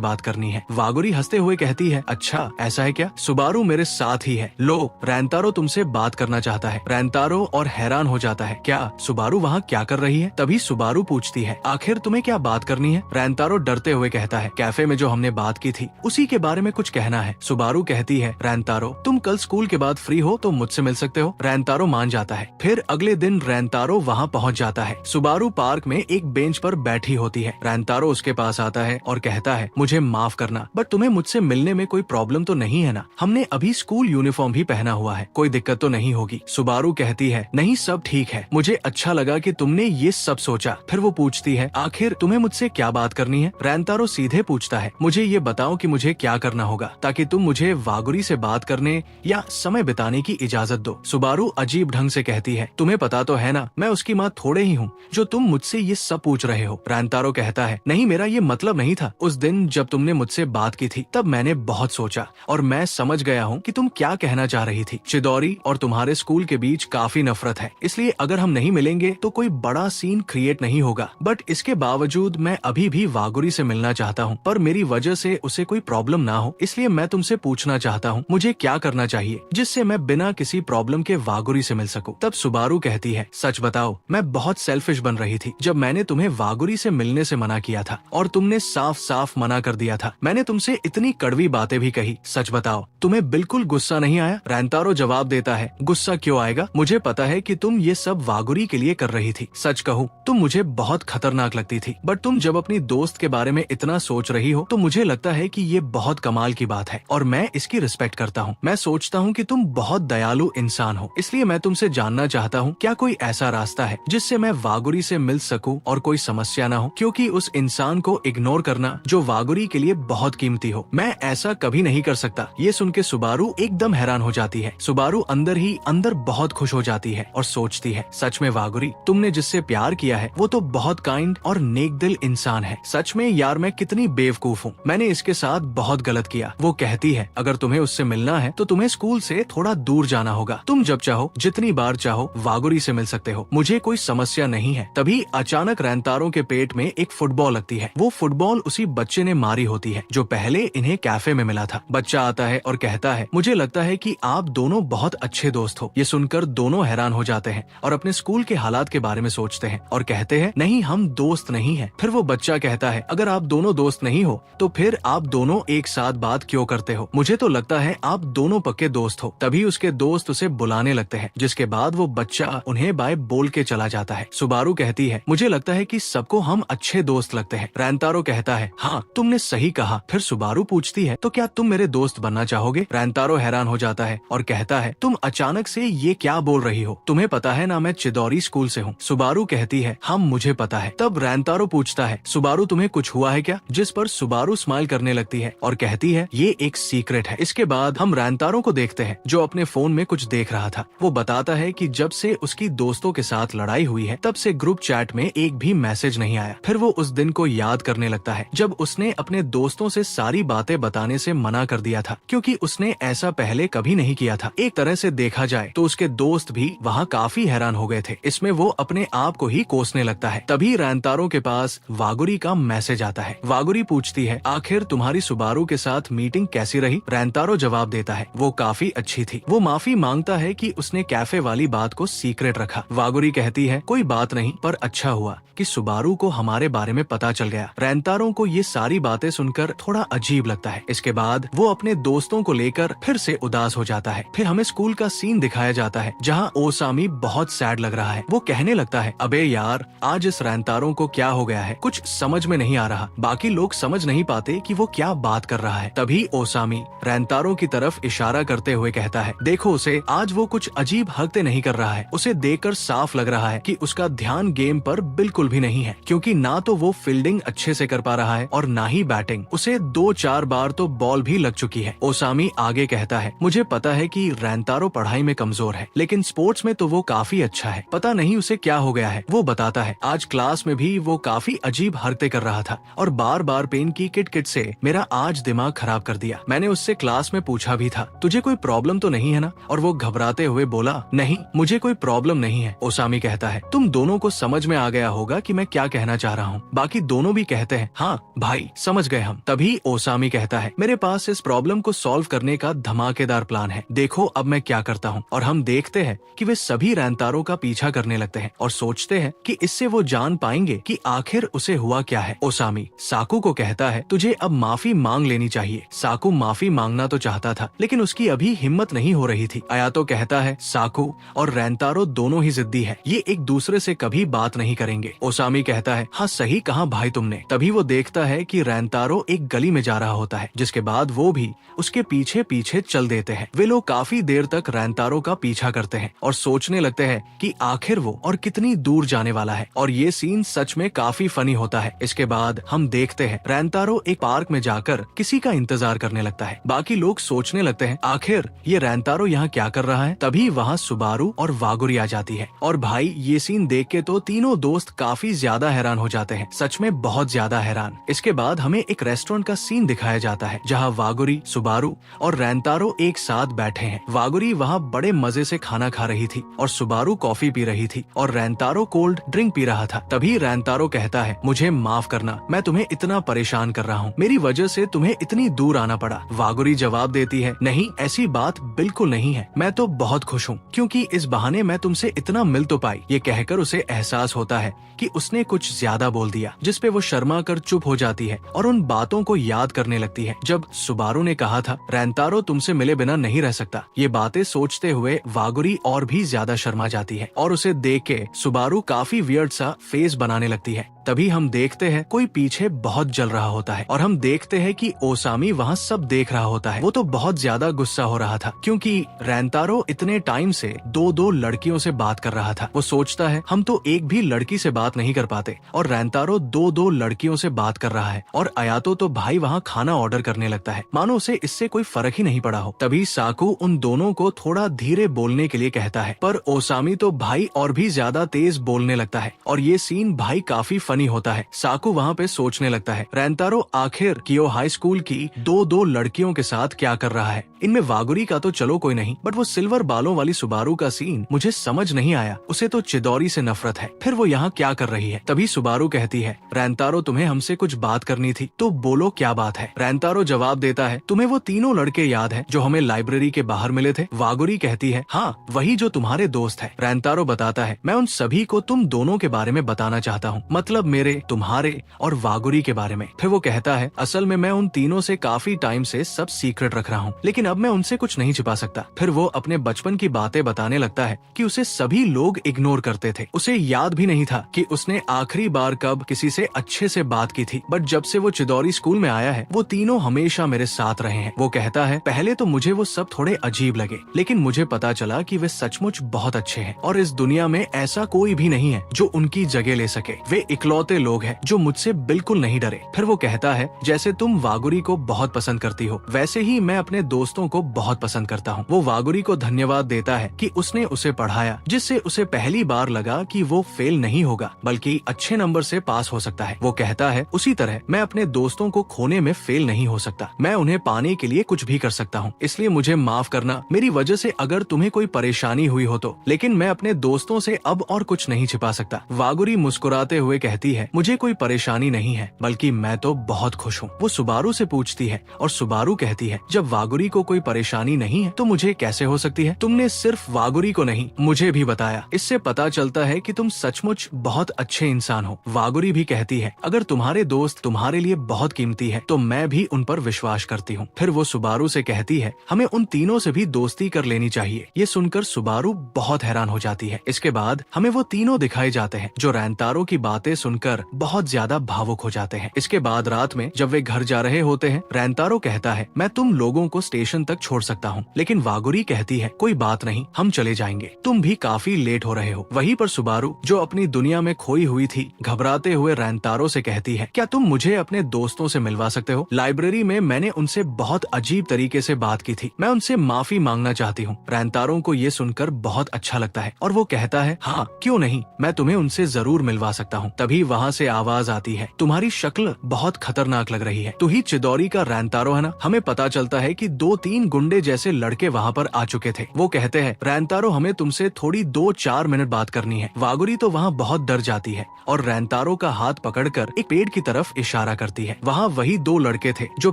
बात करनी है। वागुरी हंसते हुए कहती है, अच्छा ऐसा है क्या, सुबारू मेरे साथ ही है। लो, रैंतारो तुमसे बात करना चाहता है। रैंतारो और हैरान हो जाता है, क्या सुबारू वहाँ क्या कर रही है। तभी सुबारू पूछती है, आखिर तुम्हें क्या बात करनी है। रैंतारो डरते हुए कहता है, कैफे में जो हमने बात की थी उसी के बारे में कुछ कहना है। सुबारू कहती है, रैंतारो तुम कल स्कूल के बाद फ्री हो तो मुझसे मिल सकते हो। रैंतारो मान जाता है। फिर अगले दिन रैंतारो वहाँ पहुँच जाता है। सुबारू पार्क में एक बेंच पर बैठी होती है। रैंतारो उसके पास आता है और कहता है, मुझे माफ करना, बट तुम्हें मुझसे मिलने में कोई प्रॉब्लम तो नहीं है ना। हमने अभी स्कूल यूनिफॉर्म भी पहना हुआ है, कोई दिक्कत तो नहीं होगी। सुबारू कहती है, नहीं सब ठीक है, मुझे अच्छा लगा कि तुमने ये सब सोचा। फिर वो पूछती है, आखिर तुम्हें मुझसे क्या बात करनी है। रैंतारो सीधे पूछता है, मुझे ये बताओ कि मुझे क्या करना होगा ताकि तुम मुझे वागुरी से बात करने या समय बिताने की इजाजत दो। सुबारू अजीब ढंग से कहती है, तुम्हें पता तो है ना मैं उसकी माँ थोड़े ही हूँ जो तुम मुझसे ये सब पूछ रहे हो। रैंतारो कहता है, नहीं मेरा ये मतलब नहीं था। उस दिन जब तुमने मुझसे बात की थी तब मैंने बहुत सोचा और मैं समझ गया हूँ कि तुम क्या कहना चाह रही थी। चिदोरी और तुम्हारे स्कूल के बीच काफी नफरत है, इसलिए अगर हम नहीं मिलेंगे तो कोई बड़ा सीन क्रिएट नहीं होगा। बट इसके बावजूद मैं अभी भी वागुरी से मिलना चाहता हूँ, पर मेरी वजह से उसे कोई प्रॉब्लम ना हो, इसलिए मैं तुमसे पूछना चाहता हूँ मुझे क्या करना चाहिए जिससे मैं बिना किसी प्रॉब्लम के वागुरी से मिल सकूं। तब सुबारू कहती है, सच बताओ मैं बहुत सेल्फिश बन रही थी जब मैंने तुम्हें वागुरी से मिलने से मना किया था और तुमने साफ साफ मना कर दिया था। मैंने तुमसे इतनी कड़वी बातें भी कही। सच बताओ तुम्हें बिल्कुल गुस्सा नहीं आया। रैंतारो जवाब देता है, गुस्सा क्यों आएगा, मुझे पता है कि तुम ये सब वागुरी के लिए कर रही थी। सच कहूँ तुम मुझे बहुत खतरनाक लगती थी, बट तुम जब अपनी दोस्त के बारे में इतना सोच रही हो तो मुझे लगता है कि ये बहुत कमाल की बात है और मैं इसकी रिस्पेक्ट करता हूँ। मैं सोचता हूँ कि तुम बहुत दयालु इंसान हो, इसलिए मैं तुमसे जानना चाहता हूँ क्या कोई ऐसा रास्ता है जिससे मैं वागुरी से मिल सकूं और कोई समस्या ना हो, क्योंकि उस इंसान को इग्नोर करना जो वागुरी के लिए बहुत कीमती हो, मैं ऐसा कभी नहीं कर सकता। ये सुन के सुबारू एकदम हैरान हो जाती है। सुबारू अंदर ही अंदर बहुत खुश हो जाती है और सोचती है, सच में वागुरी तुमने जिससे प्यार किया है वो तो बहुत काइंड और नेक दिल इंसान है। सच में यार मैं कितनी बेवकूफ हूँ, मैंने इसके साथ बहुत गलत किया। वो कहती है, अगर तुम्हें उससे मिलना है तो तुम्हें स्कूल से थोड़ा दूर जाना होगा। तुम जब चाहो जितनी बार चाहो वागुरी से मिल सकते हो, मुझे कोई समस्या नहीं है। तभी अचानक रैंतारो के पेट में एक फुटबॉल लगती है। वो फुटबॉल उसी बच्चे ने मारी होती है जो पहले इन्हें कैफे में मिला था। बच्चा आता है और कहता है, मुझे लगता है कि आप दोनों बहुत अच्छे दोस्त हो। ये सुनकर दोनों हैरान हो जाते हैं और अपने स्कूल के हालात के बारे में सोचते हैं और कहते हैं, नहीं हम दोस्त नहीं हैं। फिर वो बच्चा कहता है, अगर आप दोनों दोस्त नहीं हो तो फिर आप दोनों एक साथ बात क्यों करते हो, मुझे तो लगता है आप दोनों पक्के दोस्त हो। तभी उसके दोस्त उसे बुलाने लगते हैं, जिसके बाद वो बच्चा उन्हें बाय बोल के चला जाता है। सुबारू कहती है, मुझे लगता है कि सबको हम अच्छे दोस्त लगते हैं। रैंतारो कहता है, हाँ तुमने सही कहा। फिर सुबारू पूछती है, तो क्या तुम मेरे दोस्त बनना चाहोगे। रैंतारो हैरान हो जाता है और कहता है, तुम अचानक से ये क्या बोल रही हो, तुम्हें पता है ना मैं चिदोरी स्कूल से हूँ। सुबारू कहती है, हाँ मुझे पता है। तब रैंतारो पूछता है, सुबारू तुम्हें कुछ हुआ है क्या, जिस पर सुबारू स्माइल करने लगती है और कहती है, ये एक सीक्रेट है। इसके बाद हम रैंतारो को देखते हैं जो अपने फोन में कुछ देख रहा था। वो बताता है कि जब से उसकी दोस्तों के साथ लड़ाई हुई है तब से ग्रुप चैट में एक भी मैसेज नहीं आया। फिर वो उस दिन को याद करने लगता है जब उसने अपने दोस्तों से सारी बातें बताने से मना कर दिया था, क्योंकि उसने ऐसा पहले कभी नहीं किया था। एक तरह से देखा जाए तो उसके दोस्त भी वहाँ काफी हैरान हो गए थे। इसमें वो अपने आप को ही कोसने लगता है। तभी रैंतारो के पास वागुरी का मैसेज आता है। वागुरी पूछती है, आखिर तुम्हारी सुबारू के साथ मीटिंग कैसी रही। रैंतारो जवाब देता है, वो काफी अच्छी थी। वो माफी मांगता है कि उसने कैफे वाली बात को सीक्रेट रखा। वागुरी कहती है, कोई बात नहीं, पर अच्छा हुआ कि सुबारू को हमारे बारे में पता चल गया। रैंतारो को ये सारी बातें सुनकर थोड़ा अजीब लगता है। इसके बाद वो अपने दोस्तों को लेकर फिर से उदास हो जाता है। फिर हमें स्कूल का सीन दिखाया जाता है जहाँ ओसामी बहुत सैड लग रहा है। वो कहने लगता है, अबे यार आज इस रैंतारो को क्या हो गया है, कुछ समझ में नहीं आ रहा। बाकी लोग समझ नहीं पाते कि वो क्या बात कर रहा है। तभी ओसामी रैंतारो की तरफ इशारा करते हुए कहता है, देखो उसे, आज वो कुछ अजीब हरकतें नहीं कर रहा है। उसे देखकर साफ लग रहा है कि उसका ध्यान गेम पर बिल्कुल भी नहीं है, क्योंकि क्योंकि ना तो वो फील्डिंग अच्छे से कर पा रहा है और ना ही बैटिंग। उसे 2-4 बार तो बॉल भी लग चुकी है। ओसामी आगे कहता है, मुझे पता है कि रैंतारो पढ़ाई में कमजोर है, लेकिन स्पोर्ट्स में तो वो काफी अच्छा है। पता नहीं उसे क्या हो गया है। वो बताता है, आज क्लास में भी वो काफी अजीब हरकतें कर रहा था और बार बार पेन की किट से मेरा आज दिमाग खराब कर दिया। मैंने उससे क्लास में पूछा भी था, तुझे कोई प्रॉब्लम तो नहीं है ना? और वो घबराते हुए बोला, नहीं मुझे कोई प्रॉब्लम नहीं है। ओसामी कहता है, तुम दोनों को समझ में आ गया होगा कि मैं क्या कहना चाह रहा हूँ। बाकी दोनों भी कहते हैं, हाँ भाई समझ गए हम। तभी ओसामी कहता है, मेरे पास इस प्रॉब्लम को सॉल्व करने का धमाकेदार प्लान है। देखो अब मैं क्या करता हूँ। और हम देखते हैं कि वे सभी रैंतारो का पीछा करने लगते हैं और सोचते हैं कि इससे वो जान पाएंगे कि आखिर उसे हुआ क्या है। ओसामी साकू को कहता है, तुझे अब माफी मांग लेनी चाहिए। साकू माफी मांगना तो चाहता था, लेकिन उसकी अभी हिम्मत नहीं हो रही थी। आयातो कहता है, साकू और रैंतारो दोनों ही जिद्दी है, ये एक दूसरे से कभी बात नहीं करेंगे। ओसामी कहता है, हाँ सही कहा भाई तुमने। तभी वो देखता है कि रैंतारो एक गली में जा रहा होता है, जिसके बाद वो भी उसके पीछे पीछे चल देते हैं। वे लोग काफी देर तक रैंतारो का पीछा करते हैं और सोचने लगते हैं कि आखिर वो और कितनी दूर जाने वाला है। और ये सीन सच में काफी फनी होता है। इसके बाद हम देखते हैं रैंतारो एक पार्क में जाकर किसी का इंतजार करने लगता है। बाकी लोग सोचने लगते हैं, आखिर ये रैंतारो यहाँ क्या कर रहा है? तभी वहाँ सुबारू और वागुरी आ जाती है। और भाई ये सीन देख के तो तीनों दोस्त काफी ज्यादा हैरान हो जाते हैं, सच में बहुत ज्यादा हैरान। इसके बाद हमें एक रेस्टोरेंट का सीन दिखाया जाता है, जहाँ वागुरी, सुबारू और रैंतारो एक साथ बैठे हैं। वागुरी वहाँ बड़े मजे से खाना खा रही थी और सुबारू कॉफी पी रही थी और रैंतारो कोल्ड ड्रिंक पी रहा था। तभी रैंतारो कहता है, मुझे माफ करना, मैं तुम्हें इतना परेशान कर रहा हूँ, मेरी वजह से तुम्हें इतनी दूर आना पड़ा। वागुरी जवाब देती है, नहीं ऐसी बात बिल्कुल नहीं है, मैं तो बहुत खुश हूँ क्योंकि इस बहाने मैं तुमसे इतना मिल तो पाई। ये कहकर उसे एहसास होता है कि उसने कुछ ज्यादा बोल दिया, जिसपे वो शर्मा कर चुप हो जाती है और उन बातों को याद करने लगती है जब सुबारू ने कहा था, रैंतारो तुमसे मिले बिना नहीं रह सकता। ये बातें सोचते हुए वागुरी और भी ज्यादा शर्मा जाती है और उसे देख के सुबारू काफी वियर्ड सा फेस बनाने लगती है। तभी हम देखते हैं कोई पीछे बहुत जल रहा होता है और हम देखते हैं कि ओसामी वहाँ सब देख रहा होता है। वो तो बहुत ज्यादा गुस्सा हो रहा था क्योंकि रैंतारो इतने टाइम से दो लड़कियों से बात कर रहा था। वो सोचता है, हम तो एक भी लड़की से बात नहीं कर पाते और रैंतारो दो लड़कियों से बात कर रहा है। और आयातो तो भाई वहाँ खाना ऑर्डर करने लगता है, मानो उसे इससे कोई फर्क ही नहीं पड़ा हो। तभी साकू उन दोनों को थोड़ा धीरे बोलने के लिए कहता है, पर ओसामी तो भाई और भी ज्यादा तेज बोलने लगता है और ये सीन भाई काफी फनी होता है। साकू वहाँ पे सोचने लगता है, रैंतारो आखिर कियो हाई स्कूल की दो लड़कियों के साथ क्या कर रहा है? इनमें वागुरी का तो चलो कोई नहीं, बट वो सिल्वर बालों वाली सुबारू का सीन मुझे समझ नहीं आया। उसे तो चिदौरी से नफरत है, फिर वो यहाँ क्या कर रही है? तभी सुबारू कहती है, रैंतारो तुम्हें हमसे कुछ बात करनी थी, तो बोलो क्या बात है? रैंतारो जवाब देता है, तुम्हें वो तीनों लड़के याद है जो हमें लाइब्रेरी के बाहर मिले थे? वागुरी कहती है, हाँ वही जो तुम्हारे दोस्त है। रैंतारो बताता है, मैं उन सभी को तुम दोनों के बारे में बताना चाहता हूँ, मतलब मेरे, तुम्हारे और वागुरी के बारे में। फिर वो कहता है, असल में मैं उन तीनों से काफी टाइम से सब सीक्रेट रख रहा हूँ, लेकिन अब मैं उनसे कुछ नहीं छिपा सकता। फिर वो अपने बचपन की बातें बताने लगता है कि उसे सभी लोग इग्नोर करते थे। उसे याद भी नहीं था कि उसने आखिरी बार कब किसी से अच्छे से बात की थी, बट जब से वो चिदौरी स्कूल में आया है वो तीनों हमेशा मेरे साथ रहे हैं। वो कहता है, पहले तो मुझे वो सब थोड़े अजीब लगे, लेकिन मुझे पता चला कि वे सचमुच बहुत अच्छे हैं और इस दुनिया में ऐसा कोई भी नहीं है जो उनकी जगह ले सके। वे इकलौते लोग हैं जो मुझसे बिल्कुल नहीं डरे। फिर वो कहता है, जैसे तुम वागुरी को बहुत पसंद करती हो, वैसे ही मैं अपने दोस्तों को बहुत पसंद करता हूँ। वो वागुरी को धन्यवाद देता है कि उसने उसे पढ़ाया, जिससे उसे पहली बार लगा कि वो फेल नहीं होगा बल्कि अच्छे नंबर से पास हो सकता है। वो कहता है, उसी तरह मैं अपने दोस्तों को खोने में फेल नहीं हो सकता, मैं उन्हें पाने के लिए कुछ भी कर सकता हूँ, इसलिए मुझे माफ करना मेरी वजह से अगर तुम्हें कोई परेशानी हुई हो तो, लेकिन मैं अपने दोस्तों से अब और कुछ नहीं छिपा सकता। वागुरी मुस्कुराते हुए कहती है, मुझे कोई परेशानी नहीं है, बल्कि मैं तो बहुत खुश हूँ। वो सुबारू से पूछती है और सुबारू कहती है, जब वागुरी को कोई परेशानी नहीं है तो मुझे कैसे हो सकती है? तुमने सिर्फ वागुरी को नहीं मुझे भी बताया, इससे पता चलता है कि तुम सचमुच बहुत अच्छे इंसान हो। वागुरी भी कहती है, अगर तुम्हारे दोस्त तुम्हारे लिए बहुत कीमती है तो मैं भी उन पर विश्वास करती हूँ। फिर वो सुबारू से कहती है, हमें उन तीनों से भी दोस्ती कर लेनी चाहिए। ये सुनकर सुबारू बहुत हैरान हो जाती है। इसके बाद हमें वो तीनों दिखाए जाते हैं जो रैंतारो की बातें सुनकर बहुत ज्यादा भावुक हो जाते हैं। इसके बाद रात में जब वे घर जा रहे होते हैं, रैंतारो कहता है, मैं तुम लोगों को स्टेशन तक छोड़ सकता हूँ, लेकिन वागुरी कहती है, कोई बात नहीं, हम चले जाएंगे, तुम भी काफी लेट हो रहे हो। वहीं पर सुबारू जो अपनी दुनिया में खोई हुई थी ही घबराते हुए रैंतारो से कहती है, क्या तुम मुझे अपने दोस्तों से मिलवा सकते हो? लाइब्रेरी में मैंने उनसे बहुत अजीब तरीके से बात की थी, मैं उनसे माफी मांगना चाहती हूँ। रैंतारो को ये सुनकर बहुत अच्छा लगता है और वो कहता है, हाँ क्यों नहीं, मैं तुम्हें उनसे जरूर मिलवा सकता हूँ। तभी वहाँ से आवाज आती है, तुम्हारी शक्ल बहुत खतरनाक लग रही है, तू ही चिदोरी का रैंतारो है ना? हमें पता चलता है कि 2-3 गुंडे जैसे लड़के वहाँ पर आ चुके थे। वो कहते हैं, रैंतारो हमें तुमसे थोड़ी 2-4 मिनट बात करनी है। वागुरी तो वहाँ बहुत डर जाती है और रैंतारो का हाथ पकड़कर एक पेड़ की तरफ इशारा करती है। वहाँ वही 2 लड़के थे जो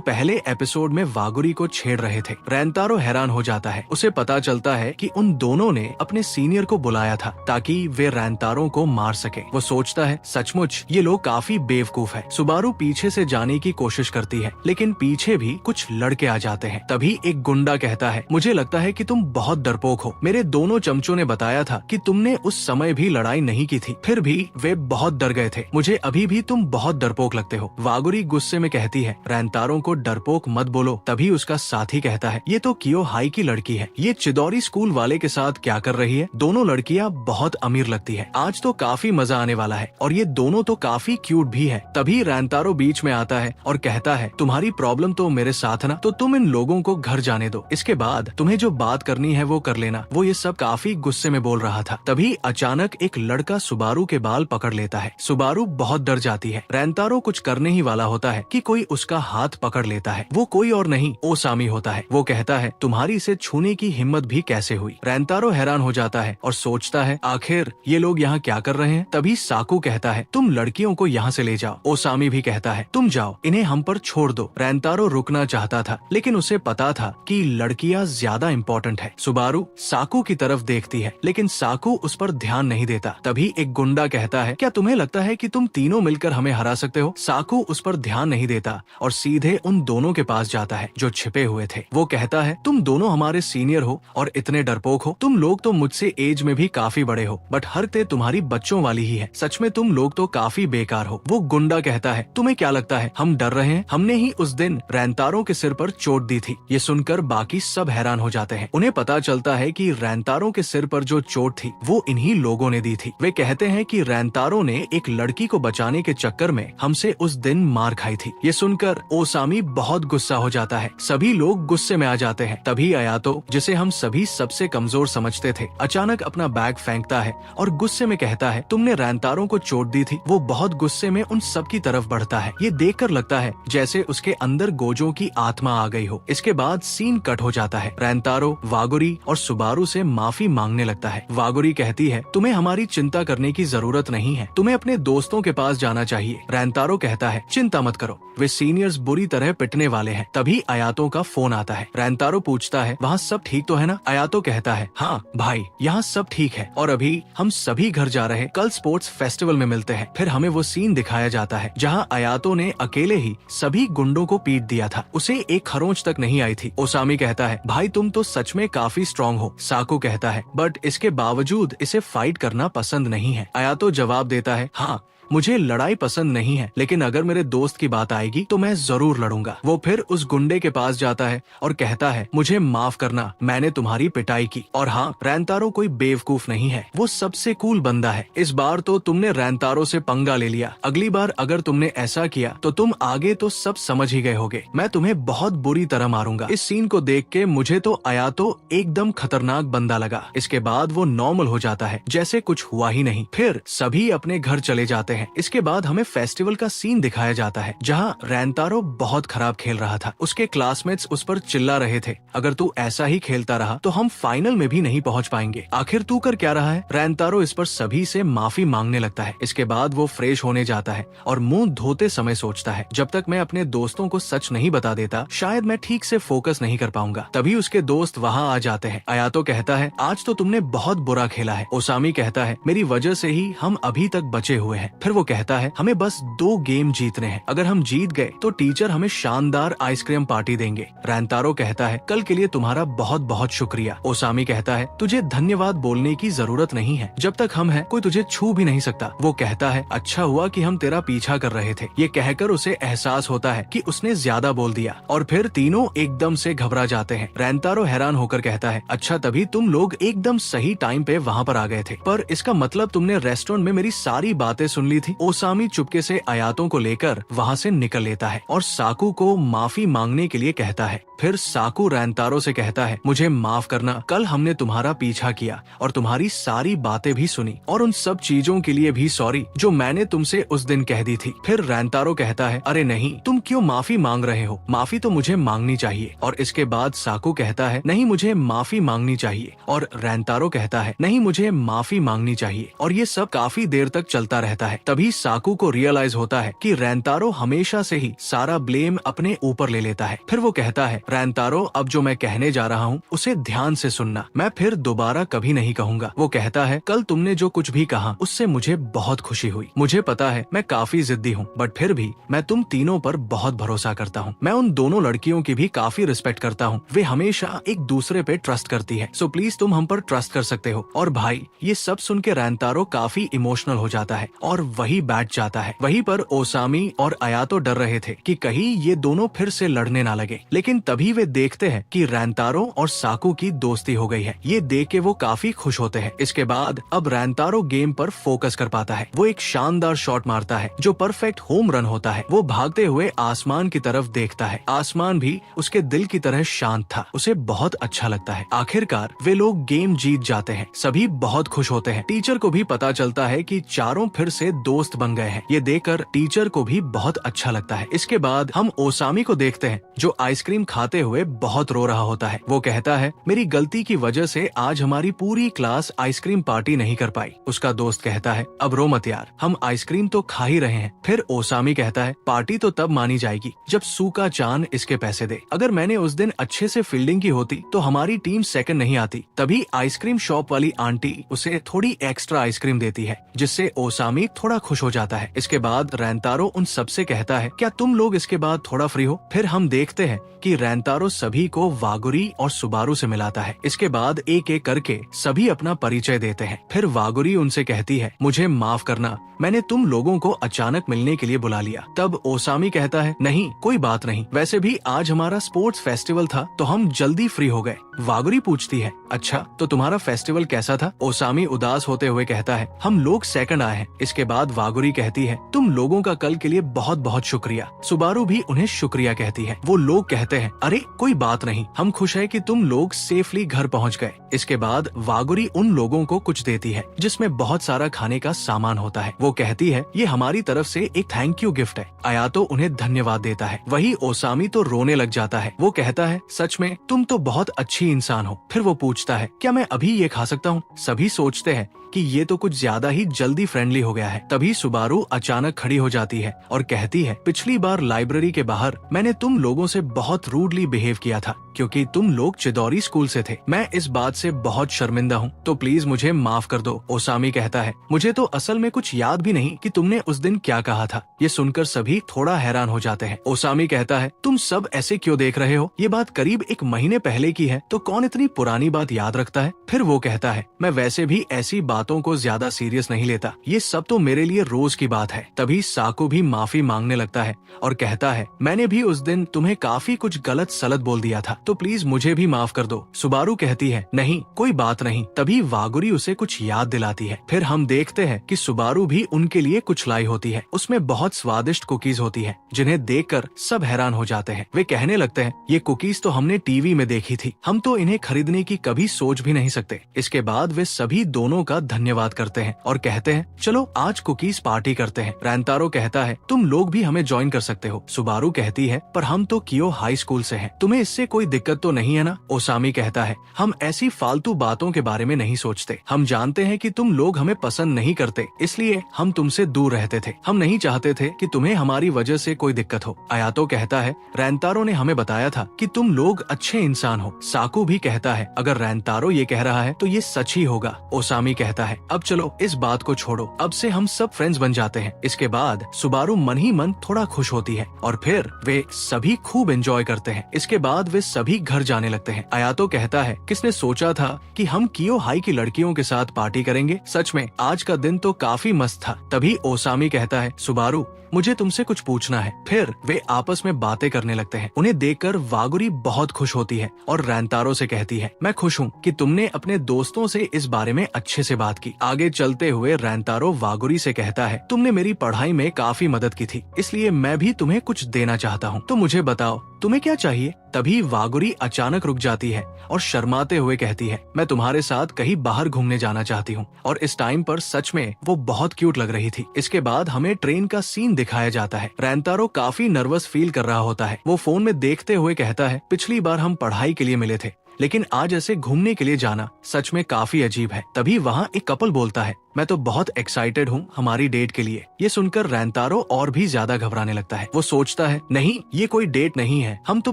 पहले एपिसोड में वागुरी को छेड़ रहे थे। रैंतारो हैरान हो जाता है, उसे पता चलता है कि उन दोनों ने अपने सीनियर को बुलाया था ताकि वे रैंतारो को मार सके। वो सोचता है, सचमुच ये लोग काफी बेवकूफ है। सुबारू पीछे से जाने की कोशिश करती है लेकिन पीछे भी कुछ लड़के आ जाते हैं। तभी एक गुंडा कहता है, मुझे लगता है कि तुम बहुत डरपोक हो, मेरे दोनों चमचों ने बताया था कि तुमने उस समय भी लड़ाई नहीं की थी, फिर भी वे बहुत डर गए थे, मुझे अभी भी तुम बहुत डरपोक लगते हो। वागुरी गुस्से में कहती है, रैंतारो को डरपोक मत बोलो। तभी उसका साथी कहता है, ये तो कियो हाई की लड़की है, ये चिदोरी स्कूल वाले के साथ क्या कर रही है? दोनों लड़कियां बहुत अमीर लगती है, आज तो काफी मजा आने वाला है और ये दोनों तो काफी क्यूट भी है। तभी रैंतारो बीच में आता है और कहता है, तुम्हारी प्रॉब्लम तो मेरे साथ ना, तो तुम इन लोगों को घर जाने दो, इसके बाद तुम्हें जो बात करनी है वो कर लेना। वो ये सब काफी गुस्से में बोल रहा था। तभी अचानक एक लड़का सुबारू के बाल पकड़ लेता है। सुबारू बहुत डर जाती है। रैंतारो कुछ करने ही वाला होता है कि कोई उसका हाथ पकड़ लेता है। वो कोई और नहीं, ओसामी होता है। वो कहता है, तुम्हारी इसे छूने की हिम्मत भी कैसे हुई? रैंतारो हैरान हो जाता है और सोचता है, आखिर ये लोग यहाँ क्या कर रहे हैं? तभी साकू कहता है, तुम लड़कियों को यहाँ से ले जाओ। ओसामी भी कहता है, तुम जाओ, इन्हें हम पर छोड़ दो। रैंतारो रुकना चाहता था लेकिन उसे पता था कि लड़कियां ज्यादा इम्पोर्टेंट है। सुबारू साकू की तरफ देखती है लेकिन साकू उस पर ध्यान नहीं देता। तभी एक गुंडा कहता है, क्या तुम्हें लगता है कि तुम तीनों मिलकर हमें हरा सकते हो? साकू उस पर ध्यान नहीं देता और सीधे उन दोनों के पास जाता है जो छिपे हुए थे। वो कहता है, तुम दोनों हमारे सीनियर हो और इतने डरपोक हो, तुम लोग तो मुझसे एज में भी काफी बड़े हो बट हरकतें तुम्हारी बच्चों वाली ही है, सच में तुम लोग तो काफी बेकार हो। वो गुंडा कहता है, तुम्हें क्या लगता है हम डर रहे हैं? हमने ही उस दिन रैंतारो के सिर पर चोट दी थी। ये सुनकर बाकी सब हैरान हो जाते हैं। उन्हें पता चलता है कि रैंतारो के सिर पर जो चोट थी वो इन्हीं लोगों ने दी थी। वे कहते हैं कि रैंतारो ने एक लड़की को बचाने के चक्कर में हमसे उस दिन मार खाई थी। ये सुनकर ओसामी बहुत गुस्सा हो जाता है। सभी लोग गुस्से में आ जाते हैं। तभी अयातो, जिसे हम सभी सबसे कमजोर समझते थे, अचानक अपना बैग फेंकता है और गुस्से में कहता है, तुमने रैंतारो को चोट दी थी। वो बहुत गुस्से में उन सब की तरफ बढ़ता है। ये देखकर लगता है जैसे उसके अंदर गोजो की आत्मा आ गई हो। इसके बाद सीन कट हो जाता है। रैंतारो वागुरी और सुबारू से माफी मांगने लगता है। वागुरी कहती है, तुम्हें हमारी चिंता करने की जरूरत नहीं है, तुम्हें अपने दोस्तों के पास जाना चाहिए। रैंतारो कहता है, चिंता मत करो, वे सीनियर्स बुरी तरह पिटने वाले हैं। तभी अयातो का फोन आता है। रैंतारो पूछता है, वहाँ सब ठीक तो है ना? अयातो कहता है, हाँ भाई, यहाँ सब ठीक है और अभी हम सभी घर जा रहे, कल स्पोर्ट्स फेस्टिवल में मिलते हैं। फिर हमें वो सीन दिखाया जाता है जहाँ अयातो ने अकेले ही सभी गुंडों को पीट दिया था, उसे एक खरोंच तक नहीं आई थी। ओसामी कहता है, भाई तुम तो सच में काफी स्ट्रॉन्ग हो। साकू कहता है, बट इसके बावजूद इसे फाइट करना पसंद नहीं है। अयातो जवाब देता है, हाँ मुझे लड़ाई पसंद नहीं है लेकिन अगर मेरे दोस्त की बात आएगी तो मैं जरूर लड़ूंगा। वो फिर उस गुंडे के पास जाता है और कहता है, मुझे माफ करना, मैंने तुम्हारी पिटाई की। और हाँ, रैंतारो कोई बेवकूफ नहीं है, वो सबसे कूल बंदा है। इस बार तो तुमने रैंतारो से पंगा ले लिया, अगली बार अगर तुमने ऐसा किया तो तुम आगे तो सब समझ ही गए होगे, मैं तुम्हें बहुत बुरी तरह मारूंगा। इस सीन को देख के मुझे तो अयातो एकदम खतरनाक बंदा लगा। इसके बाद वो नॉर्मल हो जाता है जैसे कुछ हुआ ही नहीं। फिर सभी अपने घर चले जाते हैं। इसके बाद हमें फेस्टिवल का सीन दिखाया जाता है जहाँ रैंतारो बहुत खराब खेल रहा था। उसके क्लासमेट्स उस पर चिल्ला रहे थे, अगर तू ऐसा ही खेलता रहा तो हम फाइनल में भी नहीं पहुँच पाएंगे, आखिर तू कर क्या रहा है? रैंतारो इस पर सभी से माफी मांगने लगता है। इसके बाद वो फ्रेश होने जाता है और मुंह धोते समय सोचता है, जब तक मैं अपने दोस्तों को सच नहीं बता देता शायद मैं ठीक से फोकस नहीं कर पाऊंगा। तभी उसके दोस्त वहाँ आ जाते हैं। अयातो कहता है, आज तो तुमने बहुत बुरा खेला है। ओसामी कहता है, मेरी वजह से ही हम अभी तक बचे हुए हैं। फिर वो कहता है, हमें बस 2 गेम जीतने हैं, अगर हम जीत गए तो टीचर हमें शानदार आइसक्रीम पार्टी देंगे। रैंतारो कहता है, कल के लिए तुम्हारा बहुत बहुत शुक्रिया। ओसामी कहता है, तुझे धन्यवाद बोलने की जरूरत नहीं है, जब तक हम हैं कोई तुझे छू भी नहीं सकता। वो कहता है, अच्छा हुआ कि हम तेरा पीछा कर रहे थे। ये कहकर उसे एहसास होता है कि उसने ज्यादा बोल दिया और फिर तीनों एकदम से घबरा जाते हैं। रैंतारो हैरान होकर कहता है, अच्छा तभी तुम लोग एकदम सही टाइम पे वहाँ पर आ गए थे, पर इसका मतलब तुमने रेस्टोरेंट में मेरी सारी बातें सुन ली दी थी। ओसामी चुपके से आयातों को लेकर वहाँ से निकल लेता है और साकू को माफी मांगने के लिए कहता है। फिर साकू रैंतारो से कहता है, मुझे माफ करना, कल हमने तुम्हारा पीछा किया और तुम्हारी सारी बातें भी सुनी और उन सब चीजों के लिए भी सॉरी जो मैंने तुमसे उस दिन कह दी थी। फिर रैंतारो कहता है, अरे नहीं, तुम क्यों माफी मांग रहे हो, माफी तो मुझे मांगनी चाहिए। और इसके बाद साकू कहता है, नहीं मुझे माफी मांगनी चाहिए। और रैंतारो कहता है, नहीं मुझे माफी मांगनी चाहिए। और ये सब काफी देर तक चलता रहता है। तभी साकू को रियलाइज होता है कि रैंतारो हमेशा से ही सारा ब्लेम अपने ऊपर ले लेता है। फिर वो कहता है, रैंतारो अब जो मैं कहने जा रहा हूँ उसे ध्यान से सुनना, मैं फिर दोबारा कभी नहीं कहूँगा। वो कहता है, कल तुमने जो कुछ भी कहा उससे मुझे बहुत खुशी हुई। मुझे पता है मैं काफी जिद्दी हूँ, बट फिर भी मैं तुम तीनों पर बहुत भरोसा करता हूँ। मैं उन दोनों लड़कियों की भी काफी रिस्पेक्ट करता हूँ, वे हमेशा एक दूसरे पे ट्रस्ट करती है, सो प्लीज तुम हम पर ट्रस्ट कर सकते हो। और भाई ये सब सुन के रैंतारो काफी इमोशनल हो जाता है और वही बैठ जाता है। वहीं पर ओसामी और आयातो डर रहे थे कि कहीं ये दोनों फिर से लड़ने ना लगे, लेकिन तभी वे देखते हैं कि रैंतारो और साकू की दोस्ती हो गई है। ये देख के वो काफी खुश होते हैं। इसके बाद अब रैंतारो गेम पर फोकस कर पाता है। वो एक शानदार शॉट मारता है जो परफेक्ट होम रन होता है। वो भागते हुए आसमान की तरफ देखता है, आसमान भी उसके दिल की तरह शांत था। उसे बहुत अच्छा लगता है। आखिरकार वे लोग गेम जीत जाते हैं। सभी बहुत खुश होते हैं। टीचर को भी पता चलता है कि चारों फिर से दोस्त बन गए हैं। ये देखकर टीचर को भी बहुत अच्छा लगता है। इसके बाद हम ओसामी को देखते हैं जो आइसक्रीम खाते हुए बहुत रो रहा होता है। वो कहता है, मेरी गलती की वजह से आज हमारी पूरी क्लास आइसक्रीम पार्टी नहीं कर पाई। उसका दोस्त कहता है, अब रो मत यार, हम आइसक्रीम तो खा ही रहे हैं। फिर ओसामी कहता है, पार्टी तो तब मानी जाएगी जब सूका चान इसके पैसे दे। अगर मैंने उस दिन अच्छे से फील्डिंग की होती तो हमारी टीम सेकंड नहीं आती। तभी आइसक्रीम शॉप वाली आंटी उसे थोड़ी एक्स्ट्रा आइसक्रीम देती है, जिससे ओसामी थोड़ा खुश हो जाता है। इसके बाद रैंतारो उन सबसे कहता है, क्या तुम लोग इसके बाद थोड़ा फ्री हो? फिर हम देखते हैं कि रैंतारो सभी को वागुरी और सुबारू से मिलाता है। इसके बाद एक एक करके सभी अपना परिचय देते हैं। फिर वागुरी उनसे कहती है, मुझे माफ करना, मैंने तुम लोगों को अचानक मिलने के लिए बुला लिया। तब ओसामी कहता है, नहीं कोई बात नहीं, वैसे भी आज हमारा स्पोर्ट्स फेस्टिवल था तो हम जल्दी फ्री हो गए। वागुरी पूछती है, अच्छा तो तुम्हारा फेस्टिवल कैसा था? ओसामी उदास होते हुए कहता है, हम लोग सेकंड आए हैं। इसके बाद वागुरी कहती है, तुम लोगों का कल के लिए बहुत बहुत शुक्रिया। सुबारू भी उन्हें शुक्रिया कहती है। वो लोग कहते हैं, अरे कोई बात नहीं, हम खुश है कि तुम लोग सेफली घर पहुंच गए। इसके बाद वागुरी उन लोगों को कुछ देती है जिसमें बहुत सारा खाने का सामान होता है। वो कहती है, ये हमारी तरफ से एक थैंक यू गिफ्ट है। आयातो उन्हें धन्यवाद देता है। वही ओसामी तो रोने लग जाता है। वो कहता है, सच में तुम तो बहुत अच्छी इंसान हो। फिर वो पूछता है, क्या मैं अभी ये खा सकता हूँ? सभी सोचते हैं कि ये तो कुछ ज्यादा ही जल्दी फ्रेंडली हो गया है। तभी सुबारू अचानक खड़ी हो जाती है और कहती है, पिछली बार लाइब्रेरी के बाहर मैंने तुम लोगों से बहुत रूडली बिहेव किया था क्योंकि तुम लोग चिदौरी स्कूल से थे। मैं इस बात से बहुत शर्मिंदा हूँ, तो प्लीज मुझे माफ कर दो। ओसामी कहता है, मुझे तो असल में कुछ याद भी नहीं कि तुमने उस दिन क्या कहा था। ये सुनकर सभी थोड़ा हैरान हो जाते हैं। ओसामी कहता है, तुम सब ऐसे क्यों देख रहे हो? ये बात करीब 1 महीने पहले की है, तो कौन इतनी पुरानी बात याद रखता है? फिर वो कहता है, मैं वैसे भी ऐसी बातों को ज्यादा सीरियस नहीं लेता, ये सब तो मेरे लिए रोज की बात है। तभी साकू भी माफी मांगने लगता है और कहता है, मैंने भी उस दिन तुम्हें काफी कुछ गलत सलत बोल दिया था, तो प्लीज मुझे भी माफ कर दो। सुबारू कहती है, नहीं कोई बात नहीं। तभी वागुरी उसे कुछ याद दिलाती है। फिर हम देखते हैं कि सुबारू भी उनके लिए कुछ लाई होती है। उसमें बहुत स्वादिष्ट कुकीज होती है जिन्हें देखकर सब हैरान हो जाते हैं। वे कहने लगते हैं, ये कुकीज तो हमने टीवी में देखी थी, हम तो इन्हें खरीदने की कभी सोच भी नहीं सकते। इसके बाद वे सभी दोनों का धन्यवाद करते हैं और कहते हैं, चलो आज कुकीज पार्टी करते हैं। रैंतारो कहता है, तुम लोग भी हमें ज्वाइन कर सकते हो। सुबारू कहती है, पर हम तो कियो हाई स्कूल से हैं, तुम्हें इससे कोई दिक्कत तो नहीं है ना? ओसामी कहता है, हम ऐसी फालतू बातों के बारे में नहीं सोचते। हम जानते हैं कि तुम लोग हमें पसंद नहीं करते, इसलिए हम तुमसे दूर रहते थे। हम नहीं चाहते थे कि तुम्हें हमारी वजह से कोई दिक्कत हो। आयातो कहता है, रैंतारो ने हमें बताया था कि तुम लोग अच्छे इंसान हो। साकू भी कहता है, अगर रैंतारो ये कह रहा है तो ये सच ही होगा। ओसामी कहता है, अब चलो इस बात को छोड़ो, अब से हम सब फ्रेंड्स बन जाते हैं। इसके बाद सुबारू मन ही मन थोड़ा खुश होती है और फिर वे सभी खूब एंजॉय करते हैं। इसके बाद वे सभी घर जाने लगते हैं। आयातो कहता है, किसने सोचा था कि हम कियो हाई की लड़कियों के साथ पार्टी करेंगे? सच में आज का दिन तो काफी मस्त था। तभी ओसामी कहता है, सुबारू मुझे तुमसे कुछ पूछना है। फिर वे आपस में बातें करने लगते हैं। उन्हें देखकर वागुरी बहुत खुश होती है और रैंतारो से कहती है, मैं खुश हूँ कि तुमने अपने दोस्तों से इस बारे में अच्छे से बात की। आगे चलते हुए रैंतारो वागुरी से कहता है, तुमने मेरी पढ़ाई में काफी मदद की थी, इसलिए मैं भी तुम्हें कुछ देना चाहता हूँ, तो मुझे बताओ तुम्हें क्या चाहिए। तभी वागुरी अचानक रुक जाती है और शर्माते हुए कहती है, मैं तुम्हारे साथ कहीं बाहर घूमने जाना चाहती हूँ। और इस टाइम पर सच में वो बहुत क्यूट लग रही थी। इसके बाद हमें ट्रेन का सीन दिखाया जाता है। रैंतारो काफी नर्वस फील कर रहा होता है। वो फोन में देखते हुए कहता है, पिछली बार हम पढ़ाई के लिए मिले थे, लेकिन आज ऐसे घूमने के लिए जाना सच में काफी अजीब है। तभी वहाँ एक कपल बोलता है, मैं तो बहुत एक्साइटेड हूँ हमारी डेट के लिए। ये सुनकर रैंतारो और भी ज्यादा घबराने लगता है। वो सोचता है, नहीं ये कोई डेट नहीं है, हम तो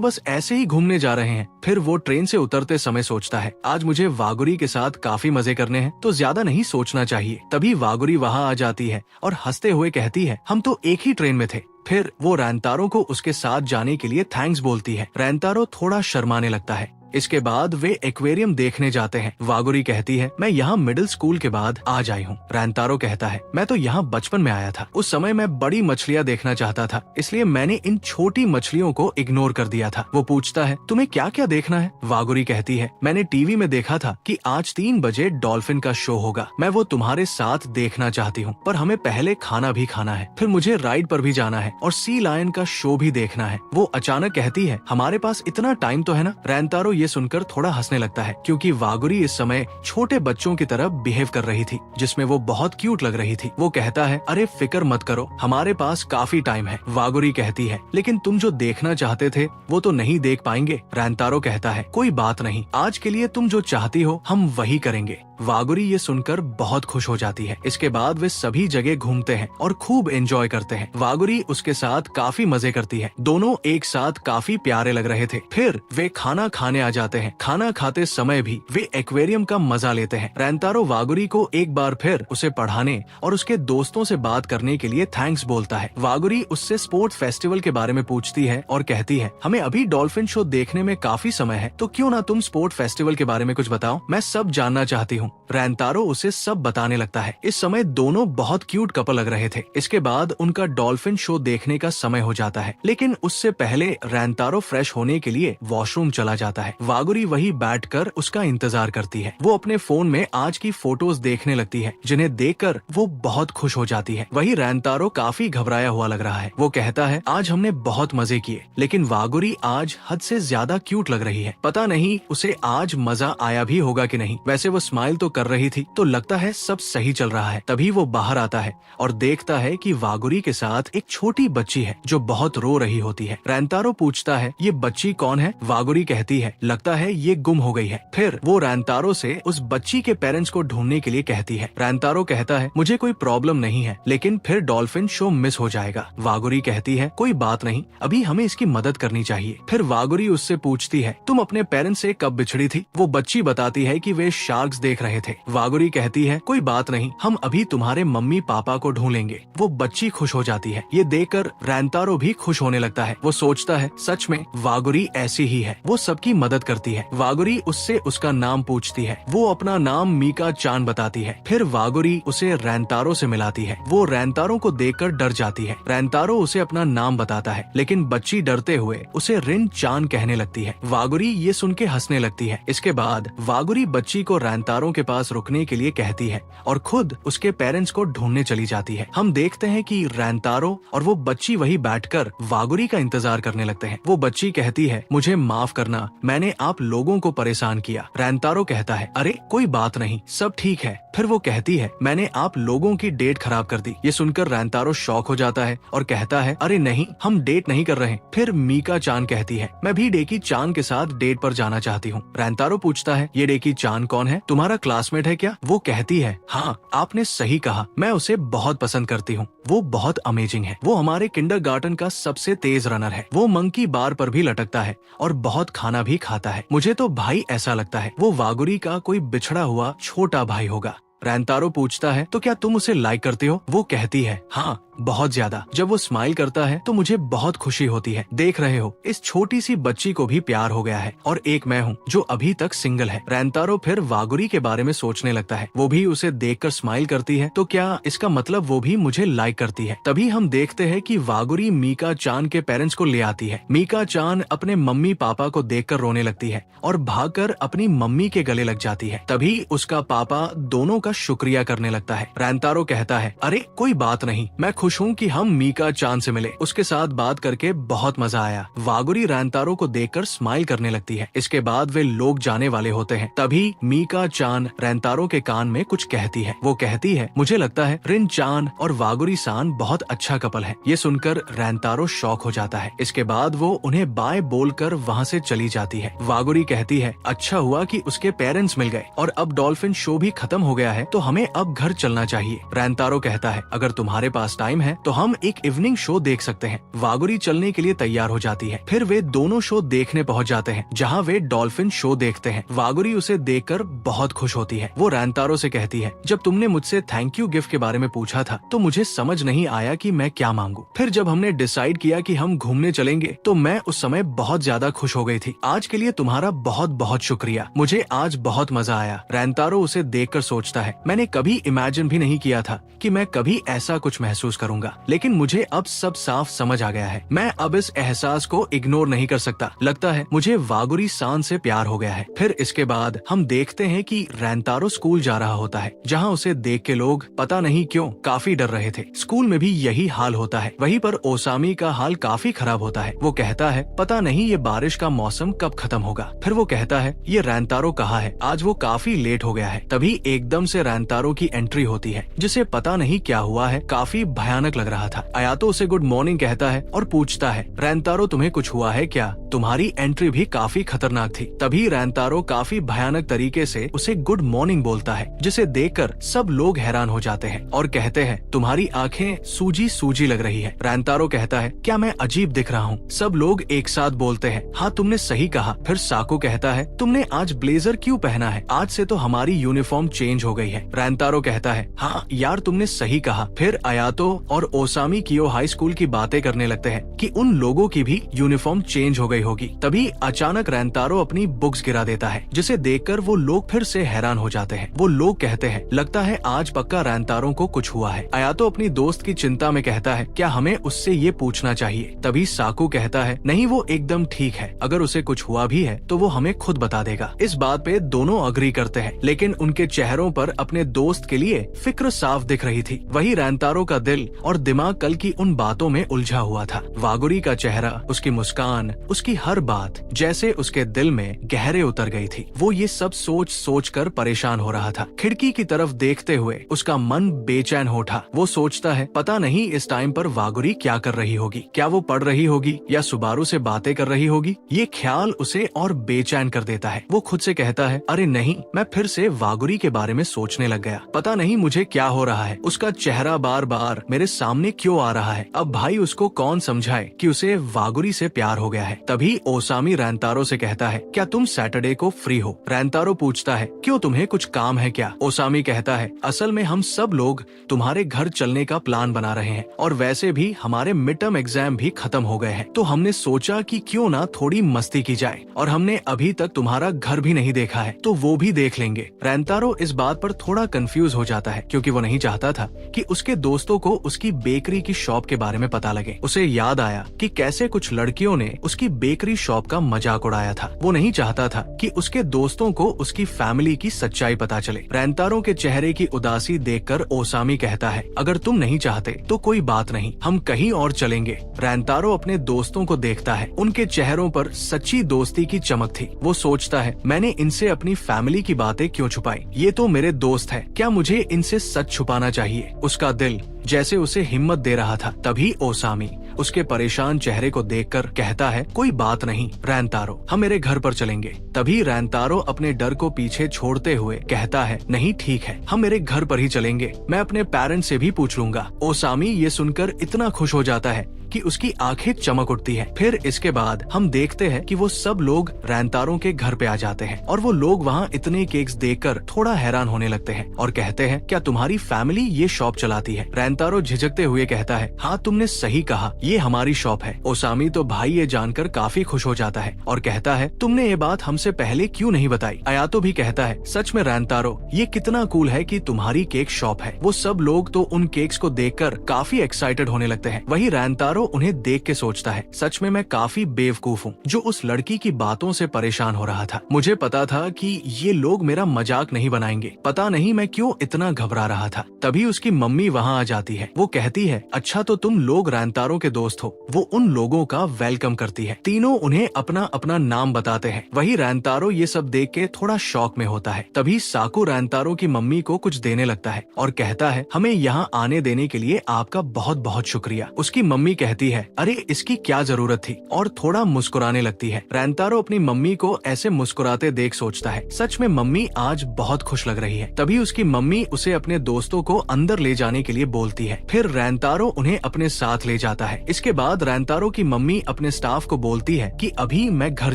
बस ऐसे ही घूमने जा रहे हैं। फिर वो ट्रेन से उतरते समय सोचता है, आज मुझे वागुरी के साथ काफी मजे करने हैं, तो ज्यादा नहीं सोचना चाहिए। तभी वागुरी वहाँ आ जाती है और हंसते हुए कहती है, हम तो एक ही ट्रेन में थे। फिर वो रैंतारो को उसके साथ जाने के लिए थैंक्स बोलती है। रैंतारो थोड़ा शर्माने लगता है। इसके बाद वे एक्वेरियम देखने जाते हैं। वागुरी कहती है, मैं यहाँ मिडिल स्कूल के बाद आज आई हूँ। रैंतारो कहता है, मैं तो यहाँ बचपन में आया था, उस समय मैं बड़ी मछलियाँ देखना चाहता था, इसलिए मैंने इन छोटी मछलियों को इग्नोर कर दिया था। वो पूछता है, तुम्हें क्या क्या देखना है। वागुरी कहती है, मैंने टीवी में देखा था कि आज 3 बजे डॉल्फिन का शो होगा, मैं वो तुम्हारे साथ देखना चाहती हूँ, पर हमें पहले खाना भी खाना है, फिर मुझे राइड पर भी जाना है और सी लायन का शो भी देखना है। वो अचानक कहती है, हमारे पास इतना टाइम तो है ना। रैंतारो ये सुनकर थोड़ा हंसने लगता है, क्योंकि वागुरी इस समय छोटे बच्चों की तरह बिहेव कर रही थी, जिसमें वो बहुत क्यूट लग रही थी। वो कहता है, अरे फिक्र मत करो, हमारे पास काफी टाइम है। वागुरी कहती है, लेकिन तुम जो देखना चाहते थे वो तो नहीं देख पाएंगे। रैंतारो कहता है, कोई बात नहीं, आज के लिए तुम जो चाहती हो हम वही करेंगे। वागुरी ये सुनकर बहुत खुश हो जाती है। इसके बाद वे सभी जगह घूमते हैं और खूब एंजॉय करते हैं। वागुरी उसके साथ काफी मजे करती है। दोनों एक साथ काफी प्यारे लग रहे थे। फिर वे खाना खाने आ जाते हैं। खाना खाते समय भी वे एक्वेरियम का मजा लेते हैं। रैंतारो वागुरी को एक बार फिर उसे पढ़ाने और उसके दोस्तों से बात करने के लिए थैंक्स बोलता है। वागुरी उससे स्पोर्ट्स फेस्टिवल के बारे में पूछती है और कहती है, हमें अभी डॉल्फिन शो देखने में काफी समय है, तो क्यों ना तुम स्पोर्ट्स फेस्टिवल के बारे में कुछ बताओ, मैं सब जानना चाहती हूँ। रैंतारो उसे सब बताने लगता है। इस समय दोनों बहुत क्यूट कपल लग रहे थे। इसके बाद उनका डॉल्फिन शो देखने का समय हो जाता है, लेकिन उससे पहले रैंतारो फ्रेश होने के लिए वॉशरूम चला जाता है। वागुरी वही बैठकर उसका इंतजार करती है। वो अपने फोन में आज की फोटोज देखने लगती है, जिन्हें देखकर वो बहुत खुश हो जाती है। वही रैंतारो काफी घबराया हुआ लग रहा है। वो कहता है, आज हमने बहुत मजे किए, लेकिन वागुरी आज हद से ज्यादा क्यूट लग रही है। पता नहीं उसे आज मजा आया भी होगा कि नहीं। वैसे वो स्माइल तो कर रही थी, तो लगता है सब सही चल रहा है। तभी वो बाहर आता है और देखता है कि वागुरी के साथ एक छोटी बच्ची है जो बहुत रो रही होती है। रैंतारो पूछता है, ये बच्ची कौन है। वागुरी कहती है, लगता है ये गुम हो गई है। फिर वो रैंतारो से उस बच्ची के पेरेंट्स को ढूंढने के लिए कहती है। रैंतारो कहता है, मुझे कोई प्रॉब्लम नहीं है, लेकिन फिर डॉल्फिन शो मिस हो जाएगा। वागुरी कहती है, कोई बात नहीं, अभी हमें इसकी मदद करनी चाहिए। फिर वागुरी उससे पूछती है, तुम अपने पेरेंट्स से कब बिछड़ी थी। वो बच्ची बताती है कि वे शार्क्स देख रहे थे। वागुरी कहती है, कोई बात नहीं, हम अभी तुम्हारे मम्मी पापा को ढूंढेंगे। वो बच्ची खुश हो जाती है। ये देखकर रैंतारो भी खुश होने लगता है। वो सोचता है, सच में वागुरी ऐसी ही है, वो सबकी मदद करती है। वागुरी उससे उसका नाम पूछती है। वो अपना नाम मीका चान बताती है। फिर वागुरी उसे रैंतारो से मिलाती है। वो रैंतारो को देखकर डर जाती है। रैंतारो उसे अपना नाम बताता है, लेकिन बच्ची डरते हुए उसे रिन चान कहने लगती है। वागुरी ये सुन के हंसने लगती है। इसके बाद वागुरी बच्ची को रैंतारो के पास रुकने के लिए कहती है और खुद उसके पेरेंट्स को ढूंढने चली जाती है। हम देखते हैं कि रैंतारो और वो बच्ची वही बैठकर वागुरी का इंतजार करने लगते हैं। वो बच्ची कहती है, मुझे माफ करना, मैंने आप लोगों को परेशान किया। रैंतारो कहता है, अरे कोई बात नहीं, सब ठीक है। फिर वो कहती है, मैंने आप लोगों की डेट खराब कर दी। ये सुनकर रैंतारो शॉक हो जाता है और कहता है, अरे नहीं, हम डेट नहीं कर रहे। फिर मीका चान कहती है, मैं भी डेकी चान के साथ डेट पर जाना चाहती हूँ। रैंतारो पूछता है, ये डेकी चान कौन है, तुम्हारा क्लासमेट है क्या। वो कहती है, हाँ आपने सही कहा, मैं उसे बहुत पसंद करती हूँ, वो बहुत अमेजिंग है। वो हमारे किंडरगार्टन का सबसे तेज रनर है। वो मंकी बार पर भी लटकता है और बहुत खाना भी खाता है। मुझे तो भाई ऐसा लगता है वो वागुरी का कोई बिछड़ा हुआ छोटा भाई होगा। रैंतारो पूछता है, तो क्या तुम उसे लाइक करते हो। वो कहती है, हाँ बहुत ज्यादा। जब वो स्माइल करता है तो मुझे बहुत खुशी होती है। देख रहे हो, इस छोटी सी बच्ची को भी प्यार हो गया है और एक मैं हूँ जो अभी तक सिंगल है। रैंतारो फिर वागुरी के बारे में सोचने लगता है। वो भी उसे देखकर स्माइल करती है, तो क्या इसका मतलब वो भी मुझे लाइक करती है। तभी हम देखते हैं कि वागुरी मीका चान के पेरेंट्स को ले आती है। मीका चान अपने मम्मी पापा को देखकर रोने लगती है और भागकर अपनी मम्मी के गले लग जाती है। तभी उसका पापा दोनों का शुक्रिया करने लगता है। रैंतारो कहता है, अरे कोई बात नहीं, मैं खुश हूँ कि हम मीका चान से मिले। उसके साथ बात करके बहुत मजा आया। वागुरी रैंतारो को देखकर स्माइल करने लगती है। इसके बाद वे लोग जाने वाले होते हैं। तभी मीका चान रैंतारो के कान में कुछ कहती है। वो कहती है, मुझे लगता है रिन चान और वागुरी सान बहुत अच्छा कपल है। ये सुनकर रैंतारो शॉक हो जाता है। इसके बाद वो उन्हें बाय बोलकर वहाँ से चली जाती है। वागुरी कहती है, अच्छा हुआ कि उसके पेरेंट्स मिल गए और अब डॉल्फिन शो भी खत्म हो गया है, तो हमें अब घर चलना चाहिए। रैंतारो कहता है, अगर तुम्हारे पास टाइम है तो हम एक इवनिंग शो देख सकते हैं। वागुरी चलने के लिए तैयार हो जाती है। फिर वे दोनों शो देखने पहुँच जाते हैं, जहाँ वे डॉल्फिन शो देखते हैं। वागुरी उसे देखकर बहुत खुश होती है। वो रैंतारो से कहती है, जब तुमने मुझसे थैंक यू गिफ्ट के बारे में पूछा था तो मुझे समझ नहीं आया कि मैं क्या मांगू। फिर जब हमने डिसाइड किया कि हम घूमने चलेंगे तो मैं उस समय बहुत ज्यादा खुश हो गई थी। आज के लिए तुम्हारा बहुत बहुत शुक्रिया, मुझे आज बहुत मजा आया। रैंतारो उसे देखकर सोचता है, मैंने कभी इमेजिन भी नहीं किया था कि मैं कभी ऐसा कुछ महसूस करूंगा, लेकिन मुझे अब सब साफ समझ आ गया है। मैं अब इस एहसास को इग्नोर नहीं कर सकता। लगता है मुझे वागुरी सान से प्यार हो गया है। फिर इसके बाद हम देखते हैं कि रैंतारो स्कूल जा रहा होता है, जहाँ उसे देख के लोग पता नहीं क्यों काफी डर रहे थे। स्कूल में भी यही हाल होता है। वहीं पर ओसामी का हाल काफी खराब होता है। वो कहता है, पता नहीं ये बारिश का मौसम कब खत्म होगा। फिर वो कहता है, ये रैंतारो कहाँ है, आज वो काफी लेट हो गया है। तभी एकदम से रैंतारो की एंट्री होती है, जिसे पता नहीं क्या हुआ है, काफी भयानक लग रहा था। अयातो उसे गुड मॉर्निंग कहता है और पूछता है, रैंतारो तुम्हें कुछ हुआ है क्या? तुम्हारी एंट्री भी काफी खतरनाक थी। तभी रैंतारो काफी भयानक तरीके से उसे गुड मॉर्निंग बोलता है, जिसे देखकर सब लोग हैरान हो जाते हैं और कहते हैं, तुम्हारी आंखें सूजी सूजी लग रही है। रैंतारो कहता है, क्या मैं अजीब दिख रहा हूँ? सब लोग एक साथ बोलते हैं, हाँ तुमने सही कहा। फिर साको कहता है, तुमने आज ब्लेजर क्यों पहना है? आज से तो हमारी यूनिफॉर्म चेंज हो गई है। रैंतारो कहता है, हाँ यार तुमने सही कहा। फिर अयातो और ओसामी कियो हाई स्कूल की बातें करने लगते हैं कि उन लोगों की भी यूनिफॉर्म चेंज हो गई होगी। तभी अचानक रैंतारो अपनी बुक्स गिरा देता है, जिसे देखकर वो लोग फिर से हैरान हो जाते हैं। वो लोग कहते हैं, लगता है आज पक्का रैंतारो को कुछ हुआ है। अयातो अपनी दोस्त की चिंता में कहता है, क्या हमें उससे ये पूछना चाहिए? तभी साकू कहता है, नहीं वो एकदम ठीक है, अगर उसे कुछ हुआ भी है तो वो हमें खुद बता देगा। इस बात पे दोनों अग्री करते हैं, लेकिन उनके चेहरों पर अपने दोस्त के लिए फिक्र साफ दिख रही थी। वही रैंतारो का दिल और दिमाग कल की उन बातों में उलझा हुआ था। वागुरी का चेहरा, उसकी मुस्कान, उसकी हर बात जैसे उसके दिल में गहरे उतर गई थी। वो ये सब सोच सोच कर परेशान हो रहा था। खिड़की की तरफ देखते हुए उसका मन बेचैन हो उठा। वो सोचता है, पता नहीं इस टाइम पर वागुरी क्या कर रही होगी, क्या वो पढ़ रही होगी या सुबारू से बातें कर रही होगी। ये ख्याल उसे और बेचैन कर देता है। वो खुद से कहता है, अरे नहीं, मैं फिर से वागुरी के बारे में सोचने लग गया। पता नहीं मुझे क्या हो रहा है, उसका चेहरा बार बार मेरे सामने क्यों आ रहा है। अब भाई उसको कौन समझाए कि उसे वागुरी से प्यार हो गया है। तभी ओसामी रैंतारो से कहता है, क्या तुम सैटरडे को फ्री हो? रैंतारो पूछता है, क्यों तुम्हें कुछ काम है क्या? ओसामी कहता है, असल में हम सब लोग तुम्हारे घर चलने का प्लान बना रहे हैं और वैसे भी हमारे मिड टर्म एग्जाम भी खत्म हो गए हैं, तो हमने सोचा कि क्यों ना थोड़ी मस्ती की जाए, और हमने अभी तक तुम्हारा घर भी नहीं देखा है तो वो भी देख लेंगे। रैंतारो इस बात पर थोड़ा कंफ्यूज हो जाता है, क्योंकि वो नहीं चाहता था कि उसके दोस्तों को उसकी बेकरी की शॉप के बारे में पता लगे। उसे याद आया कि कैसे कुछ लड़कियों ने उसकी बेकरी शॉप का मजाक उड़ाया था। वो नहीं चाहता था कि उसके दोस्तों को उसकी फैमिली की सच्चाई पता चले। रैंतारो के चेहरे की उदासी देखकर ओसामी कहता है, अगर तुम नहीं चाहते तो कोई बात नहीं, हम कहीं और चलेंगे। रैंतारो अपने दोस्तों को देखता है, उनके चेहरों पर सच्ची दोस्ती की चमक थी। वो सोचता है, मैंने इनसे अपनी फैमिली की बातें क्यों छुपाई? ये तो मेरे दोस्त है, क्या मुझे इनसे सच छुपाना चाहिए? उसका दिल जैसे उसे हिम्मत दे रहा था। तभी ओसामी उसके परेशान चेहरे को देखकर कहता है, कोई बात नहीं रैंतारो, हम मेरे घर पर चलेंगे। तभी रैंतारो अपने डर को पीछे छोड़ते हुए कहता है, नहीं ठीक है, हम मेरे घर पर ही चलेंगे, मैं अपने पेरेंट्स से भी पूछ लूंगा। ओसामी ये सुनकर इतना खुश हो जाता है कि उसकी आंखें चमक उठती है। फिर इसके बाद हम देखते हैं कि वो सब लोग रैंतारो के घर पे आ जाते हैं और वो लोग वहाँ इतने केक्स देखकर थोड़ा हैरान होने लगते हैं और कहते हैं, क्या तुम्हारी फैमिली ये शॉप चलाती है? रैंतारो झिझकते हुए कहता है, हाँ तुमने सही कहा, ये हमारी शॉप है। ओसामी तो भाई ये जानकर काफी खुश हो जाता है और कहता है, तुमने ये बात हमसे पहले क्यों नहीं बताई? अयातो भी कहता है, सच में रैंतारो, ये कितना कूल है कि तुम्हारी केक शॉप है। वो सब लोग तो उन केक्स को देखकर काफी एक्साइटेड होने लगते हैं। वही रैंतारो उन्हें देख के सोचता है, सच में मैं काफी बेवकूफ हूँ जो उस लड़की की बातों से परेशान हो रहा था। मुझे पता था कि ये लोग मेरा मजाक नहीं बनाएंगे। पता नहीं मैं क्यों इतना घबरा रहा था। तभी उसकी मम्मी वहाँ आ जाती है। वो कहती है, अच्छा तो तुम लोग रैंतारो के दोस्त हो। वो उन लोगों का वेलकम करती है। तीनों उन्हें अपना अपना नाम बताते हैं। वही रैंतारो ये सब देख के थोड़ा शॉक में होता है। तभी साकू रैंतारो की मम्मी को कुछ देने लगता है और कहता है, हमें यहाँ आने देने के लिए आपका बहुत बहुत शुक्रिया। उसकी मम्मी कहती है, अरे इसकी क्या जरूरत थी, और थोड़ा मुस्कुराने लगती है। रैंतारो अपनी मम्मी को ऐसे मुस्कुराते देख सोचता है, सच में मम्मी आज बहुत खुश लग रही है। तभी उसकी मम्मी उसे अपने दोस्तों को अंदर ले जाने के लिए बोलती है। फिर रैंतारो उन्हें अपने साथ ले जाता है। इसके बाद रैंतारो की मम्मी अपने स्टाफ को बोलती है कि अभी मैं घर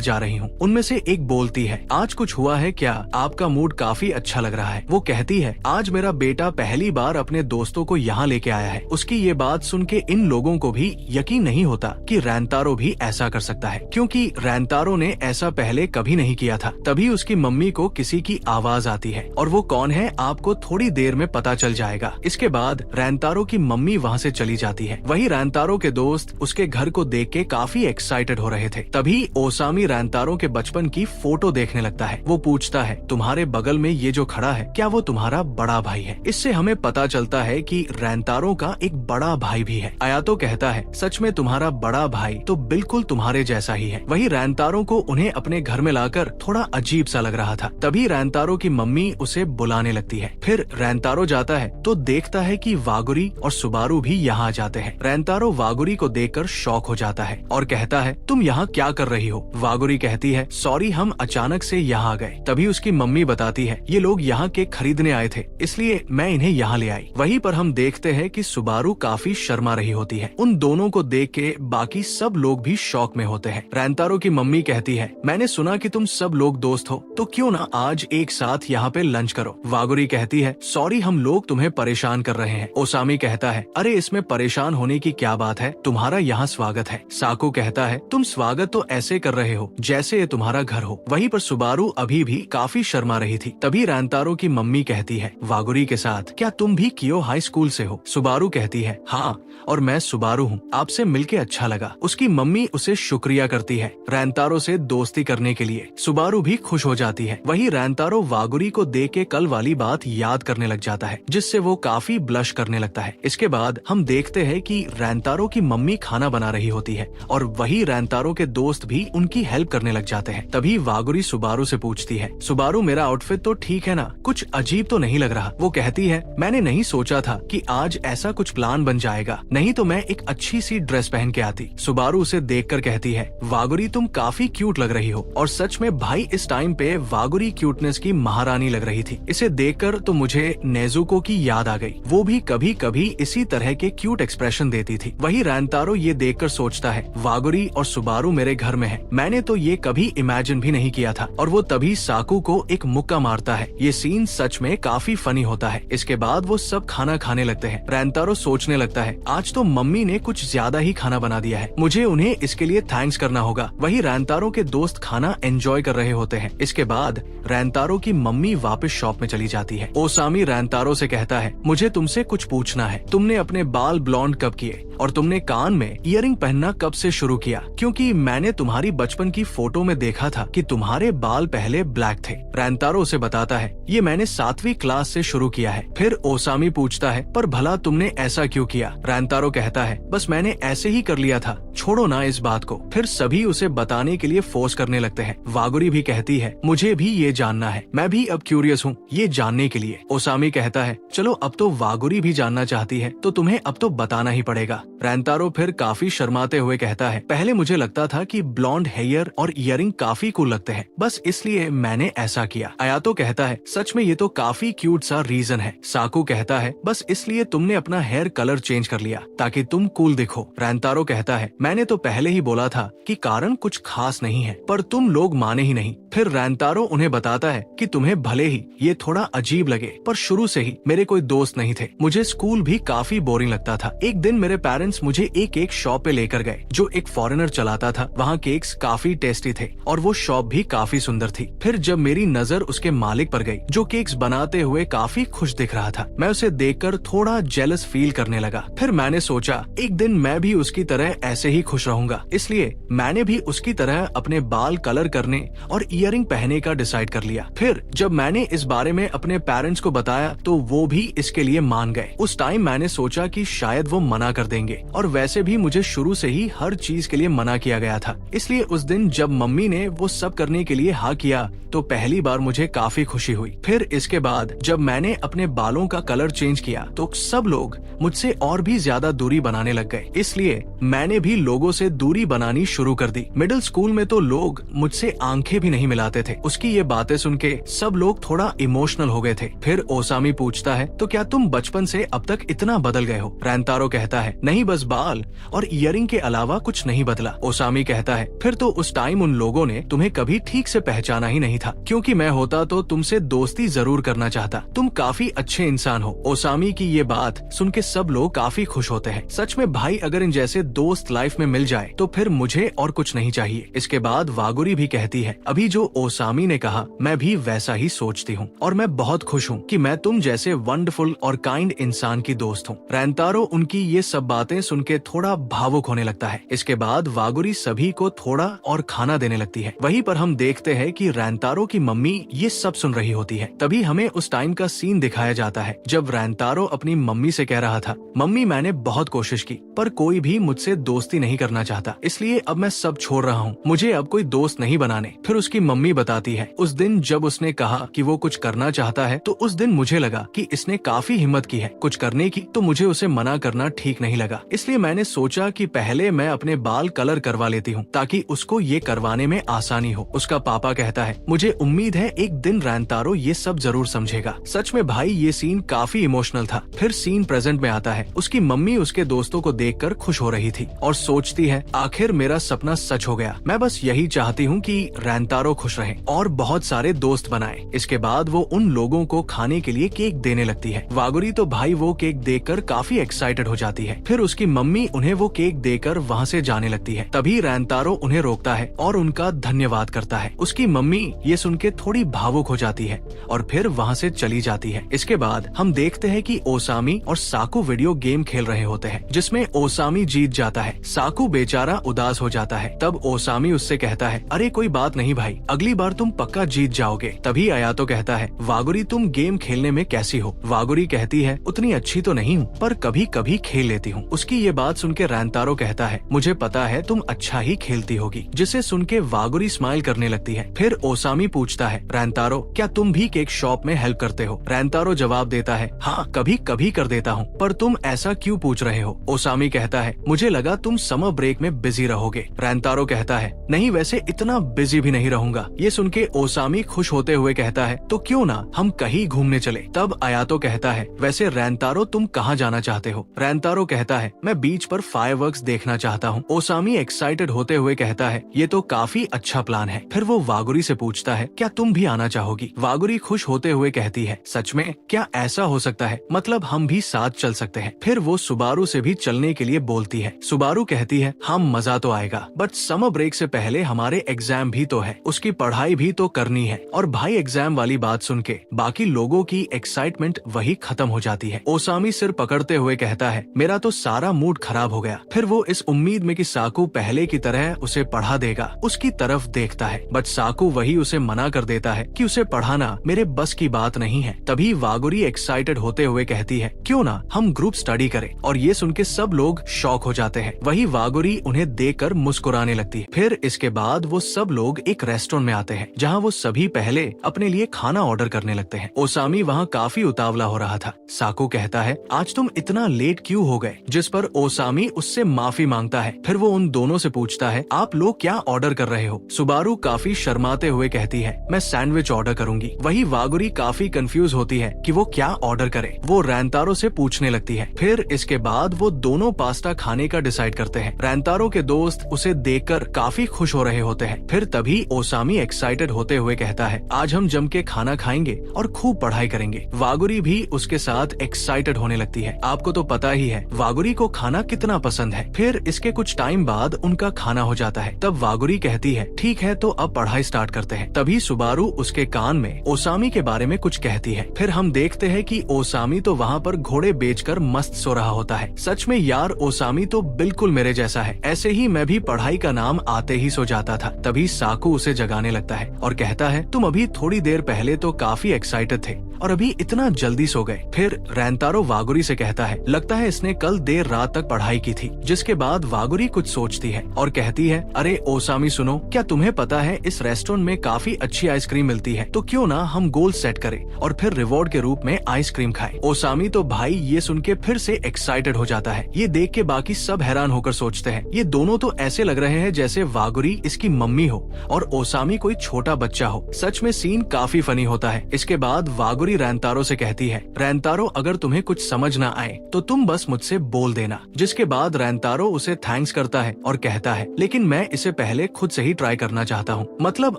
जा रही हूँ। उनमें से एक बोलती है, आज कुछ हुआ है क्या? आपका मूड काफी अच्छा लग रहा है। वो कहती है, आज मेरा बेटा पहली बार अपने दोस्तों को यहाँ लेके आया है। उसकी ये बात सुन के इन लोगों को भी यकीन नहीं होता कि रैंतारो भी ऐसा कर सकता है, क्योंकि रैंतारो ने ऐसा पहले कभी नहीं किया था। तभी उसकी मम्मी को किसी की आवाज आती है और वो कौन है आपको थोड़ी देर में पता चल जाएगा। इसके बाद रैंतारो की मम्मी वहाँ से चली जाती है। वही रैंतारो के दोस्त उसके घर को देख के काफी एक्साइटेड हो रहे थे। तभी ओसामी रैंतारो के बचपन की फोटो देखने लगता है। वो पूछता है, तुम्हारे बगल में ये जो खड़ा है, क्या वो तुम्हारा बड़ा भाई है? इससे हमें पता चलता है कि रैंतारो का एक बड़ा भाई भी है। अयातो कहता है, सच में तुम्हारा बड़ा भाई तो बिल्कुल तुम्हारे जैसा ही है। वही रैंतारो को उन्हें अपने घर में लाकर थोड़ा अजीब सा लग रहा था। तभी रैंतारो की मम्मी उसे बुलाने लगती है। फिर रैंतारो जाता है तो देखता है कि वागुरी और सुबारू भी यहाँ आ जाते हैं। रैंतारो वागुरी को देखकर शॉक हो जाता है और कहता है, तुम यहाँ क्या कर रही हो? वागुरी कहती है, सॉरी हम अचानक से यहाँ आ गए। तभी उसकी मम्मी बताती है, ये लोग यहाँ केक खरीदने आए थे, इसलिए मैं इन्हें यहाँ ले आई। वहीं पर हम देखते हैं कि सुबारू काफी शर्मा रही होती है। उन दोनों को देख के बाकी सब लोग भी शॉक में होते हैं। रैंतारो की मम्मी कहती है, मैंने सुना कि तुम सब लोग दोस्त हो, तो क्यों ना आज एक साथ यहाँ पे लंच करो। वागुरी कहती है, सॉरी हम लोग तुम्हें परेशान कर रहे हैं। ओसामी कहता है, अरे इसमें परेशान होने की क्या बात है, तुम्हारा यहाँ स्वागत है। साकू कहता है, तुम स्वागत तो ऐसे कर रहे हो जैसे ये तुम्हारा घर हो। वहीं पर सुबारू अभी भी काफी शर्मा रही थी। तभी रैंतारो की मम्मी कहती है वागुरी के साथ, क्या तुम भी कियो हाई स्कूल से हो? सुबारू कहती है, हाँ और मैं सुबारू हूँ, आपसे मिलके अच्छा लगा। उसकी मम्मी उसे शुक्रिया करती है रैंतारो से दोस्ती करने के लिए। सुबारू भी खुश हो जाती है। वही रैंतारो वागुरी को देख के कल वाली बात याद करने लग जाता है, जिससे वो काफी ब्लश करने लगता है। इसके बाद हम देखते हैं कि रैंतारो की मम्मी खाना बना रही होती है और वही रैंतारो के दोस्त भी उनकी हेल्प करने लग जाते हैं। तभी वागुरी सुबारू से पूछती है, सुबारू मेरा आउटफिट तो ठीक है ना, कुछ अजीब तो नहीं लग रहा? वो कहती है, मैंने नहीं सोचा था कि आज ऐसा कुछ प्लान बन जाएगा, नहीं तो मैं एक अच्छी सी ड्रेस पहन के आती। सुबारू उसे देखकर कहती है, वागुरी तुम काफी क्यूट लग रही हो। और सच में भाई इस टाइम पे वागुरी क्यूटनेस की महारानी लग रही थी। इसे देखकर तो मुझे नेजुको की याद आ गई, वो भी कभी कभी इसी तरह के क्यूट एक्सप्रेशन देती थी। वही रैंतारो ये देखकर सोचता है, वागुरी और सुबारू मेरे घर में है, मैंने तो ये कभी इमेजिन भी नहीं किया था। और वो तभी साकू को एक मुक्का मारता है। ये सीन सच में काफी फनी होता है। इसके बाद वो सब खाना खाने लगते हैं। रैंतारो सोचने लगता है, आज तो मम्मी ने कुछ ज्यादा ही खाना बना दिया है, मुझे उन्हें इसके लिए थैंक्स करना होगा। वही रैंतारो के दोस्त खाना एंजॉय कर रहे होते हैं। इसके बाद रैंतारो की मम्मी वापस शॉप में चली जाती है। ओसामी रैंतारो से कहता है, मुझे तुमसे कुछ पूछना है, तुमने अपने बाल ब्लॉन्ड कब किए और तुमने कान में ईयरिंग पहनना कब से शुरू किया? क्योंकि मैंने तुम्हारी बचपन की फोटो में देखा था कि तुम्हारे बाल पहले ब्लैक थे। रैंतारो उसे बताता है, ये मैंने 7वीं क्लास से शुरू किया है। फिर ओसामी पूछता है, पर भला तुमने ऐसा क्यों किया? रैंतारो कहता है, बस मैंने ऐसे ही कर लिया था, छोड़ो ना इस बात को। फिर सभी उसे बताने के लिए फोर्स करने लगते हैं। वागुरी भी कहती है, मुझे भी ये जानना है, मैं भी अब क्यूरियस हूँ ये जानने के लिए। ओसामी कहता है, चलो अब तो वागुरी भी जानना चाहती है तो तुम्हें अब तो बताना ही पड़ेगा। रैंतारो फिर काफी शर्माते हुए कहता है, पहले मुझे लगता था कि ब्लॉन्ड हेयर और ईयरिंग काफी कूल लगते हैं, बस इसलिए मैंने ऐसा किया। अयातो कहता है, सच में ये तो काफी क्यूट सा रीजन है। साकू कहता है, बस इसलिए तुमने अपना हेयर कलर चेंज कर लिया ताकि तुम कूल देखो। रैंतारो कहता है, मैंने तो पहले ही बोला था कि कारण कुछ खास नहीं है, पर तुम लोग माने ही नहीं। फिर रैंतारो उन्हें बताता है कि तुम्हें भले ही ये थोड़ा अजीब लगे, पर शुरू से ही मेरे कोई दोस्त नहीं थे। मुझे स्कूल भी काफी बोरिंग लगता था। एक दिन मेरे पेरेंट्स मुझे एक केक शॉप पे लेकर गए जो एक फॉरेनर चलाता था। वहाँ केक्स काफी टेस्टी थे और वो शॉप भी काफी सुंदर थी। फिर जब मेरी नजर उसके मालिक पर गई जो केक्स बनाते हुए काफी खुश दिख रहा था, मैं उसे देखकर थोड़ा जेलस फील करने लगा। फिर मैंने सोचा एक दिन मैं भी उसकी तरह ऐसे ही खुश रहूंगा, इसलिए मैंने भी उसकी तरह अपने बाल कलर करने और इयरिंग पहनने का डिसाइड कर लिया। फिर जब मैंने इस बारे में अपने पेरेंट्स को बताया तो वो भी इसके लिए मान गए। उस टाइम मैंने सोचा कि शायद वो मना कर देंगे, और वैसे भी मुझे शुरू से ही हर चीज के लिए मना किया गया था। इसलिए उस दिन जब मम्मी ने वो सब करने के लिए हाँ किया तो पहली बार मुझे काफी खुशी हुई। फिर इसके बाद जब मैंने अपने बालों का कलर चेंज किया तो सब लोग मुझसे और भी ज्यादा दूरी बनाने लग गए, इसलिए मैंने भी लोगों से दूरी बनानी शुरू कर दी। मिडिल स्कूल में तो लोग मुझसे आंखें भी नहीं मिलाते थे। उसकी ये बातें सुन के सब लोग थोड़ा इमोशनल हो गए थे। फिर ओसामी पूछता है, तो क्या तुम बचपन से अब तक इतना बदल गए हो? रैंतारो कहता है, नहीं, बस बाल और इयरिंग के अलावा कुछ नहीं बदला। ओसामी कहता है, फिर तो उस टाइम उन लोगों ने तुम्हें कभी ठीक से पहचाना ही नहीं था, क्योंकि मैं होता तो तुमसे दोस्ती जरूर करना चाहता। तुम काफी अच्छे इंसान हो। ओसामी की ये बात सुन के सब लोग काफी खुश होते हैं। सच में भाई, अगर इन जैसे दोस्त लाइफ में मिल जाए तो फिर मुझे और कुछ नहीं चाहिए। इसके बाद वागुरी भी कहती है, अभी जो ओसामी ने कहा मैं भी वैसा ही सोचती हूँ और मैं बहुत खुश हूँ कि मैं तुम जैसे वंडरफुल और काइंड इंसान की दोस्त हूँ। रैंतारो उनकी ये सब बातें सुन के थोड़ा भावुक होने लगता है। इसके बाद वागुरी सभी को थोड़ा और खाना देने लगती है। वहीं पर हम देखते हैं कि रैंतारो की मम्मी ये सब सुन रही होती है। तभी हमें उस टाइम का सीन दिखाया जाता है जब रैंतारो अपनी मम्मी से कह रहा था, मम्मी मैंने बहुत कोशिश की पर कोई भी मुझसे दोस्ती नहीं करना चाहता, इसलिए अब मैं सब छोड़ रहा हूँ, मुझे अब कोई दोस्त नहीं बनाने। फिर उसकी मम्मी बताती है, उस दिन जब उसने कहा कि वो कुछ करना चाहता है तो उस दिन मुझे लगा कि इसने काफी हिम्मत की है कुछ करने की, तो मुझे उसे मना करना ठीक नहीं लगा। इसलिए मैंने सोचा कि पहले मैं अपने बाल कलर करवा लेती हूँ ताकि उसको ये करवाने में आसानी हो। उसका पापा कहता है, मुझे उम्मीद है एक दिन रैंतारो ये सब जरूर समझेगा। सच में भाई, ये सीन काफी इमोशनल था। फिर सीन प्रेजेंट में आता है। उसकी मम्मी उसके दोस्तों को देखकर खुश हो रही थी और सोचती है, आखिर मेरा सपना सच हो गया। मैं बस यही चाहती हूँ कि रैंतारो खुश रहे और बहुत सारे दोस्त बनाए। इसके बाद वो उन लोगों को खाने के लिए केक देने लगती है। वागुरी तो भाई वो केक देखकर काफी एक्साइटेड हो जाती है। फिर उसकी मम्मी उन्हें वो केक देकर वहाँ से जाने लगती है। तभी रैंतारो उन्हें रोकता है और उनका धन्यवाद करता है। उसकी मम्मी ये सुन के थोड़ी भावुक हो जाती है और फिर वहाँ से चली जाती है। इसके बाद हम देखते हैं कि ओसामी और साकू वीडियो गेम खेल रहे होते हैं जिसमें ओसामी जीत जाता है। साकू बेचारा उदास हो जाता है। तब ओसामी उससे कहता है, अरे कोई बात नहीं भाई, अगली बार तुम पक्का जीत जाओगे। तभी अयातो कहता है, वागुरी तुम गेम खेलने में कैसी हो? वागुरी कहती है, उतनी अच्छी तो नहीं हूँ पर कभी कभी खेल लेती हूँ। उसकी ये बात सुन के रैंतारो कहता है, मुझे पता है तुम अच्छा ही खेलती होगी, जिसे सुन के वागुरी स्माइल करने लगती है। फिर ओसामी पूछता है, रैंतारो क्या तुम भी केक शॉप में हेल्प करते हो? रैंतारो जवाब देता है, हाँ कभी कभी कर देता हूँ, पर तुम ऐसा क्यों पूछ रहे हो? ओसामी कहता है, मुझे लगा तुम समर ब्रेक में बिजी रहोगे। रैंतारो कहता है, नहीं वैसे इतना बिजी भी नहीं रहूंगा। ये सुन के ओसामी खुश होते हुए कहता है, तो क्यों ना हम कहीं घूमने चले। तब अयातो कहता है, वैसे रैंतारो तुम कहाँ जाना चाहते हो? रैंतारो कहता है, मैं बीच पर फायरवर्क्स देखना चाहता हूँ। ओसामी एक्साइटेड होते हुए कहता है, ये तो काफी अच्छा प्लान है। फिर वो वागुरी से पूछता है, क्या तुम भी आना चाहोगी? वागुरी खुश होते हुए कहती है, सच में? क्या ऐसा हो सकता है? मतलब हम भी साथ चल सकते हैं। फिर वो सुबारू से भी चलने के लिए बोलती है। सुबारू कहती है, हाँ मजा तो आएगा, बट समर ब्रेक से पहले हमारे एग्जाम भी तो है, उसकी पढ़ाई भी तो करनी है। और भाई एग्जाम वाली बात सुन के बाकी लोगों की एक्साइटमेंट वही खत्म हो जाती है। ओसामी सिर पकड़ते हुए कहता है, मेरा तो सारा मूड खराब हो गया। फिर वो इस उम्मीद में कि साकू पहले की तरह उसे पढ़ा देगा उसकी तरफ देखता है, बट साकू वही उसे मना कर देता है कि उसे पढ़ाना मेरे बस की बात नहीं है। तभी वागुरी एक्साइटेड होते हुए कहती है, क्यों ना हम ग्रुप स्टडी करें। और ये सुन के सब लोग शॉक हो जाते हैं। वही वागुरी उन्हें देखकर मुस्कुराने लगती है। फिर इसके बाद वो सब लोग एक रेस्टोरेंट रेस्टोरेंट में आते हैं जहाँ वो सभी पहले अपने लिए खाना ऑर्डर करने लगते हैं। ओसामी वहाँ काफी उतावला हो रहा था। साकू कहता है, आज तुम इतना लेट क्यों हो गए, जिस पर ओसामी उससे माफी मांगता है। फिर वो उन दोनों से पूछता है, आप लोग क्या ऑर्डर कर रहे हो। सुबारू काफी शर्माते हुए कहती है, मैं सैंडविच ऑर्डर करूंगी। वही वागुरी काफी कंफ्यूज होती है कि वो क्या ऑर्डर करे। वो रैंतारो से पूछने लगती है। फिर इसके बाद वो दोनों पास्ता खाने का डिसाइड करते हैं। रैंतारो के दोस्त उसे देखकर काफी खुश हो रहे होते हैं। फिर तभी ओसामी एक्साइटेड होते हुए कहता है, आज हम जम के खाना खाएंगे और खूब पढ़ाई करेंगे। वागुरी भी उसके साथ एक्साइटेड होने लगती है। आपको तो पता ही है वागुरी को खाना कितना पसंद है। फिर इसके कुछ टाइम बाद उनका खाना हो जाता है। तब वागुरी कहती है, ठीक है तो अब पढ़ाई स्टार्ट करते हैं। तभी सुबारू उसके कान में ओसामी के बारे में कुछ कहती है। फिर हम देखते हैं कि ओसामी तो वहाँ पर घोड़े बेचकर मस्त सो रहा होता है। सच में यार, ओसामी तो बिल्कुल मेरे जैसा है। ऐसे ही मैं भी पढ़ाई का नाम आते ही सो जाता था। तभी साकू उसे जगाने लगता है और कहता है, तुम अभी थोड़ी देर पहले तो काफी एक्साइटेड थे और अभी इतना जल्दी सो गए। फिर रैंतारो वागुरी से कहता है, लगता है इसने कल देर रात तक पढ़ाई की थी। जिसके बाद वागुरी कुछ सोचती है और कहती है, अरे ओसामी सुनो, क्या तुम्हें पता है इस रेस्टोरेंट में काफी अच्छी आइसक्रीम मिलती है, तो क्यों ना हम गोल सेट करें और फिर रिवॉर्ड के रूप में आइसक्रीम खाएं। ओसामी तो भाई ये सुन के फिर से एक्साइटेड हो जाता है। ये देख के बाकी सब हैरान होकर सोचते हैं, ये दोनों तो ऐसे लग रहे हैं जैसे वागुरी इसकी मम्मी हो और ओसामी कोई छोटा बच्चा हो। सच में सीन काफी फनी होता है। इसके बाद वागुरी रैंतारो से कहती है, रैंतारो अगर तुम्हें कुछ समझ ना आए तो तुम बस मुझसे बोल देना। जिसके बाद रैंतारो उसे थैंक्स करता है और कहता है, लेकिन मैं इसे पहले खुद से ही ट्राई करना चाहता हूँ। मतलब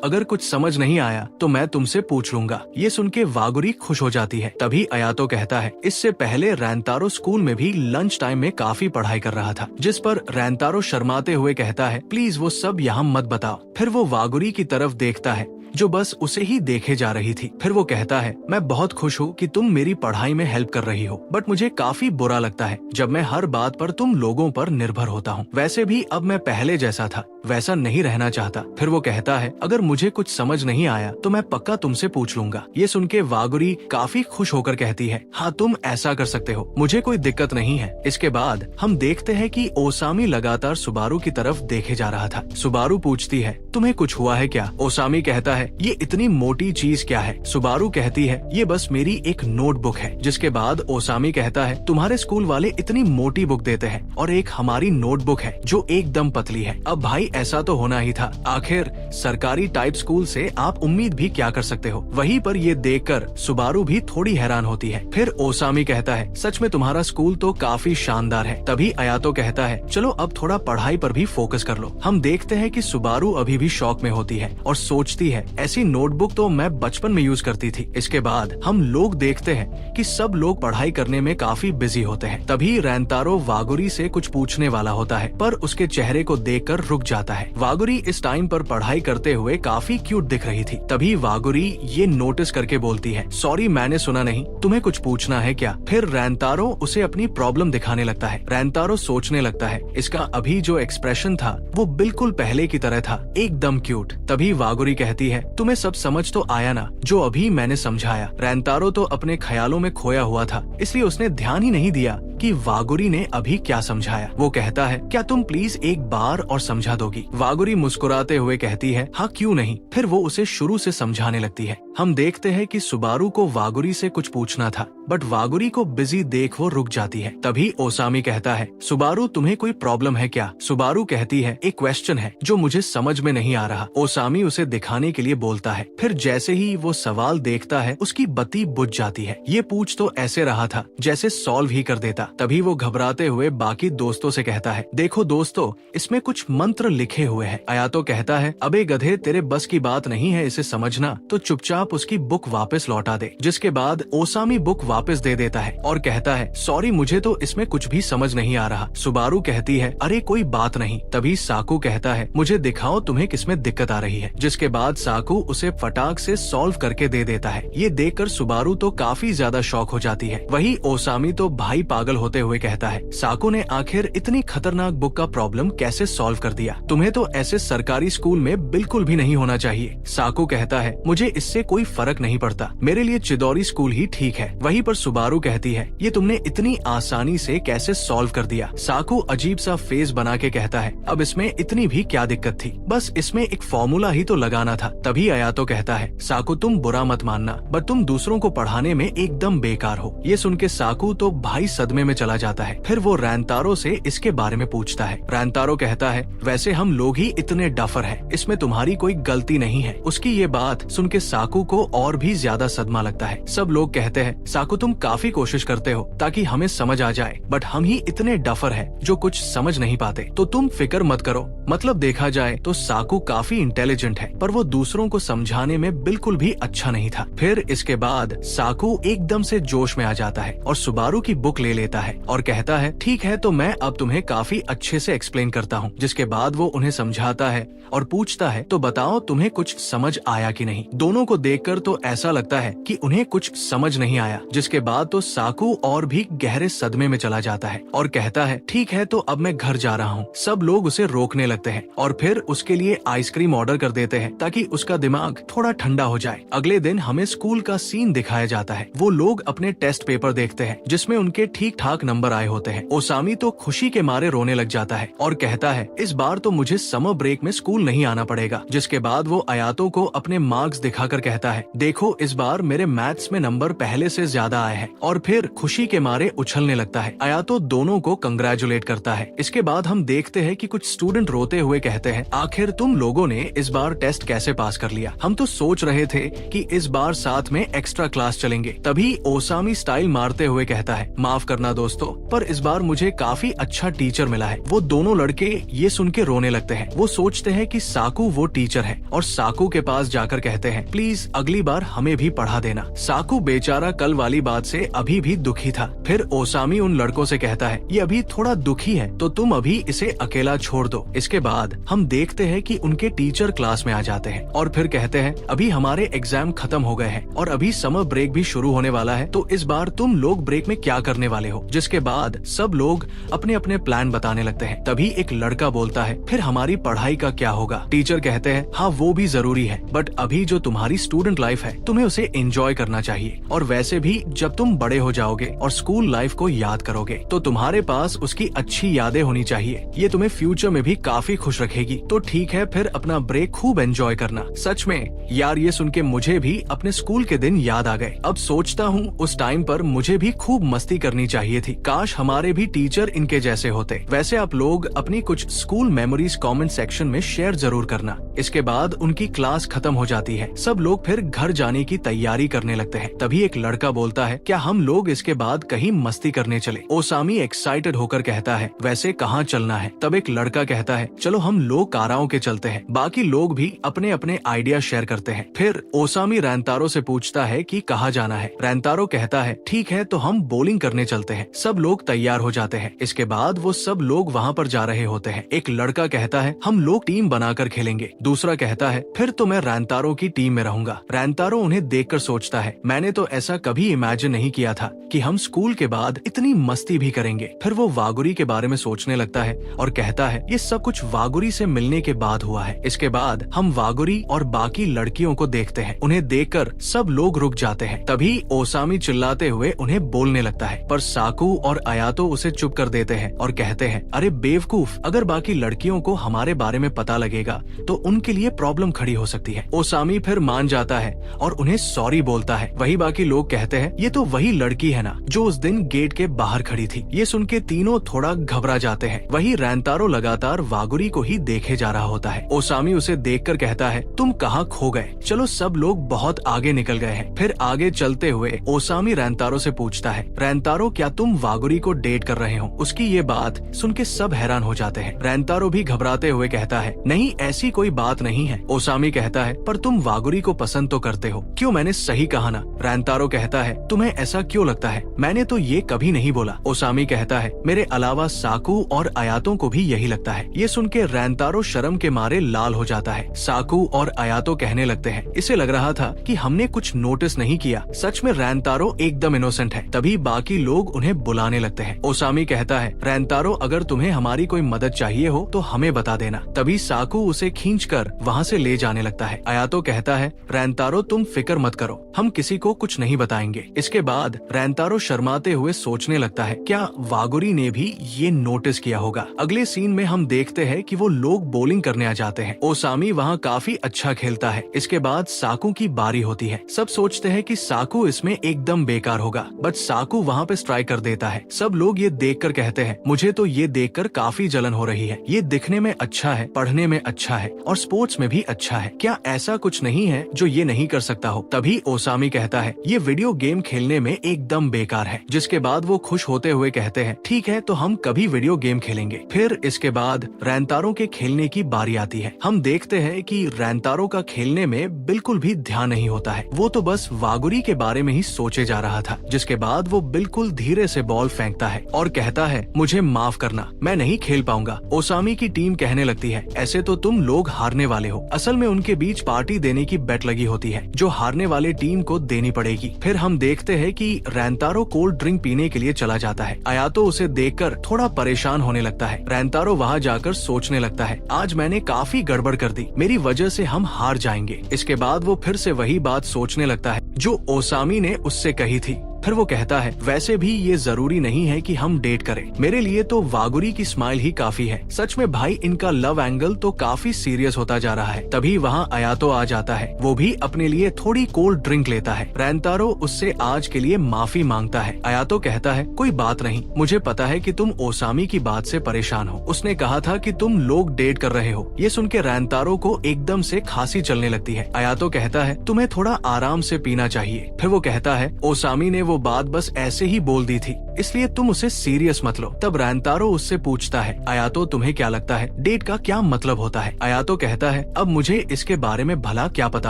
अगर कुछ समझ नहीं आया तो मैं तुमसे पूछ लूंगा। ये सुन के वागुरी खुश हो जाती है। तभी अयातो कहता है, इससे पहले रैंतारो स्कूल में भी लंच टाइम में काफी पढ़ाई कर रहा था। जिस पर रैंतारो शर्माते हुए कहता है, प्लीज वो सब यहाँ मत बताओ। फिर वो वागुरी की तरफ देखता है जो बस उसे ही देखे जा रही थी। फिर वो कहता है, मैं बहुत खुश हूँ कि तुम मेरी पढ़ाई में हेल्प कर रही हो, बट मुझे काफी बुरा लगता है जब मैं हर बात पर तुम लोगों पर निर्भर होता हूँ। वैसे भी अब मैं पहले जैसा था वैसा नहीं रहना चाहता। फिर वो कहता है, अगर मुझे कुछ समझ नहीं आया तो मैं पक्का तुमसे पूछ लूंगा। ये सुन के वागुरी काफी खुश होकर कहती है, हाँ तुम ऐसा कर सकते हो, मुझे कोई दिक्कत नहीं है। इसके बाद हम देखते हैं कि ओसामी लगातार सुबारू की तरफ देखे जा रहा था। सुबारू पूछती है, तुम्हें कुछ हुआ है क्या? ओसामी कहता है, ये इतनी मोटी चीज क्या है? सुबारू कहती है, ये बस मेरी एक नोटबुक है। जिसके बाद ओसामी कहता है, तुम्हारे स्कूल वाले इतनी मोटी बुक देते हैं और एक हमारी नोटबुक है जो एकदम पतली है। अब भाई ऐसा तो होना ही था, आखिर सरकारी टाइप स्कूल से आप उम्मीद भी क्या कर सकते हो। वहीं पर ये देखकर सुबारू भी थोड़ी हैरान होती है। फिर ओसामी कहता है, सच में तुम्हारा स्कूल तो काफी शानदार है। तभी अयातो कहता है, चलो अब थोड़ा पढ़ाई पर भी फोकस कर लो। हम देखते हैं कि सुबारू अभी भी शॉक में होती है और सोचती है, ऐसी नोटबुक तो मैं बचपन में यूज करती थी। इसके बाद हम लोग देखते हैं कि सब लोग पढ़ाई करने में काफी बिजी होते हैं। तभी रैंतारो वागुरी से कुछ पूछने वाला होता है पर उसके चेहरे को देखकर रुक जाता है। वागुरी इस टाइम पर पढ़ाई करते हुए काफी क्यूट दिख रही थी। तभी वागुरी ये नोटिस करके बोलती है, सॉरी मैंने सुना नहीं, तुम्हें कुछ पूछना है क्या? फिर रैंतारो उसे अपनी प्रॉब्लम दिखाने लगता है। रैंतारो सोचने लगता है, इसका अभी जो एक्सप्रेशन था वो बिल्कुल पहले की तरह था, एकदम क्यूट। तभी वागुरी कहती है, तुम्हें सब समझ तो आया ना जो अभी मैंने समझाया? रैंतारो तो अपने ख्यालों में खोया हुआ था, इसलिए उसने ध्यान ही नहीं दिया कि वागुरी ने अभी क्या समझाया। वो कहता है, क्या तुम प्लीज एक बार और समझा दोगी? वागुरी मुस्कुराते हुए कहती है, हाँ क्यों नहीं। फिर वो उसे शुरू से समझाने लगती है। हम देखते हैं कि सुबारू को वागुरी से कुछ पूछना था बट वागुरी को बिजी देख वो रुक जाती है। तभी ओसामी कहता है, सुबारू तुम्हें कोई प्रॉब्लम है क्या? सुबारू कहती है, एक क्वेश्चन है जो मुझे समझ में नहीं आ रहा। ओसामी उसे दिखाने के लिए बोलता है। फिर जैसे ही वो सवाल देखता है उसकी बत्ती बुझ जाती है। ये पूछ तो ऐसे रहा था जैसे सॉल्व ही कर देता। तभी वो घबराते हुए बाकी दोस्तों से कहता है, देखो दोस्तों इसमें कुछ मंत्र लिखे हुए हैं। अयातो कहता है, अबे गधे तेरे बस की बात नहीं है इसे समझना, तो चुपचाप उसकी बुक वापस लौटा दे। जिसके बाद ओसामी बुक वापस दे देता है और कहता है, सॉरी मुझे तो इसमें कुछ भी समझ नहीं आ रहा। सुबारू कहती है, अरे कोई बात नहीं। तभी साकू कहता है, मुझे दिखाओ तुम्हें किसमें दिक्कत आ रही है। जिसके बाद साकू उसे फटाक से सॉल्व करके दे देता है। ये देखकर सुबारू तो काफी ज्यादा शॉक हो जाती है। वही ओसामी तो भाई पागल होते हुए कहता है, साकू ने आखिर इतनी खतरनाक बुक का प्रॉब्लम कैसे सॉल्व कर दिया? तुम्हें तो ऐसे सरकारी स्कूल में बिल्कुल भी नहीं होना चाहिए। साकू कहता है, मुझे इससे कोई फर्क नहीं पड़ता, मेरे लिए चिदोरी स्कूल ही ठीक है। वहीं पर सुबारू कहती है, ये तुमने इतनी आसानी से कैसे सॉल्व कर दिया। साकू अजीब सा फेस बना के कहता है, अब इसमें इतनी भी क्या दिक्कत थी, बस इसमें एक फॉर्मूला ही तो लगाना था। तभी अयातो कहता है, साकू तुम बुरा मत मानना, बट तुम दूसरों को पढ़ाने में एकदम बेकार हो। ये सुन के साकू तो भाई सदमे में चला जाता है। फिर वो रैंतारो से इसके बारे में पूछता है। रैंतारो कहता है, वैसे हम लोग ही इतने डफर हैं, इसमें तुम्हारी कोई गलती नहीं है। उसकी ये बात सुन के साकू को और भी ज्यादा सदमा लगता है। सब लोग कहते हैं, साकू तुम काफी कोशिश करते हो ताकि हमें समझ आ जाए, बट हम ही इतने डफर हैं जो कुछ समझ नहीं पाते, तो तुम फिक्र मत करो। मतलब देखा जाए तो साकू काफी इंटेलिजेंट है, पर वो दूसरों को समझाने में बिल्कुल भी अच्छा नहीं था। फिर इसके बाद साकू एकदम से जोश में आ जाता है और सुबारू की बुक ले लेता है और कहता है, ठीक है तो मैं अब तुम्हें काफी अच्छे से एक्सप्लेन करता हूँ। जिसके बाद वो उन्हें समझाता है और पूछता है, तो बताओ तुम्हें कुछ समझ आया कि नहीं। दोनों को देखकर तो ऐसा लगता है कि उन्हें कुछ समझ नहीं आया। जिसके बाद तो साकू और भी गहरे सदमे में चला जाता है और कहता है, ठीक है तो अब मैं घर जा रहा हूँ। सब लोग उसे रोकने लगते हैं और फिर उसके लिए आइसक्रीम ऑर्डर कर देते हैं ताकि उसका दिमाग थोड़ा ठंडा हो जाए। अगले दिन हमें स्कूल का सीन दिखाया जाता है। वो लोग अपने टेस्ट पेपर देखते हैं जिसमें उनके ठीक ठाक नंबर आए होते हैं। ओसामी तो खुशी के मारे रोने लग जाता है और कहता है, इस बार तो मुझे समर ब्रेक में स्कूल नहीं आना पड़ेगा। जिसके बाद वो अयातो को अपने मार्क्स दिखाकर कहता है, देखो इस बार मेरे मैथ्स में नंबर पहले से ज्यादा आए हैं। और फिर खुशी के मारे उछलने लगता है। अयातो दोनों को कंग्रेचुलेट करता है। इसके बाद हम देखते हैं कि कुछ स्टूडेंट रोते हुए कहते हैं, आखिर तुम लोगों ने इस बार टेस्ट कैसे पास कर लिया, हम तो सोच रहे थे कि इस बार साथ में एक्स्ट्रा क्लास चलेंगे। तभी ओसामी स्टाइल मारते हुए कहता है, माफ करना दोस्तों, पर इस बार मुझे काफी अच्छा टीचर मिला है। वो दोनों लड़के ये सुन के रोने लगते हैं। वो सोचते हैं कि साकू वो टीचर है और साकू के पास जाकर कहते हैं, प्लीज अगली बार हमें भी पढ़ा देना। साकू बेचारा कल वाली बात से अभी भी दुखी था। फिर ओसामी उन लड़कों से कहता है, ये अभी थोड़ा दुखी है तो तुम अभी इसे अकेला छोड़ दो। इसके बाद हम देखते हैं कि उनके टीचर क्लास में आ जाते हैं और फिर कहते हैं, अभी हमारे एग्जाम खत्म हो गए हैं और अभी समर ब्रेक भी शुरू होने वाला है, तो इस बार तुम लोग ब्रेक में क्या करने वाले हो। जिसके बाद सब लोग अपने अपने प्लान बताने लगते हैं। तभी एक लड़का बोलता है, फिर हमारी पढ़ाई का क्या होगा। टीचर कहते हैं, हाँ वो भी जरूरी है, बट अभी जो तुम्हारी स्टूडेंट लाइफ है तुम्हें उसे एंजॉय करना चाहिए। और वैसे भी जब तुम बड़े हो जाओगे और स्कूल लाइफ को याद करोगे तो तुम्हारे पास उसकी अच्छी यादें होनी चाहिए। ये तुम्हें फ्यूचर में भी काफी खुश रखेगी। तो ठीक है, फिर अपना ब्रेक खूब एंजॉय करना। सच में यार, ये सुन के मुझे भी अपने स्कूल के दिन याद आ गए। अब सोचता हूँ उस टाइम पर मुझे भी खूब मस्ती करनी चाहिए थी। काश हमारे भी टीचर इनके जैसे होते। वैसे आप लोग अपनी कुछ स्कूल मेमोरीज कमेंट सेक्शन में शेयर जरूर करना। इसके बाद उनकी क्लास खत्म हो जाती है। सब लोग फिर घर जाने की तैयारी करने लगते हैं। तभी एक लड़का बोलता है, क्या हम लोग इसके बाद कहीं मस्ती करने चले। ओसामी एक्साइटेड होकर कहता है, वैसे कहाँ चलना है। तब एक लड़का कहता है, चलो हम लोग काराओं के चलते हैं। बाकी लोग भी अपने अपने आइडिया शेयर करते हैं। फिर ओसामी रैंतारो से पूछता है कि कहाँ जाना है। रैंतारो कहता है, ठीक है तो हम बोलिंग करने चलते हैं। सब लोग तैयार हो जाते हैं। इसके बाद वो सब लोग वहाँ पर जा रहे होते हैं। एक लड़का कहता है, हम लोग टीम बनाकर खेलेंगे। दूसरा कहता है, फिर तो मैं रैंतारो की टीम में रहूंगा। रैंतारो उन्हें देखकर सोचता है, मैंने तो ऐसा कभी इमेजिन नहीं किया था कि हम स्कूल के बाद इतनी मस्ती भी करेंगे। फिर वो वागुरी के बारे में सोचने लगता है और कहता है, ये सब कुछ वागुरी से मिलने के बाद हुआ है। इसके बाद हम वागुरी और बाकी लड़कियों को देखते हैं। उन्हें देखकर सब लोग रुक जाते हैं। तभी ओसामी चिल्लाते हुए उन्हें बोलने लगता है, पर साकू और अयातो उसे चुप कर देते हैं और कहते हैं, अरे बेवकूफ, अगर बाकी लड़कियों को हमारे बारे में पता लगेगा तो उनके लिए प्रॉब्लम खड़ी हो सकती है। ओसामी फिर मान जाता है और उन्हें सॉरी बोलता है। वही बाकी लोग कहते हैं, ये तो वही लड़की है ना जो उस दिन गेट के बाहर खड़ी थी। ये सुन के तीनों थोड़ा घबरा जाते हैं। वही रैंतारो लगातार वागुरी को ही देखे जा रहा होता है। ओसामी उसे देखकर कहता है, तुम कहाँ खो गए। चलो सब लोग बहुत आगे निकल गए हैं। फिर आगे चलते हुए ओसामी रैंतारो से पूछता है, रैंतारो क्या तुम वागुरी को डेट कर रहे हो। उसकी ये बात सुन के सब हैरान हो जाते हैं। रैंतारो भी घबराते हुए कहता है, नहीं ऐसी कोई बात नहीं है। ओसामी कहता है, पर तुम वागुरी को पसंद तो करते हो। क्यों, मैंने सही कहा ना। रैंतारो कहता है, तुम्हें ऐसा क्यों लगता है, मैंने तो ये कभी नहीं बोला। ओसामी कहता है, मेरे अलावा साकू और अयातो को भी यही लगता है। ये सुन के रैंतारो शर्म के मारे लाल हो जाता है। साकू और अयातो कहने लगते हैं, इसे लग रहा था कि हमने कुछ नोटिस नहीं किया। सच में रैंतारो एकदम इनोसेंट है। तभी बाकी लोग उन्हें बुलाने लगते हैं। ओसामी कहता है, रैंतारो अगर तुम्हें हमारी कोई मदद चाहिए हो तो हमें बता देना। तभी साकू उसे खींचकर वहाँ से ले जाने लगता है। अयातो कहता है, रैंतारो तुम फिक्र मत करो, हम किसी को कुछ नहीं बताएंगे। इसके बाद रैंतारो शर्माते हुए सोचने लगता है क्या वागुरी ने भी ये नोटिस किया होगा। अगले सीन में हम देखते हैं कि वो लोग बोलिंग करने आ जाते हैं। ओसामी वहाँ काफी अच्छा खेलता है। इसके बाद साकू की बारी होती है। सब सोचते हैं कि साकू इसमें एकदम बेकार होगा, बट साकू वहाँ पे स्ट्राइक कर देता है। सब लोग ये देखकर कहते हैं मुझे तो ये देखकर काफी जलन हो रही है। ये दिखने में अच्छा है, पढ़ने में अच्छा है और स्पोर्ट्स में भी अच्छा है। क्या ऐसा कुछ नहीं है जो ये नहीं कर सकता हो? तभी ओसामी कहता है ये वीडियो गेम खेलने में एकदम बेकार है। जिसके बाद वो खुश होते हुए कहते हैं ठीक है तो हम कभी वीडियो गेम खेलेंगे। फिर इसके बाद रैंतारो के खेलने की बारी आती है। हम देखते हैं कि रैंतारो का खेलने में बिल्कुल भी ध्यान नहीं होता है। वो तो बस वागुरी के बारे में ही सोचे जा रहा था। जिसके बाद वो बिल्कुल धीरे से बॉल फेंकता है और कहता है मुझे माफ करना, मैं नहीं खेल पाऊंगा। ओसामी की टीम कहने लगती है ऐसे तो तुम लोग हारने वाले हो। असल में उनके बीच पार्टी देने की बेट लगी होती है जो हारने वाले टीम को देनी पड़ेगी। फिर हम देखते हैं कि रैंतारो कोल्ड ड्रिंक पीने के लिए चला जाता है। आयातो उसे देखकर थोड़ा परेशान होने लगता है। रैंतारो वहाँ जाकर सोचने लगता है आज मैंने काफी गड़बड़ कर दी, मेरी वजह से हम हार जाएंगे। इसके बाद वो फिर से वही बात सोचने लगता है जो ओसामी ने उससे कही थी। फिर वो कहता है वैसे भी ये जरूरी नहीं है कि हम डेट करें, मेरे लिए तो वागुरी की स्माइल ही काफी है। सच में भाई इनका लव एंगल तो काफी सीरियस होता जा रहा है। तभी वहाँ आयातो आ जाता है। वो भी अपने लिए थोड़ी कोल्ड ड्रिंक लेता है। रैंतारो उससे आज के लिए माफी मांगता है। आयातो कहता है कोई बात नहीं, मुझे पता है कि तुम ओसामी की बात से परेशान हो। उसने कहा था कि तुम लोग डेट कर रहे हो। ये सुन के रैंतारो को एकदम से खांसी चलने लगती है। आयातो कहता है तुम्हें थोड़ा आराम से पीना चाहिए। फिर वो कहता है ओसामी ने वो बात बस ऐसे ही बोल दी थी, इसलिए तुम उसे सीरियस मत लो। तब रैंतारो उससे पूछता है आयातो तुम्हें क्या लगता है डेट का क्या मतलब होता है? आयातो कहता है अब मुझे इसके बारे में भला क्या पता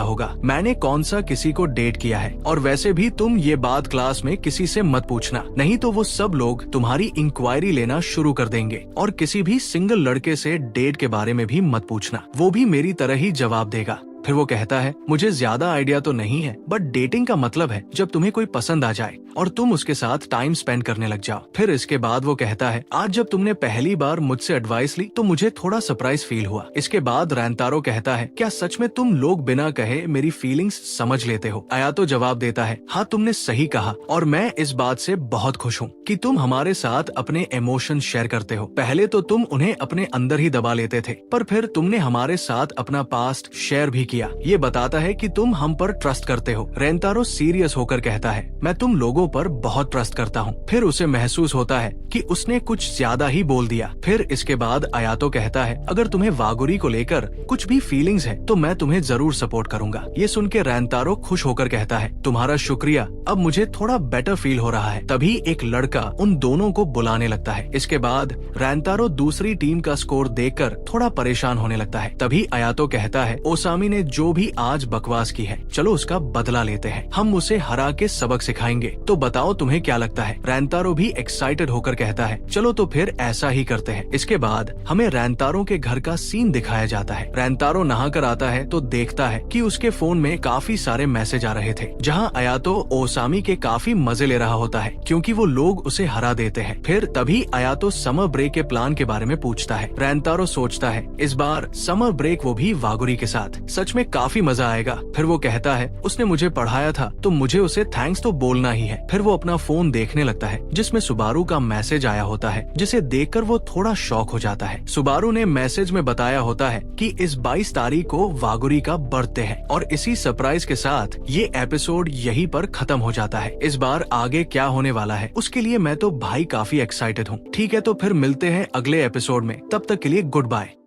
होगा, मैंने कौन सा किसी को डेट किया है। और वैसे भी तुम ये बात क्लास में किसी से मत पूछना, नहीं तो वो सब लोग तुम्हारी इंक्वायरी लेना शुरू कर देंगे। और किसी भी सिंगल लड़के से डेट के बारे में भी मत पूछना, वो भी मेरी तरह ही जवाब देगा। फिर वो कहता है मुझे ज्यादा आइडिया तो नहीं है, बट डेटिंग का मतलब है जब तुम्हें कोई पसंद आ जाए और तुम उसके साथ टाइम स्पेंड करने लग जाओ। फिर इसके बाद वो कहता है आज जब तुमने पहली बार मुझसे एडवाइस ली तो मुझे थोड़ा सरप्राइज फील हुआ। इसके बाद रैंतारो कहता है क्या सच में तुम लोग बिना कहे मेरी फीलिंग्स समझ लेते हो? आयातो जवाब देता है हाँ तुमने सही कहा और मैं इस बात से बहुत खुश हूँ कि तुम हमारे साथ अपने इमोशन शेयर करते हो। पहले तो तुम उन्हें अपने अंदर ही दबा लेते थे, पर फिर तुमने हमारे साथ अपना पास्ट शेयर भी किया। ये बताता है कि तुम हम पर ट्रस्ट करते हो। रैंतारो सीरियस होकर कहता है मैं तुम लोगों पर बहुत ट्रस्ट करता हूँ। फिर उसे महसूस होता है कि उसने कुछ ज्यादा ही बोल दिया। फिर इसके बाद आयातो कहता है अगर तुम्हें वागुरी को लेकर कुछ भी फीलिंग्स है तो मैं तुम्हें जरूर सपोर्ट करूंगा। ये सुन के रैंतारो खुश होकर कहता है तुम्हारा शुक्रिया, अब मुझे थोड़ा बेटर फील हो रहा है। तभी एक लड़का उन दोनों को बुलाने लगता है। इसके बाद रैंतारो दूसरी टीम का स्कोर देखकर थोड़ा परेशान होने लगता है। तभी आयातो कहता है ओसामी ने जो भी आज बकवास की है चलो उसका बदला लेते हैं, हम उसे हरा के सबक सिखाएंगे। तो बताओ तुम्हें क्या लगता है? रैंतारो भी एक्साइटेड होकर कहता है चलो तो फिर ऐसा ही करते हैं। इसके बाद हमें रैंतारो के घर का सीन दिखाया जाता है। रैंतारो नहाकर आता है तो देखता है कि उसके फोन में काफी सारे मैसेज आ रहे थे जहां आयातो ओसामी के काफी मजे ले रहा होता है क्योंकि वो लोग उसे हरा देते हैं। फिर तभी आयातो समर ब्रेक के प्लान के बारे में पूछता है। रैंतारो सोचता है इस बार समर ब्रेक वो भी वागुरी के साथ, सच में काफी मजा आएगा। फिर वो कहता है उसने मुझे पढ़ाया था तो मुझे उसे थैंक्स तो बोलना ही है। फिर वो अपना फोन देखने लगता है जिसमें सुबारू का मैसेज आया होता है जिसे देखकर वो थोड़ा शॉक हो जाता है। सुबारू ने मैसेज में बताया होता है कि इस 22 तारीख को वागुरी का बर्थडे है और इसी सरप्राइज के साथ ये एपिसोड यहीं पर खत्म हो जाता है। इस बार आगे क्या होने वाला है उसके लिए मैं तो भाई काफी एक्साइटेड हूँ। ठीक है तो फिर मिलते हैं अगले एपिसोड में, तब तक के लिए गुड बाय।